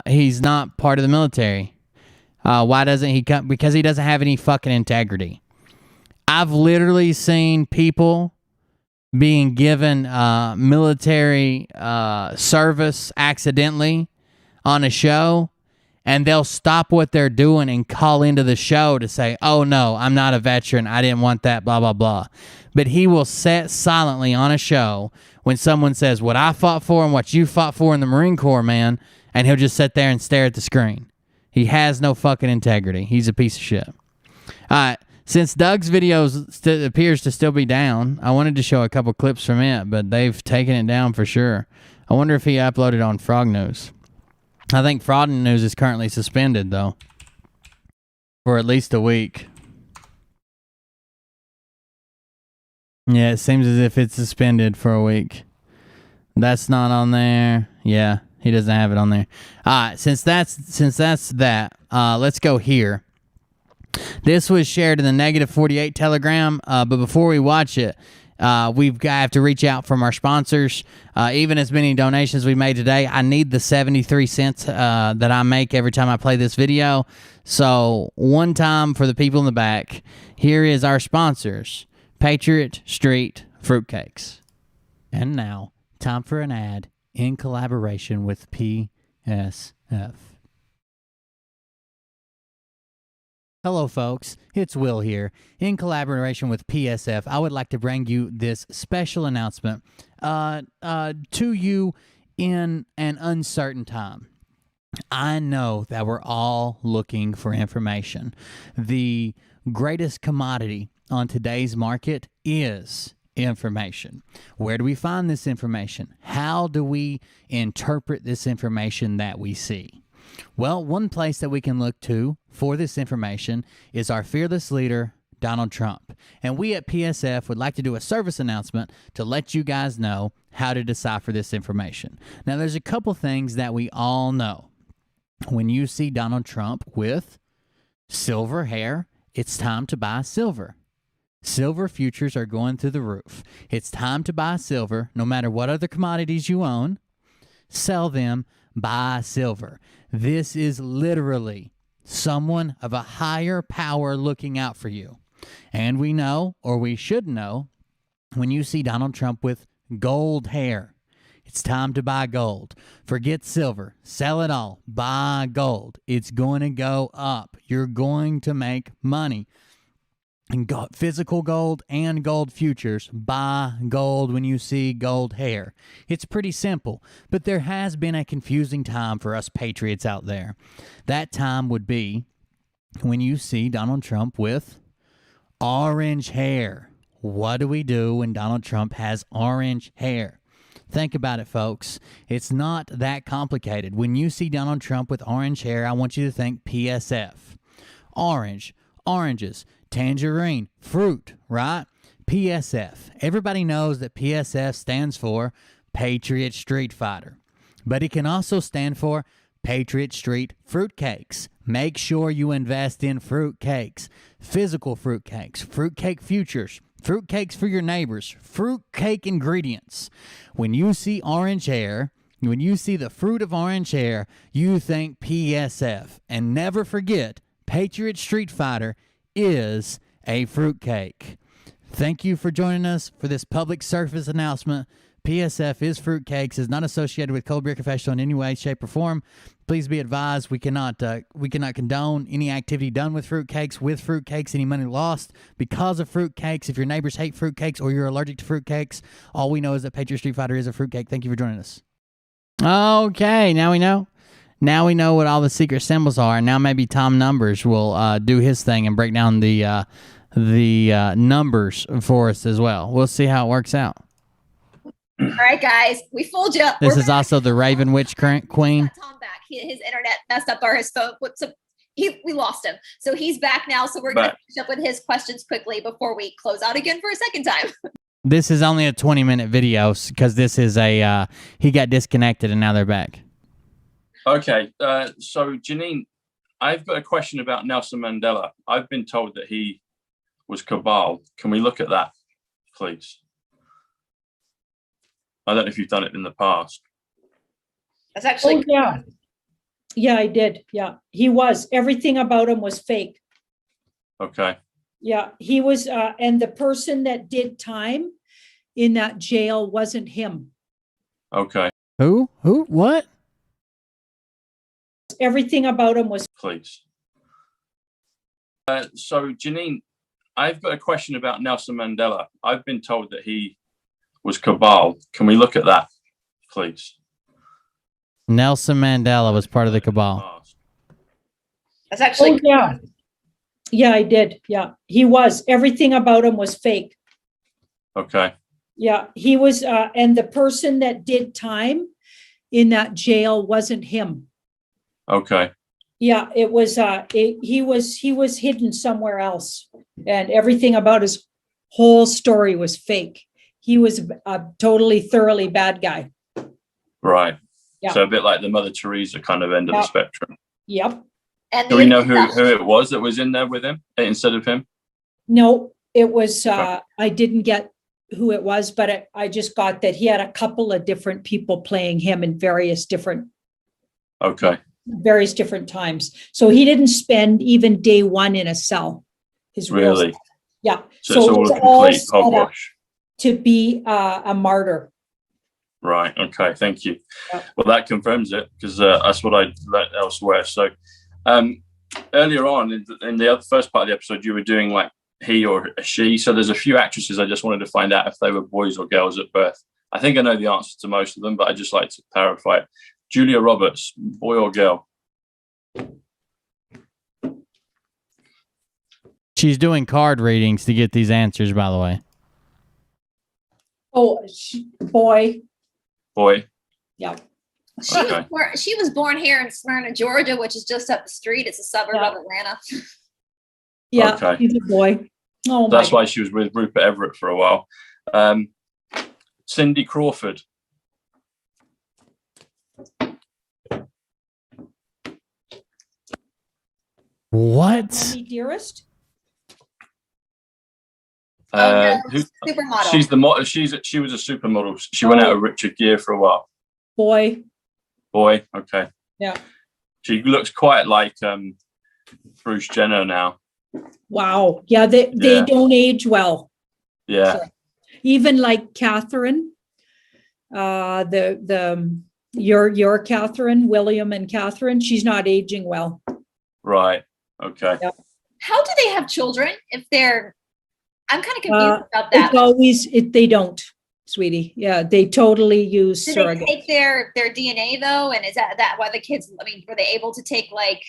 he's not part of the military. Why doesn't he come? Because he doesn't have any fucking integrity. I've literally seen people being given military service accidentally on a show, and they'll stop what they're doing and call into the show to say, oh, no, I'm not a veteran. I didn't want that, blah, blah, blah. But he will sit silently on a show when someone says, what I fought for and what you fought for in the Marine Corps, man, and he'll just sit there and stare at the screen. He has no fucking integrity. He's a piece of shit. All right. Since Doug's videos appears to still be down, I wanted to show a couple clips from it, but they've taken it down for sure. I wonder if he uploaded on Frog News. I think Fraud News is currently suspended, though, for at least a week. Yeah, it seems as if it's suspended for a week. That's not on there. Yeah, he doesn't have it on there. All right, since that's that, let's go here. This was shared in the Negative 48 Telegram, but before we watch it, we've got to reach out from our sponsors. Even as many donations we made today, I need the 73 cents that I make every time I play this video. So one time for the people in the back, here is our sponsors, Patriot Street Fruitcakes. And now, time for an ad in collaboration with PSF. Hello, folks. It's Will here. In collaboration with PSF, I would like to bring you this special announcement to you in an uncertain time. I know that we're all looking for information. The greatest commodity on today's market is information. Where do we find this information? How do we interpret this information that we see? Well, one place that we can look to for this information is our fearless leader, Donald Trump. And we at PSF would like to do a service announcement to let you guys know how to decipher this information. Now, there's a couple things that we all know. When you see Donald Trump with silver hair it's time to buy silver. Silver futures are going through the roof. It's time to buy silver, no matter what other commodities you own. Sell them, buy silver. This is literally someone of a higher power looking out for you. And we know, or we should know, when you see Donald Trump with gold hair, it's time to buy gold. Forget silver. Sell it all. Buy gold. It's going to go up. You're going to make money. And physical gold and gold futures. Buy gold when you see gold hair. It's pretty simple, but there has been a confusing time for us patriots out there. That time would be when you see Donald Trump with orange hair. What do we do when Donald Trump has orange hair? Think about it, folks. It's not that complicated. When you see Donald Trump with orange hair, I want you to think PSF. Orange, oranges, tangerine, fruit, right? PSF. Everybody knows that PSF stands for Patriot Street Fighter. But it can also stand for Patriot Street Fruitcakes. Make sure you invest in fruitcakes. Physical fruitcakes, fruitcake futures, fruitcakes for your neighbors, fruitcake ingredients. When you see orange hair, when you see the fruit of orange hair, you think PSF. And never forget, Patriot Street Fighter is a fruitcake. Thank you for joining us for this public service announcement. PSF is fruitcakes, is not associated with Cold Beer Confessional in any way, shape, or form. Please be advised, we cannot condone any activity done with fruitcakes, any money lost because of fruitcakes. If your neighbors hate fruitcakes or you're allergic to fruitcakes, all we know is that Patriot Street Fighter is a fruitcake. Thank you for joining us. Okay, now we know. Now we know what all the secret symbols are, and now maybe Tom Numbers will do his thing and break down the numbers for us as well. We'll see how it works out. All right, guys, we fooled you. This is also the Raven Witch Queen. We got Tom back. His internet messed up, or his phone. We lost him, so he's back now. So we're going to finish up with his questions quickly before we close out again for a second time. This is only a 20-minute video because this is he got disconnected and now they're back. Okay, so Janine, I've got a question about Nelson Mandela. I've been told that he was cabal. Can we look at that, please? I don't know if you've done it in the past. That's actually... Oh, yeah. Yeah, I did. Yeah, he was. Everything about him was fake. Okay. Yeah, he was. And the person that did time in that jail wasn't him. Okay. Who? What? Everything about him was... Please. So, Janine, I've got a question about Nelson Mandela. I've been told that he was cabal. Can we look at that, please? Nelson Mandela was part of the cabal. That's actually... Oh, yeah. Yeah, I did. Yeah, he was. Everything about him was fake. Okay. Yeah, he was. And the person that did time in that jail wasn't him. Okay. Yeah, it was. He was hidden somewhere else, and everything about his whole story was fake. He was a totally, thoroughly bad guy. Right. Yeah. So a bit like the Mother Teresa kind of end of the spectrum. Yep. And do we know who it was that was in there with him instead of him? No, it was. I didn't get who it was, but I just got that he had a couple of different people playing him in various different times. So he didn't spend even day one in a cell. Really? Yeah. So it's all a complete hogwash. To be a martyr. Right. Okay. Thank you. Yeah. Well, that confirms it because that's what I learned elsewhere. So earlier on in the first part of the episode, you were doing like he or a she. So there's a few actresses I just wanted to find out if they were boys or girls at birth. I think I know the answer to most of them, but I just like to clarify it. Julia Roberts, boy or girl? She's doing card readings to get these answers, by the way. Oh, boy. Boy. Yeah. She was born here in Smyrna, Georgia, which is just up the street. It's a suburb of Atlanta. Yeah, okay. He's a boy. Oh, that's why she was with Rupert Everett for a while. Cindy Crawford. What? Mommy Dearest? Supermodel. She's the model. She was a supermodel. She went out with Richard Gere for a while. Boy. Okay. Yeah. She looks quite like Bruce Jenner now. Wow. Yeah, they don't age well. Yeah. So, even like Catherine, your Catherine, William and Catherine, she's not aging well. Right. Okay. Yep. How do they have children if they're? I'm kind of confused about that. It's always they don't, sweetie. Yeah, they totally use Do surrogates. they take their DNA though, and is that why the kids? I mean, were they able to take like?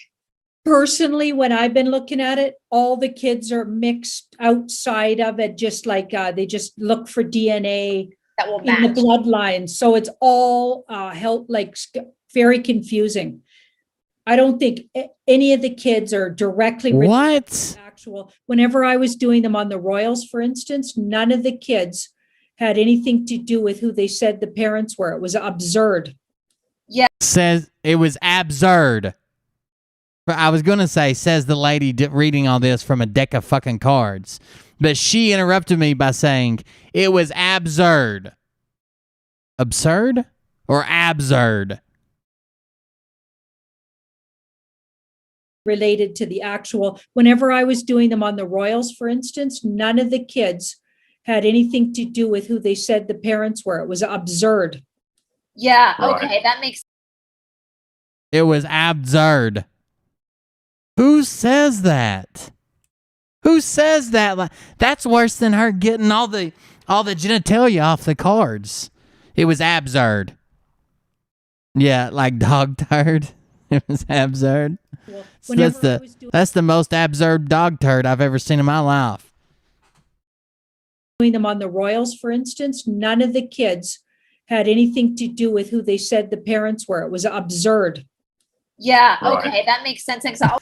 Personally, when I've been looking at it, all the kids are mixed outside of it, just like they just look for DNA that will in match the bloodline. So it's all very confusing. I don't think any of the kids are directly related to the actual. Whenever I was doing them on the Royals, for instance, none of the kids had anything to do with who they said the parents were. It was absurd. Yeah. Says it was absurd. But I was going to say, says the lady reading all this from a deck of fucking cards. But she interrupted me by saying, it was absurd. Absurd? Or absurd? Related to the actual, whenever I was doing them on the Royals, for instance, none of the kids had anything to do with who they said the parents were. It was absurd. Yeah, Right. okay, that makes It was absurd. Who says that? Who says that? That's worse than her getting all the genitalia off the cards. It was absurd. Yeah, like dog turd. It was absurd. Well, So that's the most absurd dog turd I've ever seen in my life. Doing them on the Royals, for instance, none of the kids had anything to do with who they said the parents were. It was absurd. Yeah, Right. okay, that makes sense. Because I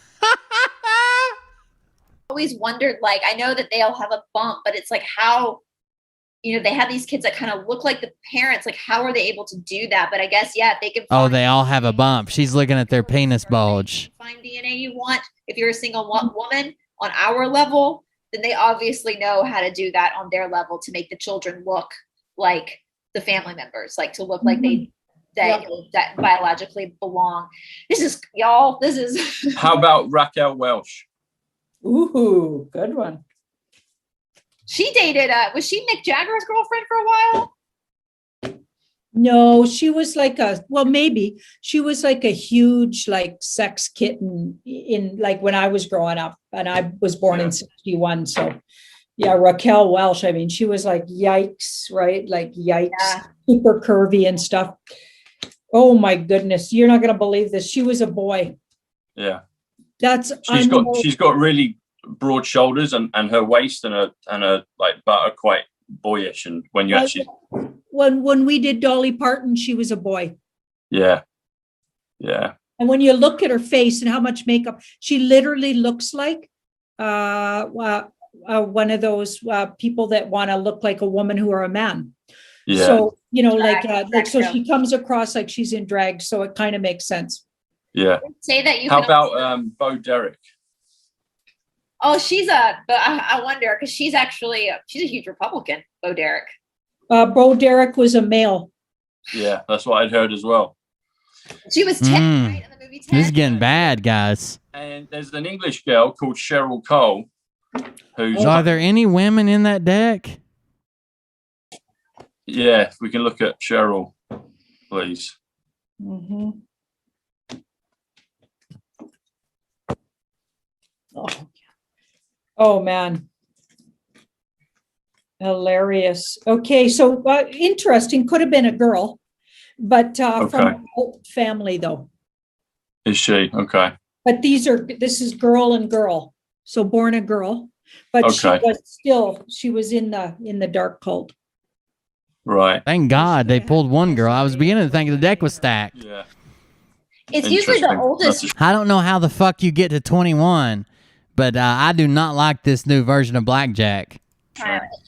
always wondered, like, I know that they all have a bump, but it's like how, they have these kids that kind of look like the parents. Like, how are they able to do that? But I guess, yeah, if they can Oh, find they all have a bump. She's looking at their penis bulge. find DNA you want, if you're a single woman on our level, then they obviously know how to do that on their level to make the children look like the family members, like to look like that biologically belong. This is How about Raquel Welch? Ooh, good one. She dated was she Mick Jagger's girlfriend for a while? No, she was like maybe she was like a huge sex kitten in when I was growing up, and I was born in 61. So yeah, Raquel Welch. I mean, she was like, yikes, right? Like yikes, super curvy and stuff. Oh my goodness, you're not gonna believe this. She was a boy. Yeah. She's got really broad shoulders, and her waist and her butt are quite boyish, and when you actually when we did Dolly Parton, she was a boy. Yeah. And when you look at her face and how much makeup, she literally looks like one of those people that want to look like a woman who are a man. Yeah. So so she comes across like she's in drag, so it kind of makes sense. Yeah. Say that you. How about Bo Derek? Oh, but I wonder, because she's a huge Republican, Bo Derek. Bo Derek was a male. Yeah, that's what I'd heard as well. She was 10, right, in the movie 10? This is getting bad, guys. And there's an English girl called Cheryl Cole. Are there any women in that deck? Yeah, if we can look at Cheryl, please. Mm-hmm. Oh man. Hilarious. Okay, so interesting. Could have been a girl, but from an old family though. Is she? Okay. But this is girl and girl. So born a girl, but she was in the dark cult. Right. Thank God they pulled one girl. I was beginning to think the deck was stacked. Yeah. It's usually the oldest. I don't know how the fuck you get to 21, but I do not like this new version of Blackjack.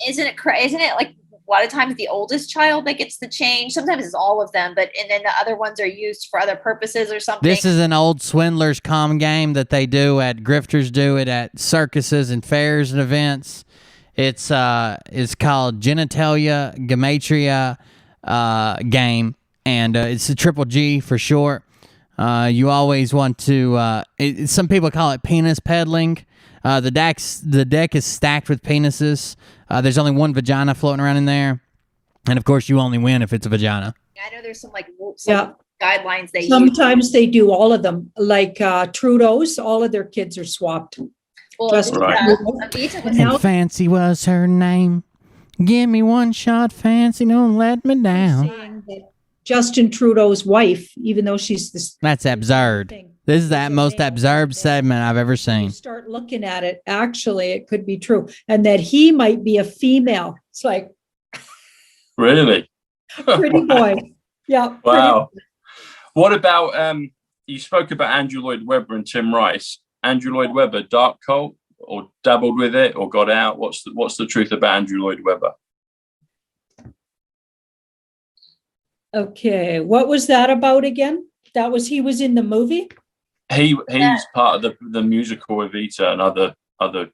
Isn't it like a lot of times the oldest child that gets the change? Sometimes it's all of them, and then the other ones are used for other purposes or something. This is an old swindler's com game that they do at grifters do it at circuses and fairs and events. It's called Genitalia Gematria game, and it's a triple G for short. You always want to. Some people call it penis peddling. The deck is stacked with penises. There's only one vagina floating around in there, and of course, you only win if it's a vagina. I know there's some guidelines they sometimes use. They do all of them. Like Trudeau's, all of their kids are swapped. Well, Avita was and Fancy was her name. Give me one shot, Fancy, don't let me down. saying that Justin Trudeau's wife, even though she's this. That's absurd. This is the most absurd segment I've ever seen. You start looking at it, actually, it could be true. And that he might be a female. It's like. Really? Pretty boy. Yeah. Wow. What about, you spoke about Andrew Lloyd Webber and Tim Rice. Andrew Lloyd Webber, dark cult, or dabbled with it, or got out? What's the truth about Andrew Lloyd Webber? Okay. What was that about again? He was in the movie? He's part of the musical Evita and other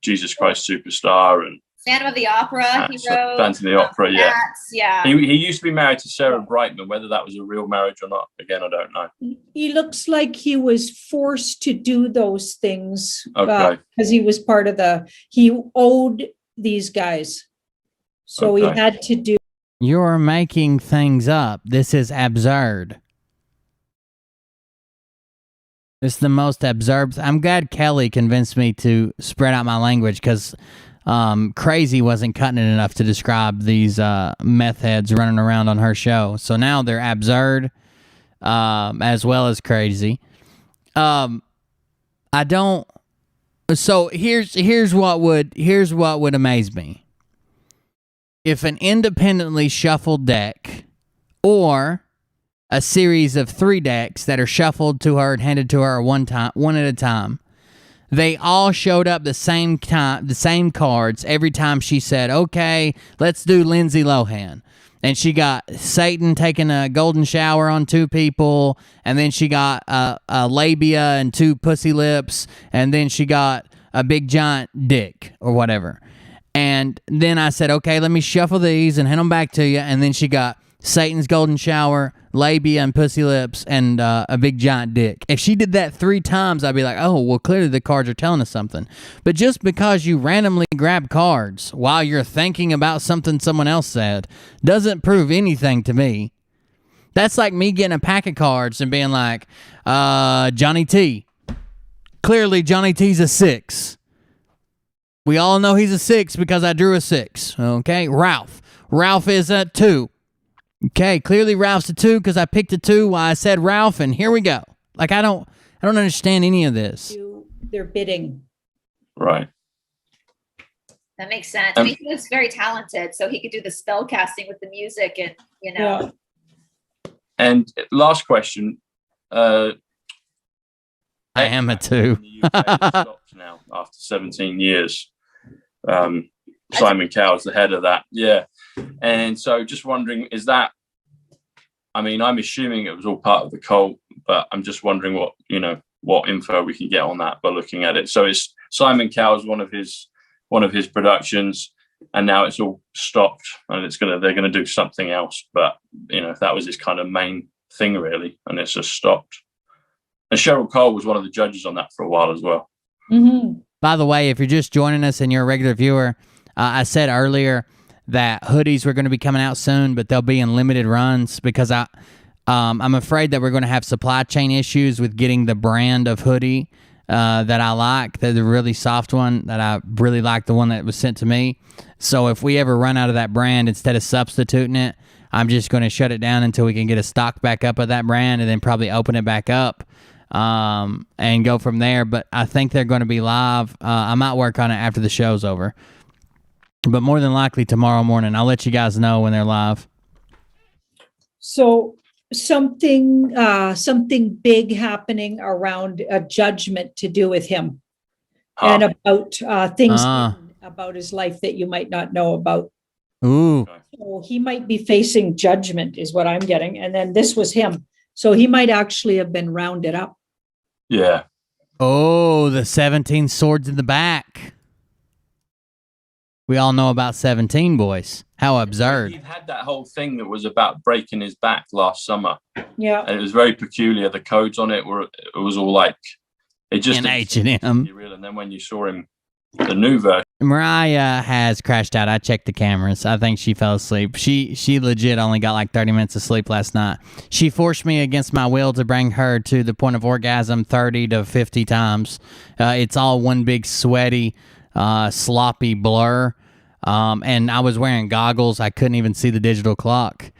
Jesus Christ Superstar and Phantom of the Opera. He wrote Phantom of the Opera. Yeah, yeah. He used to be married to Sarah Brightman. Whether that was a real marriage or not, again, I don't know. He looks like he was forced to do those things because he was part of he owed these guys, so he had to do. You're making things up. This is absurd. It's the most absurd. I'm glad Kelly convinced me to spread out my language because crazy wasn't cutting it enough to describe these meth heads running around on her show. So now they're absurd as well as crazy. I don't. So here's what would amaze me. If an independently shuffled deck or a series of 3 decks that are shuffled to her and handed to her one at a time, they all showed up the same time, the same cards every time she said, okay, let's do Lindsay Lohan. And she got Satan taking a golden shower on 2 people, and then she got a labia and 2 pussy lips, and then she got a big giant dick or whatever. And then I said, okay, let me shuffle these and hand them back to you. And then she got Satan's golden shower, labia and pussy lips, and a big giant dick. If she did that 3 times, I'd be like, oh, well, clearly the cards are telling us something. But just because you randomly grab cards while you're thinking about something someone else said doesn't prove anything to me. That's like me getting a pack of cards and being like, Johnny T. Clearly, Johnny T's a 6. We all know he's a 6 because I drew a 6. Okay, Ralph. Ralph is a 2. Okay, clearly Ralph's a 2 because I picked a 2 while I said Ralph, and here we go. Like I don't understand any of this. They're bidding. Right. That makes sense. I mean, he was very talented, so he could do the spell casting with the music, and Yeah. And last question. I am a 2. Stopped now after 17 years. Simon Cowell's the head of that. Yeah. And so just wondering, is that, I mean, I'm assuming it was all part of the cult, but I'm just wondering what info we can get on that by looking at it. So it's Simon Cowell's one of his productions, and now it's all stopped and they're going to do something else. But, that was his kind of main thing really. And it's just stopped. And Cheryl Cole was one of the judges on that for a while as well. Mm-hmm. By the way, if you're just joining us and you're a regular viewer, I said earlier that hoodies were going to be coming out soon, but they'll be in limited runs because I'm afraid that we're going to have supply chain issues with getting the brand of hoodie that I like, the really soft one that I really like, the one that was sent to me. So if we ever run out of that brand, instead of substituting it, I'm just going to shut it down until we can get a stock back up of that brand and then probably open it back up and go from there. But I think they're going to be live. I might work on it after the show's over. But more than likely tomorrow morning. I'll let you guys know when they're live. So something big happening around a judgment to do with him and about things about his life that you might not know about. Ooh. So he might be facing judgment is what I'm getting. And then this was him. So he might actually have been rounded up. Yeah. Oh, the 17 swords in the back. We all know about 17 boys. How absurd. He had that whole thing that was about breaking his back last summer. Yeah. And it was very peculiar. The codes on it was all like, it just In H&M. real. And then when you saw him, the new version. Mariah has crashed out. I checked the cameras. I think she fell asleep. She legit only got like 30 minutes of sleep last night. She forced me against my will to bring her to the point of orgasm 30 to 50 times. It's all one big sweaty, sloppy blur. And I was wearing goggles. I couldn't even see the digital clock.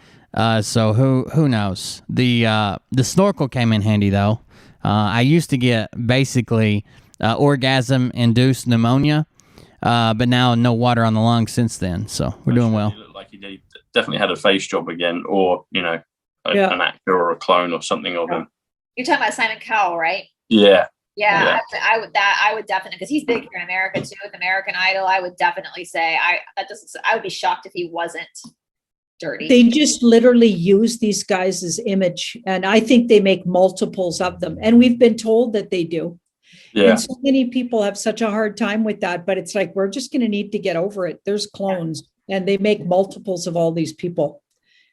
So who knows? The snorkel came in handy though. I used to get basically orgasm-induced pneumonia, but now no water on the lungs since then. So we're doing well. He looked like he definitely had a face job again, or an actor or a clone or something of him. You're talking about Simon Cowell, right? Yeah. Yeah, I would definitely, because he's big here in America too with American Idol. I would definitely say I would be shocked if he wasn't dirty. They just literally use these guys as image, and I think they make multiples of them. And we've been told that they do. Yeah. And so many people have such a hard time with that, but it's like, we're just going to need to get over it. There's clones, and they make multiples of all these people.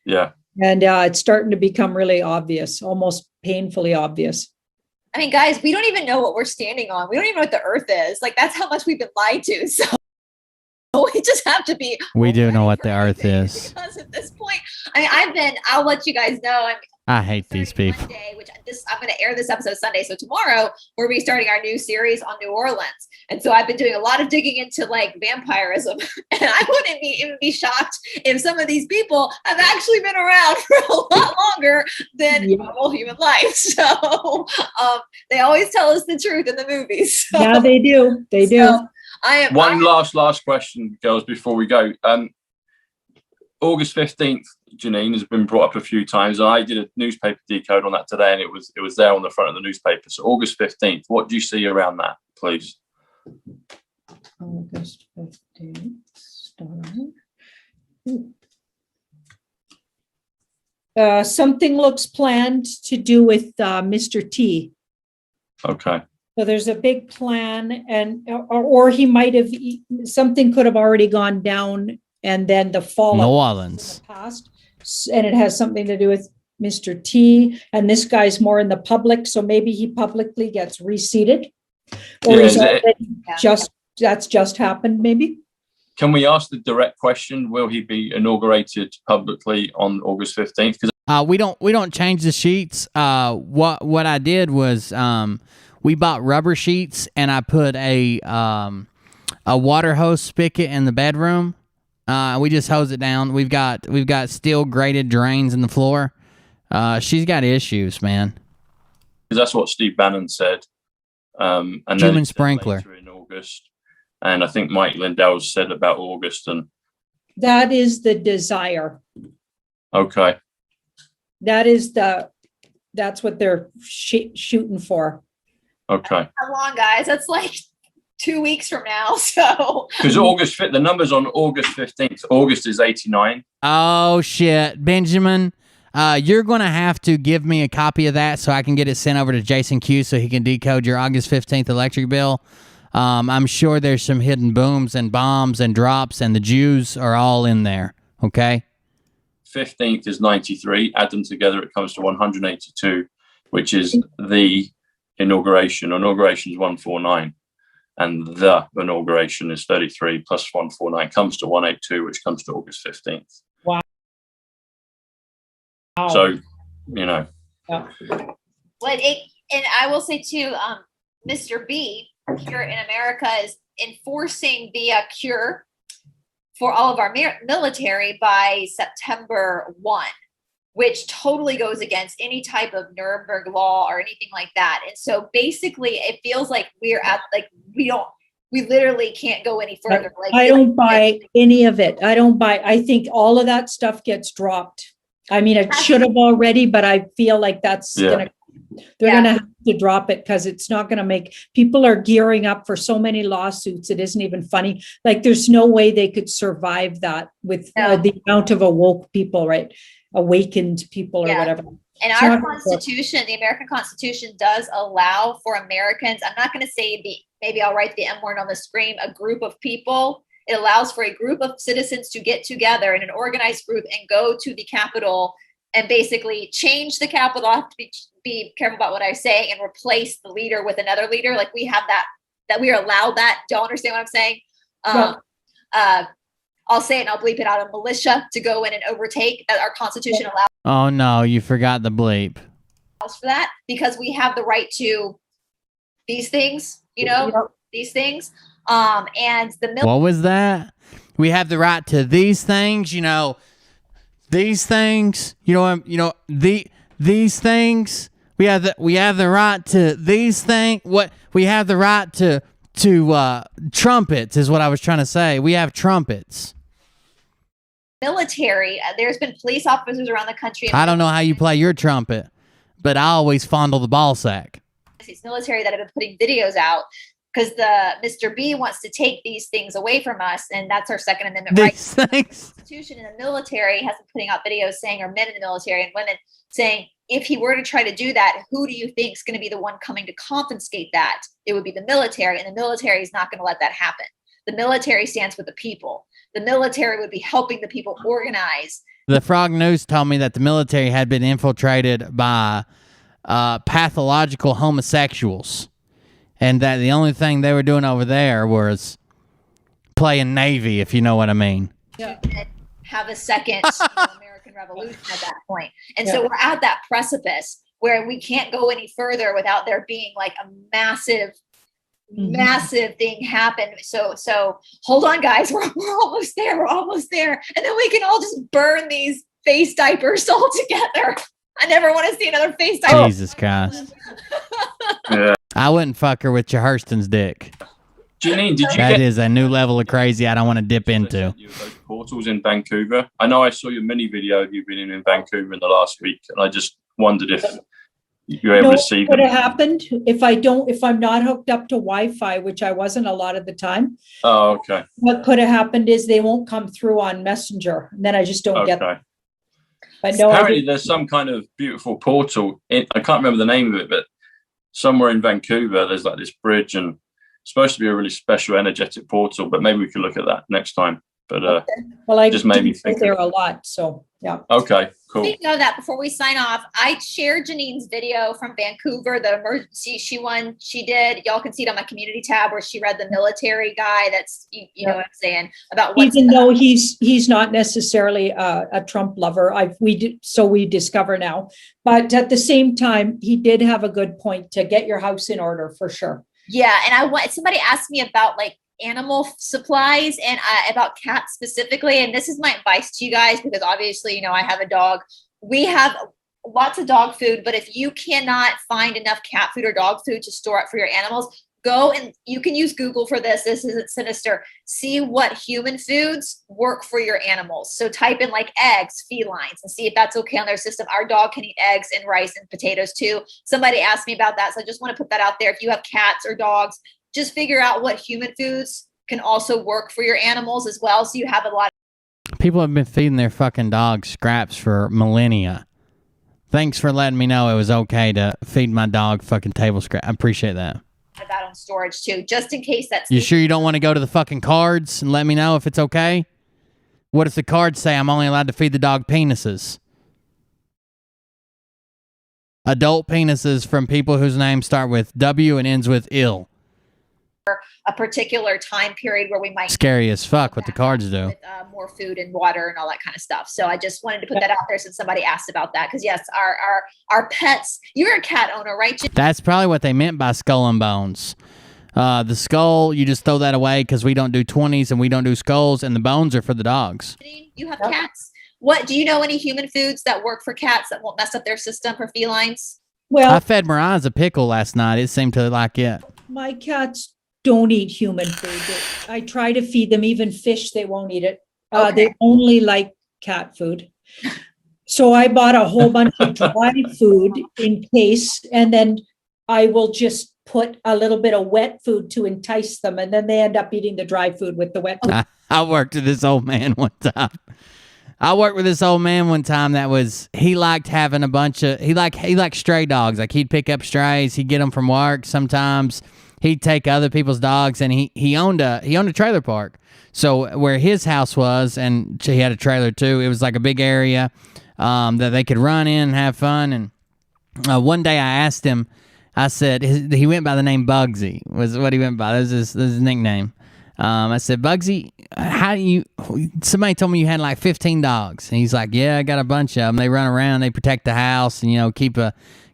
Yeah. And it's starting to become really obvious, almost painfully obvious. I mean, guys, we don't even know what we're standing on. We don't even know what the earth is. Like, that's how much we've been lied to. So we just have to be. We do know what the earth is. Because at this point, I mean, I'll let you guys know. I hate these people. Monday, I'm going to air this episode Sunday. So tomorrow we're restarting our new series on New Orleans. And so I've been doing a lot of digging into like vampirism. And I wouldn't even be shocked if some of these people have actually been around for a lot longer than normal human life. So they always tell us the truth in the movies. So, yeah, they do. They do. So One last question, girls, before we go. August 15th, Janine, has been brought up a few times. I did a newspaper decode on that today, and it was there on the front of the newspaper. So August 15th, what do you see around that, please? August 15th. Something looks planned to do with Mr. T. Okay. So there's a big plan, and or he might have, something could have already gone down, and then the fall New Orleans past, and it has something to do with Mr. T. And this guy's more in the public, so maybe he publicly gets reseated, or he's that's just happened. Maybe. Can we ask the direct question? Will he be inaugurated publicly on August 15th? We don't change the sheets. What I did was we bought rubber sheets, and I put a water hose spigot in the bedroom. We just hose it down. We've got steel grated drains in the floor. She's got issues, man. Because that's what Steve Bannon said. And Human sprinkler in August, and I think Mike Lindell said about August, and that is the desire. Okay. That's what they're shooting for. Okay. How long, guys? That's like 2 weeks from now. So because the numbers on August 15th. August is 89. Oh shit, Benjamin. You're going to have to give me a copy of that so I can get it sent over to Jason Q so he can decode your August 15th electric bill. I'm sure there's some hidden booms and bombs and drops, and the Jews are all in there. Okay. 15th is 93. Add them together, it comes to 182, which is the inauguration. Inauguration is 149. And the inauguration is 33 plus 149 comes to 182, which comes to August 15th. Wow. So, Yeah. And I will say too, Mr. B here in America is enforcing the cure for all of our military by September 1, which totally goes against any type of Nuremberg law or anything like that. And so basically it feels like we're at, like, we literally can't go any further. Like, I don't buy any of it. I think all of that stuff gets dropped. I mean, it should have already, but I feel like they're going to have to drop it, because it's not going to make, people are gearing up for so many lawsuits. It isn't even funny. Like, there's no way they could survive that with the amount of awoke people, right? Awakened people or whatever. And our Constitution, the American Constitution, does allow for Americans, I'm not going to say maybe I'll write the M word on the screen, a group of people It allows for a group of citizens to get together in an organized group and go to the Capitol and basically change the Capitol. I have to be careful about what I say, and replace the leader with another leader. Like we have that we are allowed that. Don't understand what I'm saying? I'll say it and I'll bleep it out. A militia to go in and overtake, that our Constitution allows. Oh no, you forgot the bleep. For that, because we have the right to these things, these things. And the What was that? We have the right to these things, these things, these things. We have the right to these things. What we have the right to trumpets is what I was trying to say. We have trumpets. Military, there's been police officers around the country. I don't know how you play your trumpet, but I always fondle the ball sack. It's military that have been putting videos out because the Mr. B wants to take these things away from us, and that's our Second Amendment right. The Constitution in the military has been putting out videos saying, or men in the military and women saying, if he were to try to do that, who do you think is going to be the one coming to confiscate that? It would be the military, and the military is not going to let that happen. The military stands with the people. The military would be helping the people organize. The Frog News told me that the military had been infiltrated by pathological homosexuals, and that the only thing they were doing over there was playing Navy, if you know what I mean. Yeah. Have a second American Revolution at that point. And so we're at that precipice where we can't go any further without there being like a massive thing happen. So hold on, guys. We're almost there. We're almost there. And then we can all just burn these face diapers all together. I never want to see another face diaper. Jesus Christ. I wouldn't fuck her with Hurston's dick. Janine, that is a new level of crazy I don't want to dip into. Those portals in Vancouver. I know I saw your mini video of you being in Vancouver in the last week, and I just wondered if you were able to see them. What would have happened if I'm not hooked up to Wi-Fi, which I wasn't a lot of the time. Oh, okay. What could have happened is they won't come through on Messenger, and then I just don't get them. But no, apparently there's some kind of beautiful portal. I can't remember the name of it, but somewhere in Vancouver, there's like this bridge, and it's supposed to be a really special energetic portal, but maybe we could look at that next time. But well, I just made me think there a lot. So yeah. Okay, cool. Speaking of that, before we sign off, I shared Janine's video from Vancouver, the emergency she did. Y'all can see it on my community tab where she read the military guy. That's you know what I'm saying about what. Even though he's not necessarily a Trump lover, we discover now. But at the same time, he did have a good point to get your house in order for sure. Yeah, and somebody asked me about like animal supplies and about cats specifically, and this is my advice to you guys, because obviously I have a dog. We have lots of dog food, but if you cannot find enough cat food or dog food to store up for your animals, go and you can use Google for this. This isn't sinister. See what human foods work for your animals. So type in like eggs, felines, and see if that's okay on their system. Our dog can eat eggs and rice and potatoes too. Somebody asked me about that, so I just want to put that out there. If you have cats or dogs, just figure out what human foods can also work for your animals as well. So you have a lot. People have been feeding their fucking dogs scraps for millennia. Thanks for letting me know it was okay to feed my dog fucking table scraps. I appreciate that. That on storage too, just in case that's. You sure you don't want to go to the fucking cards and let me know if it's okay? What if the cards say I'm only allowed to feed the dog penises? Adult penises from people whose names start with W and ends with ill. A particular time period where we might. Scary as fuck what the cards do. With, more food and water and all that kind of stuff. So I just wanted to put that out there since somebody asked about that. Because yes, our pets. You're a cat owner, right? That's probably what they meant by skull and bones. The skull, you just throw that away because we don't do 20s and we don't do skulls, and the bones are for the dogs. You have cats. What do you know? Any human foods that work for cats that won't mess up their system for felines? Well, I fed Mirage a pickle last night. It seemed to like it. My cats don't eat human food. I try to feed them even fish. They won't eat it. They only like cat food. So I bought a whole bunch of dry food in case, and then I will just put a little bit of wet food to entice them, and then they end up eating the dry food with the wet food. I worked with this old man one time. He liked having a bunch of, he liked stray dogs. Like he'd pick up strays, he'd get them from work sometimes. he'd take other people's dogs, and he owned a trailer park. So where his house was, and he had a trailer too. It was like a big area that they could run in and have fun. And one day I asked him, I said, he went by the name Bugsy, was what he went by. That was his nickname. I said, Bugsy, somebody told me you had like 15 dogs. And he's like, yeah, I got a bunch of them. They run around, they protect the house, and,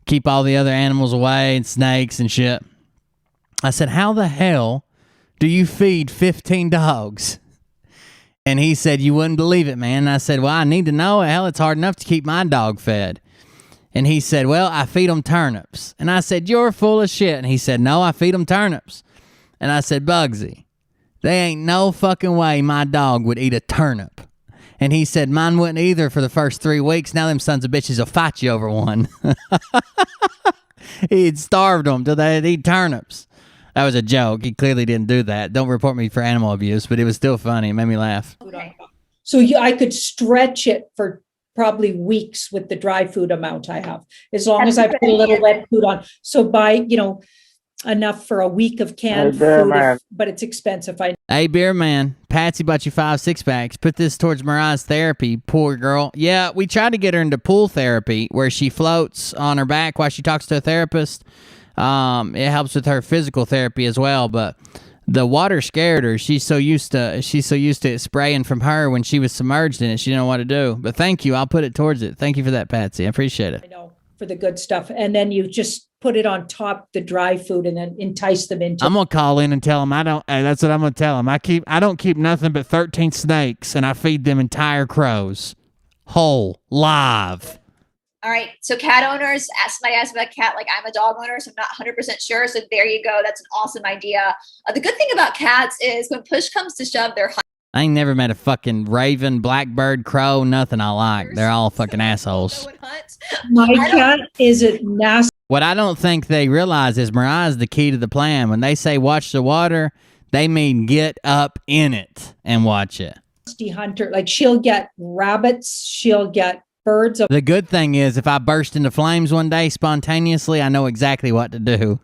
keep all the other animals away and snakes and shit. I said, how the hell do you feed 15 dogs? And he said, you wouldn't believe it, man. And I said, well, I need to know. Hell, it's hard enough to keep my dog fed. And he said, well, I feed them turnips. And I said, you're full of shit. And he said, no, I feed them turnips. And I said, Bugsy, there ain't no fucking way my dog would eat a turnip. And he said, mine wouldn't either for the first 3 weeks. Now them sons of bitches will fight you over one. He'd starved them till they'd eat turnips. That was a joke. He clearly didn't do that. Don't report me for animal abuse, but it was still funny. It made me laugh. So I could stretch it for probably weeks with the dry food amount I have, as long as I put a little wet food on. So buy, enough for a week of canned food, but it's expensive. Hey, Beer Man, Patsy bought you 5 6-packs. Put this towards Mariah's therapy, poor girl. Yeah, we tried to get her into pool therapy where she floats on her back while she talks to a therapist. It helps with her physical therapy as well, but the water scared her. She's so used to it spraying from her when she was submerged in it. She didn't know what to do. But thank you. I'll put it towards it. Thank you for that, Patsy. I appreciate it. I know, for the good stuff. And then you just put it on top the dry food and then entice them into. I'm gonna call in and tell them that's what I'm gonna tell them. I don't keep nothing but 13 snakes, and I feed them entire crows, whole, live. All right. So cat owners, somebody asked about cat, like I'm a dog owner, so I'm not 100% sure. So there you go. That's an awesome idea. The good thing about cats is when push comes to shove, they're I ain't never met a fucking raven, blackbird, crow, nothing I like. They're all fucking assholes. My cat is a nasty. What I don't think they realize is Mariah's the key to the plan. When they say watch the water, they mean get up in it and watch it. Hunter, like she'll get rabbits, she'll get birds. The good thing is if I burst into flames one day spontaneously, I know exactly what to do.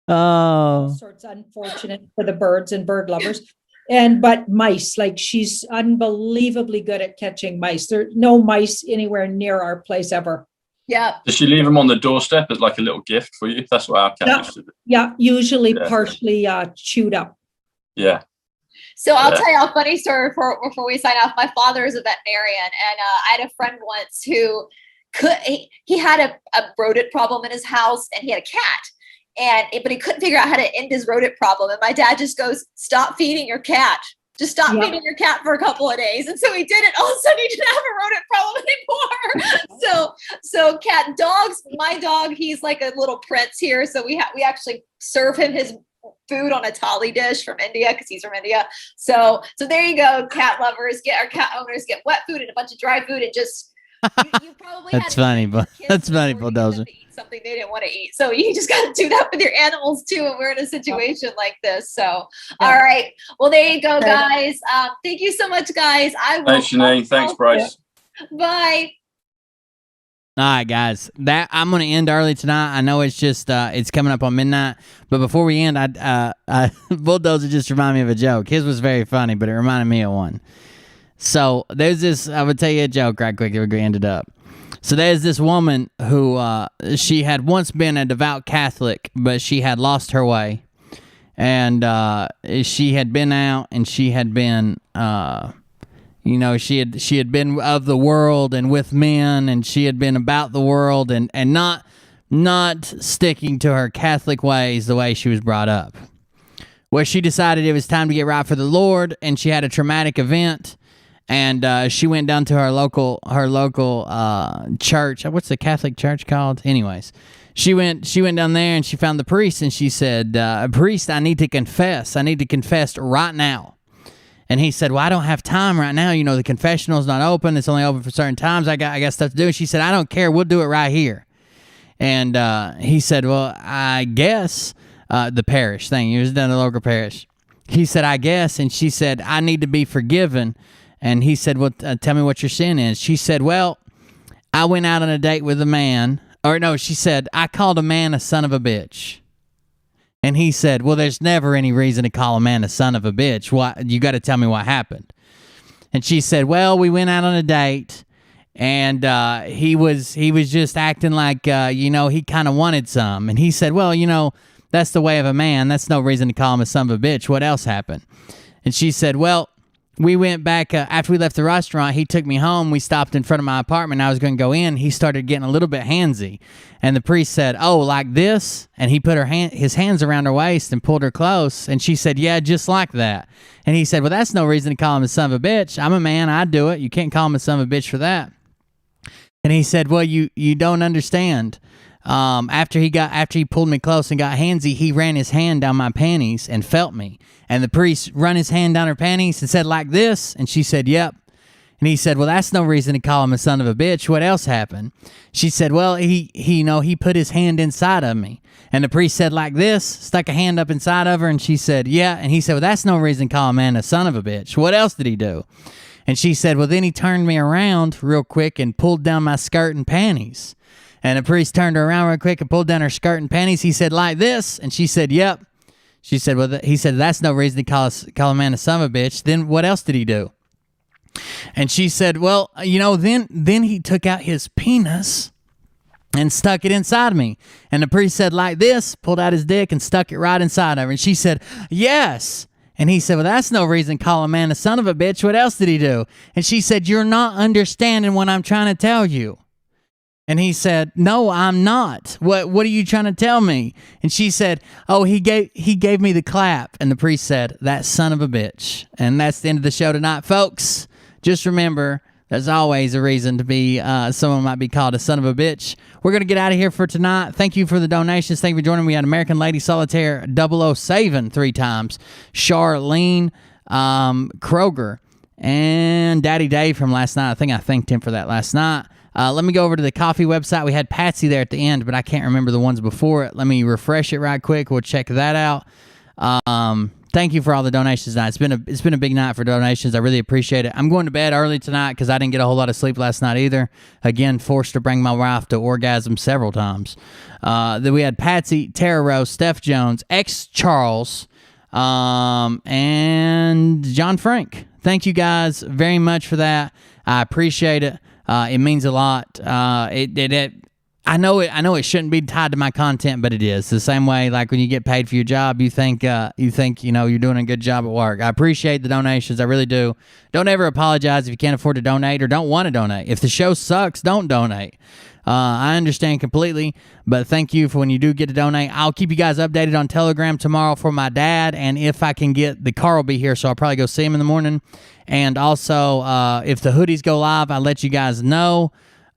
Oh. Sorts unfortunate for the birds and bird lovers. But mice, like she's unbelievably good at catching mice. There are no mice anywhere near our place ever. Yeah. Does she leave them on the doorstep as like a little gift for you? That's what our cat used to do. Yeah, usually partially chewed up. Yeah. So I'll tell you a funny story before we sign off. My father is a veterinarian, and I had a friend once who he had a rodent problem in his house, and he had a cat, but he couldn't figure out how to end his rodent problem. And my dad just goes, "Stop feeding your cat. Just stop feeding your cat for a couple of days." And so he did it. All of a sudden, he didn't have a rodent problem anymore. So cat dogs. My dog, he's like a little prince here. So we actually serve him his food on a thali dish from India because he's from India. So there you go, cat lovers. Our cat owners get wet food and a bunch of dry food and just. You probably that's funny, but that's funny, Bulldozer. Something they didn't want to eat. So you just got to do that with your animals too. And we're in a situation like this. So, all right. Well, there you go, guys. Thank you so much, guys. Thanks, Shanae. Thanks, Bryce. Bye. All right, guys. I'm going to end early tonight. I know it's just it's coming up on midnight, but before we end, Bulldozer just reminded me of a joke. His was very funny, but it reminded me of one. So there's this. I would tell you a joke right quick. We're going to end it up. So there's this woman who she had once been a devout Catholic, but she had lost her way, and she had been out and she had been. She had been of the world and with men, and she had been about the world and not sticking to her Catholic ways the way she was brought up. Well, she decided it was time to get right for the Lord, and she had a traumatic event, and she went down to her local church. What's the Catholic church called? Anyways, she went down there and she found the priest, and she said, "Priest, I need to confess. I need to confess right now." And he said, "Well, I don't have time right now. The confessional's not open. It's only open for certain times. I got stuff to do." And she said, "I don't care. We'll do it right here." And he said, "Well, I guess the parish thing. He was down the local parish." He said, "I guess." And she said, "I need to be forgiven." And he said, "Well, tell me what your sin is." She said, "Well, I went out on a date with a man. Or no, she said, I called a man a son of a bitch. And he said, well, there's never any reason to call a man a son of a bitch. What? You got to tell me what happened. And she said, well, we went out on a date, and he was just acting like, he kind of wanted some. And he said, well, that's the way of a man. That's no reason to call him a son of a bitch. What else happened? And she said, well, we went back after we left the restaurant. He took me home. We stopped in front of my apartment. I was going to go in. He started getting a little bit handsy. And the priest said, oh, like this? And he put his hands around her waist and pulled her close. And she said, yeah, just like that. And he said, well, that's no reason to call him a son of a bitch. I'm a man. I'd do it. You can't call him a son of a bitch for that. And he said, well, you don't understand. After he pulled me close and got handsy, he ran his hand down my panties and felt me. And the priest run his hand down her panties and said, like this? And she said, yep. And he said, well, that's no reason to call him a son of a bitch. What else happened? She said, well, he put his hand inside of me. And the priest said, like this, stuck a hand up inside of her. And she said, yeah. And he said, well, that's no reason to call a man a son of a bitch. What else did he do? And she said, well, then he turned me around real quick and pulled down my skirt and panties. And the priest turned her around real quick and pulled down her skirt and panties. He said, like this? And she said, yep. She said, well, he said, that's no reason to call a man a son of a bitch. Then what else did he do? And she said, well, then he took out his penis and stuck it inside me. And the priest said, like this, pulled out his dick and stuck it right inside of her. And she said, yes. And he said, well, that's no reason to call a man a son of a bitch. What else did he do? And she said, you're not understanding what I'm trying to tell you. And he said, no, I'm not. What are you trying to tell me? And she said, oh, he gave me the clap. And the priest said, that son of a bitch. And that's the end of the show tonight, folks. Just remember, there's always a reason to be, someone might be called a son of a bitch. We're going to get out of here for tonight. Thank you for the donations. Thank you for joining me. We had American Lady Solitaire 007 3 times, Charlene Kroger, and Daddy Dave from last night. I think I thanked him for that last night. Let me go over to the coffee website. We had Patsy there at the end, but I can't remember the ones before it. Let me refresh it right quick. We'll check that out. Thank you for all the donations tonight. It's been a big night for donations. I really appreciate it. I'm going to bed early tonight because I didn't get a whole lot of sleep last night either. Again, forced to bring my wife to orgasm several times. Then we had Patsy, Tara Rose, Steph Jones, X Charles, and John Frank. Thank you guys very much for that. I appreciate it. It means a lot. I know it shouldn't be tied to my content, but it is. The same way, like when you get paid for your job, you think you're doing a good job at work. I appreciate the donations. I really do. Don't ever apologize if you can't afford to donate or don't want to donate. If the show sucks, don't donate. I understand completely, but thank you for when you do get to donate. I'll keep you guys updated on Telegram tomorrow for my dad, and if I can get the car will be here, so I'll probably go see him in the morning. And also, if the hoodies go live, I'll let you guys know.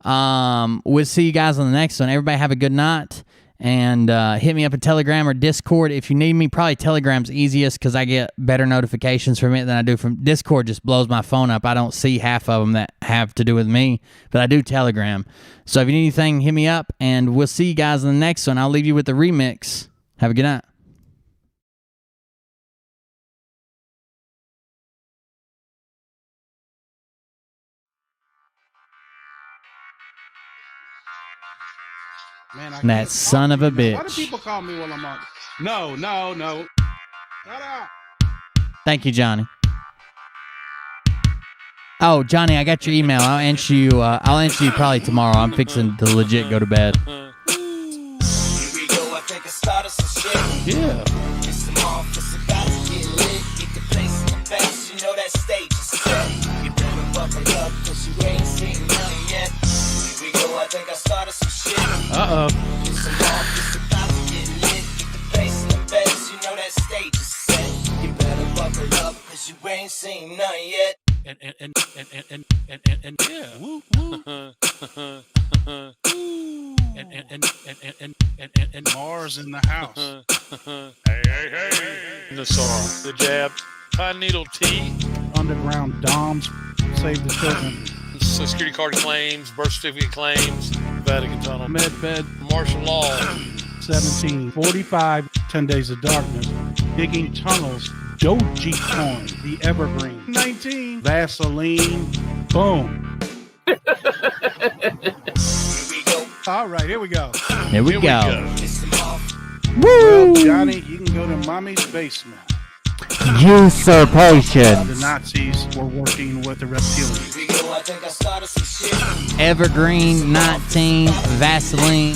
We'll see you guys on the next one. Everybody have a good night, and hit me up at Telegram or Discord if you need me. Probably Telegram's easiest because I get better notifications from it than I do from Discord. Just blows my phone up. I don't see half of them that have to do with me, but I do Telegram. So if you need anything, hit me up, and we'll see you guys on the next one. I'll leave you with the remix. Have a good night. Man, that son of a bitch. Why do people call me while I'm on? No. Shut up. Thank you, Johnny. Oh, Johnny, I got your email. I'll answer you. I'll answer you probably tomorrow. I'm fixing to legit go to bed. Yeah. Uh-oh. You ain't seen none yet. And yeah. Woo, woo. and Mars in the house. Hey. The song, the jab, pine needle tea. Underground Doms save the children. Social Security card claims, birth certificate claims, Vatican Tunnel, Medbed, martial law. 1745, 10 Days of Darkness, digging tunnels, Dogecoin, the Evergreen, 19, Vaseline, boom. All right, here we go. Here we go. Well, Johnny, you can go to mommy's basement. Usurpation. The Nazis were working with the reptilians. Evergreen 19 Vaseline.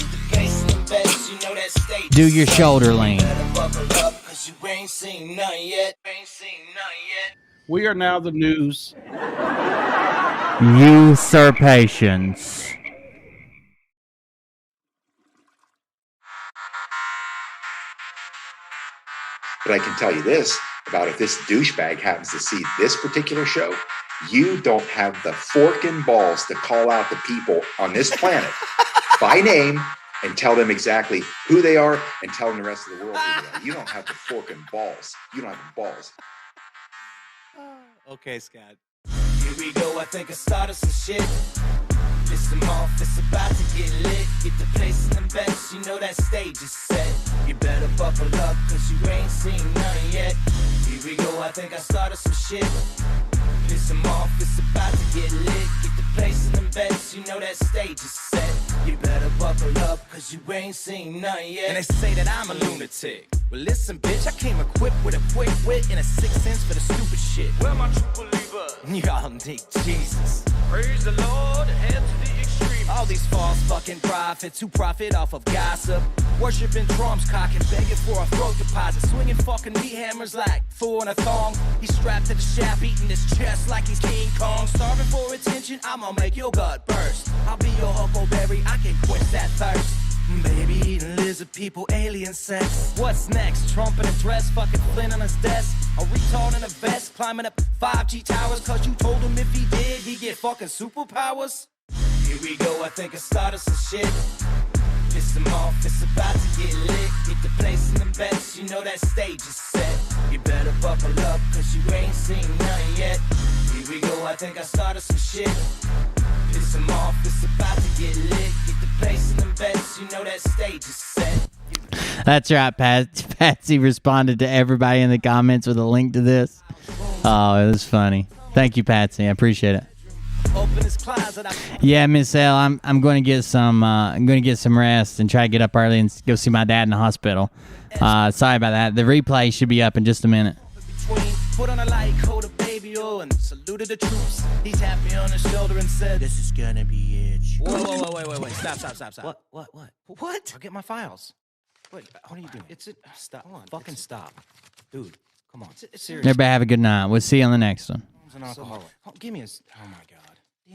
Do your shoulder lean. We are now the news. Usurpations. But I can tell you this about if this douchebag happens to see this particular show, you don't have the forking balls to call out the people on this planet by name and tell them exactly who they are and tell them the rest of the world who they are. You don't have the forking balls. You don't have the balls. Okay, Scott. Here we go, I think I started some shit. Piss them off, it's about to get lit. Get the place in the best, you know that stage is set. You better buckle up, cause you ain't seen none yet. Here we go, I think I started some shit. Piss them off, it's about to get lit. Get the place in the best, you know that stage is set. You better buckle up, cause you ain't seen none yet. And they say that I'm a lunatic. Well, listen, bitch, I came equipped with a quick wit and a 6th sense for the stupid shit. Where my true believer? Y'all need Jesus. Praise the Lord and to the extreme. All these false fucking prophets who profit off of gossip. Worshipping drums, cocking, begging for a throat deposit. Swinging fucking meat hammers like Thor in a thong. He's strapped to the shaft, beating his chest like he's King Kong. Starving for attention, I'ma make your gut burst. I'll be your huckleberry, I can quench that thirst. Baby eating lizard people, alien sex. What's next? Trump in a dress, fucking Flynn on his desk. A retard in a vest, climbing up 5G towers. Cause you told him if he did, he'd get fucking superpowers. Here we go, I think I started some shit. Piss them off, it's about to get lit. Get the place in the best, you know that stage is set. You better buckle up, cause you ain't seen none yet. Here we go, I think I started some shit. Piss them off, it's about to get lit. Get the place in the best, you know that stage is set. That's right, Patsy responded to everybody in the comments with a link to this. Oh, it was funny. Thank you, Patsy. I appreciate it. Yeah, Miss L, I'm going to get some rest and try to get up early and go see my dad in the hospital. Sorry about that. The replay should be up in just a minute. Put on a light coat of baby oil and saluted the troops. He tapped me on the shoulder and said, "This is gonna be it." Whoa, wait. Stop. What? I'll get my files. Wait, what are you doing? Stop. Hold on. Fucking stop. Dude, come on. Seriously. Everybody have a good night. We'll see you on the next one. An alcoholic. Give me a... Oh, my God.